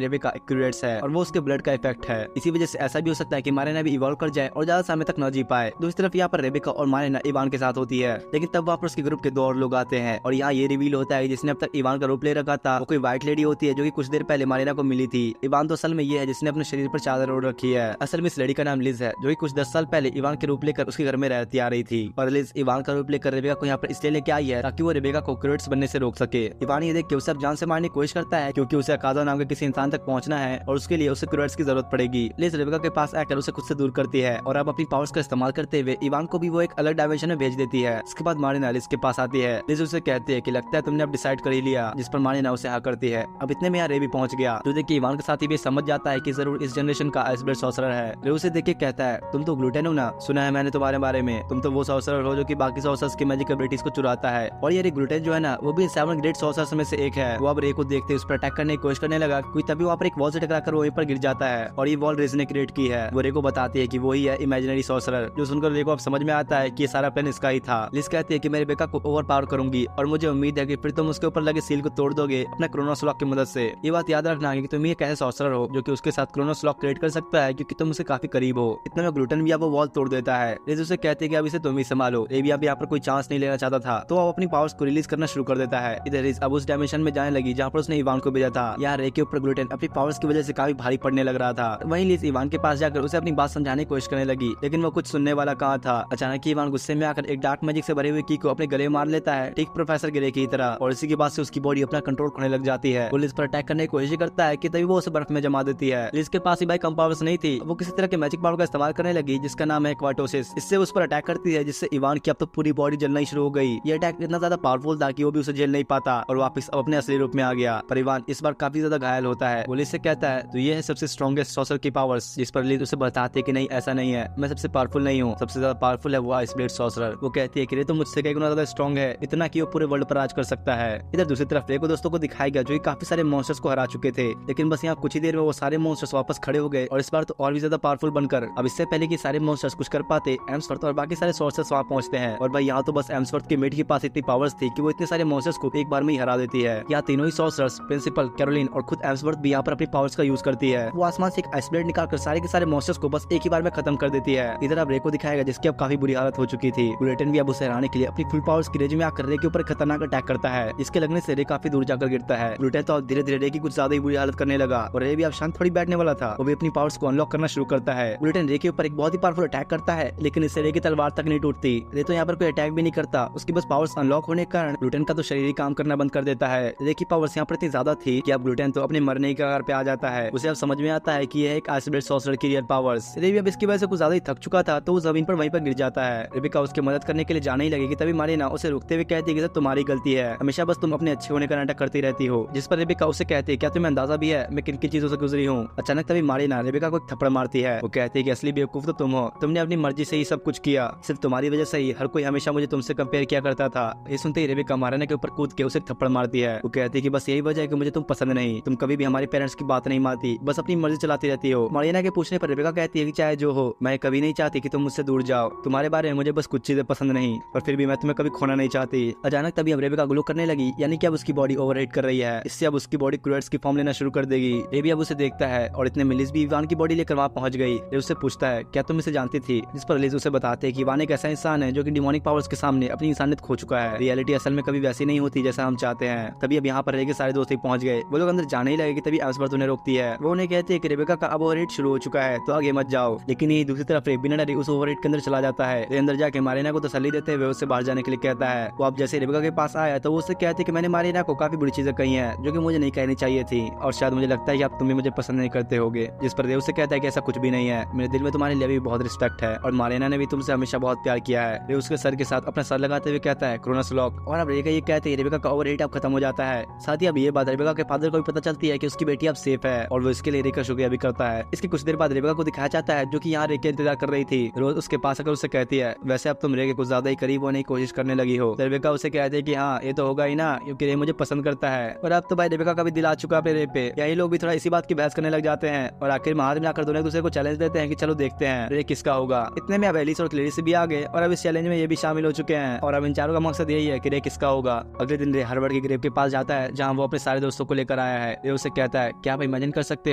रेबेका एक क्रूएट्स है और वो उसके ब्लड का इफेक्ट है। इसी वजह से ऐसा भी हो सकता है कि मारिना भी इवॉल्व कर जाए और ज्यादा समय तक न जी पाए। दूसरी तरफ यहाँ पर रेबेका और मारिना इवान के साथ होती है, लेकिन तब वहाँ पर उसके ग्रुप के 2 और लोग आते हैं और यहाँ ये रिवील होता है जिसने अब तक इवान का रूप ले रखा था वो कोई व्हाइट लेडी होती है जो कि कुछ देर पहले मारिना को मिली थी। इवान तो असल में ये है जिसने अपने शरीर पर चादर ओढ़ रखी है। असल में इस लड़की का नाम लिज है जो कि कुछ 10 साल पहले इवान के रूप लेकर उसके घर में रहती आ रही थी और लिज इवान का रूप लेकर रेबेका को यहाँ पर इसलिए लेके आई है ताकि वो रेबेका को क्रूएट्स बनने से रोक सके। इवान ये देख के उसे जान से मारने की कोशिश करता है क्योंकि उसे अकादा नाम के किसी इंसान तक पहुंचना है और उसके लिए उसे क्रूएट्स की जरूरत पड़ेगी। लिज रेबेका के पास आकर उसे खुद से दूर करती है और अब अपनी पावर्स का इस्तेमाल करते हुए इवान को भी वो एक अलग डायमेंशन में भेज देती है। इसके बाद मारिना लिज के पास आती है। लिज उसे कहती है कि लगता है तुमने अब डिसाइड कर ही लिया, जिस पर मारिना उसे हाँ करती है। अब इतने में यहाँ रे भी पहुंच गया जो देख के इवान के साथी भी समझ जाता है कि जरूर इस जनरेशन का आइस ब्लड सॉर्सरर है। रे उसे देख के कहता है तुम तो ग्लूटेन हो ना, सुना है मैंने तुम्हारे बारे में, तुम तो वो सॉर्सरर हो जो कि बाकी सॉर्सरर्स की मैजिक एबिलिटीज को चुराता है। और ये ग्लूटेन जो है ना वो भी 7 ग्रेट सॉर्सरर्स में से एक है। वो अब रे को देखते उस पर अटैक करने की कोशिश करने लगा क्योंकि तभी वहाँ पर एक वॉल से टकराकर वहीं पर गिर जाता है और ये वॉल रेज ने क्रिएट की है। वो रे को बताती है कि वही है इमेजिनरी सॉर्सरर। जो सुनकर रे को अब समझ में आता है कि ये सारा प्लान इसका ही था। लिज कहती है कि मेरे बेका को ओवर पावर करूंगी और मुझे उम्मीद है कि फिर तुम उसके ऊपर लगे सील को तोड़ दोगे अपना क्रोनोस लॉक की मदद से। ये बात याद रखना है कि तुम ये कैसे सॉर्सरर हो जो कि उसके साथ क्रोनोस लॉक क्रिएट कर सकता है क्योंकि तुम उसे काफी करीब हो। इतने में ग्लूटेन भी अब वो वॉल तोड़ देता है। लिज उसे कहती है कि अब इसे तुम ही संभालो। रे भी अब यहाँ पर कोई चांस नहीं लेना चाहता था तो वो अपनी पावर्स को रिलीज करना शुरू कर देता है। इधर रिज अब उस डायमेंशन में जाने लगी जहाँ पर उसने इवान को भेजा था। यहाँ रे के ऊपर ग्लूटेन अपनी पावर्स की वजह से काफी भारी पड़ने लग रहा था। वहीं लिज इवान के पास जाकर उसे अपनी बात समझाने की कोशिश करने लगी, लेकिन वो कुछ सुनने वाला कहाँ था। अचानक इवान गुस्से में आकर एक डार्क मैजिक से भरे हुए की को अपने गले मार लेता है, ठीक प्रोफेसर ग्रे की तरह, और इसी के बाद से उसकी बॉडी अपना कंट्रोल खोने लग जाती है। वो लिज पर अटैक करने की कोशिश करता है कि तभी वो उसे बर्फ में जमा देती है। लिज के पास ही भाई कम पावर्स नहीं थी, वो किसी तरह के मैजिक पावर का इस्तेमाल करने लगी जिसका नाम है क्वाटोसिस। इससे उस पर अटैक करती है जिससे इवान की अब तो पूरी बॉडी जलना ही शुरू हो गई। ये अटैक इतना ज्यादा पावरफुल था कि वो भी उसे झेल नहीं पाता और वापस अपने असली रूप में आ गया। पर इवान इस बार काफी ज्यादा घायल होता है। वो लिज से कहता है तो ये है सबसे स्ट्रॉन्गेस्ट सॉर्सर की पावर्स, जिस पर लिज उसे बताते कि नहीं ऐसा नहीं है, मैं सबसे पावरफुल नहीं हूँ, सबसे ज्यादा पावरफुल है वो आइस ब्लेड सॉर्सरर। वो कहती है कि रे तो मुझसे कई गुना ज्यादा स्ट्रॉन्ग है, इतना कि वो पूरे वर्ल्ड पर राज कर सकता है। इधर दूसरी तरफ रे को दोस्तों को दिखाया गया जो काफी सारे मॉन्स्टर्स को हरा चुके थे, लेकिन बस यहाँ कुछ ही देर में वो सारे मॉन्स्टर्स वापस खड़े हो गए और इस बार तो और भी ज्यादा पावरफुल बनकर। अब इससे पहले कि सारे मॉन्स्टर्स कुछ कर पाते एम्सवर्थ और बाकी सारे सॉर्सर्स वहाँ पहुंचते हैं और भाई यहाँ तो बस एम्सवर्थ के मेट के पास इतनी पावर्स थी कि वो इतने सारे मॉन्स्टर्स को एक बार में ही हरा देती है। यहाँ तीनों ही सॉर्सर्स प्रिंसिपल, कैरोलिन और खुद एम्सवर्थ भी यहाँ पर अपनी पावर्स का यूज करती है। वो आसमान से एक आइस ब्लेड निकालकर सारे के सारे मॉन्स्टर्स को बस एक ही बार में खत्म कर देती है। इधर अब रे को दिखाएगा जिसकी अब काफी बुरी हालत हो चुकी थी। ग्लूटेन भी अब उसे हराने के लिए अपनी फुल पावर्स की रेंज में आकर रे के ऊपर खतरनाक अटैक करता है, जिसके लगने से रे काफी दूर जाकर गिरता है। ग्लूटेन तो धीरे धीरे रे की कुछ ज्यादा ही बुरी हालत करने लगा और रे भी अब शांत थोड़ी बैठने वाला था। वो भी अपनी पावर्स को अनलॉक करना शुरू करता है। ग्लूटेन रे के ऊपर एक बहुत ही पावरफुल अटैक करता है, लेकिन इससे रे की तलवार तक नहीं टूटती। रे तो यहाँ पर कोई अटैक भी नहीं करता, उसकी बस पावर्स अनलॉक होने के कारण ग्लूटेन का तो शरीर ही काम करना बंद कर देता है। रे की पावर्स यहाँ पर इतनी ज्यादा थी कि अब ग्लूटेन तो अपने मरने के कगार पे आ जाता है। उसे अब समझ में आता है कि यह एक आइस ब्लेड सॉर्सरर की रियल पावर्स। रे भी अब इसकी वजह से कुछ ज्यादा ही थक चुका था तो वो जमीन पर वहीं पर गिर जाता है। रेबेका उसकी मदद करने के लिए जाने ही लगेगी तभी मारिना उसे रुकते हुए कहती है कि तुम्हारी गलती है, हमेशा बस तुम अपने अच्छे होने का नाटक करती रहती हो। जिस पर रेबेका उसे कहती है क्या तुम्हें अंदाजा भी है मैं किन किन चीजों से गुजरी हूँ। अचानक तभी मारिना रेबेका को एक थप्पड़ मारती है। वो कहती है कि असली बेवकूफ तो तुम हो, तुमने अपनी मर्जी से ही सब कुछ किया, सिर्फ तुम्हारी वजह से ही हर कोई हमेशा मुझे तुमसे कंपेयर किया करता था। ये सुनते ही रेबेका मारिना के ऊपर कूद के उसे थप्पड़ मारती है। वो कहती है कि बस यही वजह है कि मुझे तुम पसंद नहीं, तुम कभी भी हमारे पेरेंट्स की बात नहीं मानती, बस अपनी मर्जी चलाती रहती हो। मारिना के पूछने पर रेबेका कहती है कि चाहे जो हो मैं कभी नहीं चाहती कि तुम मुझसे दूर जाओ, तुम्हारे बारे में मुझे बस कुछ चीजें पसंद नहीं और फिर भी मैं तुम्हें कभी खोना नहीं चाहती। अचानक तभी अब रेबेका ग्लो करने लगी, यानी कि अब उसकी बॉडी ओवरराइड कर रही है। इससे अब उसकी बॉडी क्रूएट्स की फॉर्म लेना शुरू कर देगी। रे भी अब उसे देखता है और इतने में लिज भी इवान की बॉडी लेकर वहाँ पहुंच गई। रे उससे पूछता है क्या तुम इसे जानती थी, जिस पर लिज उसे बताते हैं कि इवान एक ऐसा इंसान है जो कि डिमोनिक पावर्स के सामने अपनी इंसानियत खो चुका है। रियलिटी असल में कभी वैसी नहीं होती जैसा हम चाहते हैं। तभी अब यहाँ पर रे के सारे दोस्त पहुंच गए। वो लोग अंदर जाने ही लगेगी तभी एम्सवर्थ उन्हें रोकती है। वो उन्हें कहती है कि रेबेका का अब ओवररेट शुरू हो चुका है तो आगे मत जाओ। लेकिन ये दूसरी तरफ बिना डरे उस ओवररेट के अंदर चला जाता है। अंदर जाके मारिना को तसल्ली देते हुए उससे बाहर जाने के लिए कहता है। वो अब जैसे रेबेका के पास आया तो वो उससे कहती है कि मैंने मारिना को काफी बुरी चीजें कही हैं जो कि मुझे नहीं कहनी चाहिए थी और शायद मुझे लगता है कि आप तुम भी मुझे पसंद नहीं करते होगे। जिस पर रेव से कहता है कि ऐसा कुछ भी नहीं है, मेरे दिल में तुम्हारे लिए भी बहुत रिस्पेक्ट है और मारिना ने भी तुमसे हमेशा बहुत प्यार किया है। रेव उसके सर के साथ अपना सर लगाते हुए कहता है क्रोनस लॉक। और अब रेबेका ये कहते हैं रेबेका का ओवररेट अब खत्म हो जाता है। साथ ही अब ये बात रेबेका के फादर को भी पता चलती है कि उसकी बेटी अब सेफ है और वो इसके लिए रेबेका का शुक्रिया भी करता है। इसके कुछ देर बाद रेबेका को दिखाया जाता है जो कि यहाँ रे के इंतजार कर रही थी। रोज उसके पास आकर उससे कहती है वैसे अब तुम रे के कुछ ज्यादा ही करीब होने की कोशिश करने लगी हो। रेबेका उसे कहती है कि हाँ ये तो होगा ही ना क्योंकि रे मुझे पसंद करता है। और अब तो भाई रेबेका का भी दिल आ चुका है अपने रे पे। यही लोग भी थोड़ा इसी बात की बहस करने लग जाते हैं और आखिर में हाथ मिलाकर दोनों एक दूसरे को चैलेंज देते हैं कि चलो देखते हैं रे किसका होगा। इतने में अब एलिस और क्लेरिस भी आ गए और अब इस चैलेंज में ये भी शामिल हो चुके हैं और अब इन चारों का मकसद यही है कि रे किसका होगा। अगले दिन रे हार्वर्ड की ग्रेव के पास जाता है जहाँ वो अपने सारे दोस्तों को लेकर आया है। रे उसे कहता है क्या आप इमेजिन कर सकते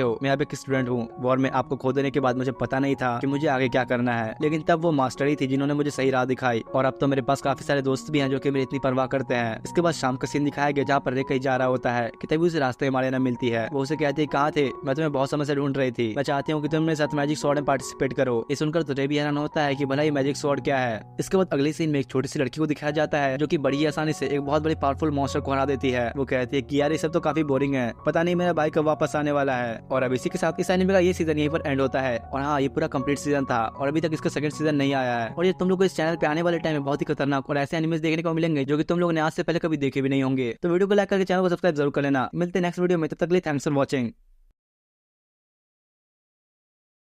हो मैं अब एक स्टूडेंट हूँ और मैं आपको खो देने के बाद मुझे पता नहीं था कि मुझे आगे क्या करना है, लेकिन तब वो मास्टर ही थी जिन्होंने मुझे सही राह दिखाई और अब तो मेरे पास काफी सारे दोस्त भी हैं जो कि मेरी इतनी परवाह करते हैं। इसके बाद शाम का सीन दिखाया गया जहाँ पर रे कहीं जा रहा होता है कि तभी उसे रास्ते में मारिना मिलती है। वो उसे कहती है कहाँ थे, मैं तुम्हें बहुत समय से ढूंढ रही थी, मैं चाहती हूँ कि तुम मेरे साथ मैजिक स्वॉर्ड में पार्टिसिपेट करो। ये सुनकर तुझे भी हैरान होता है कि भला ये मैजिक स्वॉर्ड क्या है। इसके बाद अगले सीन में एक छोटी सी लड़की को दिखाया जाता है जो कि बड़ी आसानी से एक बहुत बड़ी पावरफुल मॉन्स्टर को हरा देती है। वो कहती है कि यार ये सब तो काफी बोरिंग है, पता नहीं मेरा भाई कब वापस आने वाला है। और अब इसी के साथ इस एनिमे का ये सीजन यहीं पर एंड होता है। और हाँ ये पूरा कंप्लीट सीजन था और अभी तक इसका सेकंड सीजन नहीं आया है। और ये तुम लोग को इस चैनल पे आने वाले टाइम में बहुत ही खतरनाक और ऐसे एनिमेस देखने को मिलेंगे जो कि तुम लोग ने आज से पहले कभी देखे भी नहीं होंगे। तो वीडियो को लाइक करके चैनल को सब्सक्राइब जरूर कर लेना। मिलते हैं नेक्स्ट वीडियो में, तब तक के लिए थैंक्स फॉर वॉचिंग।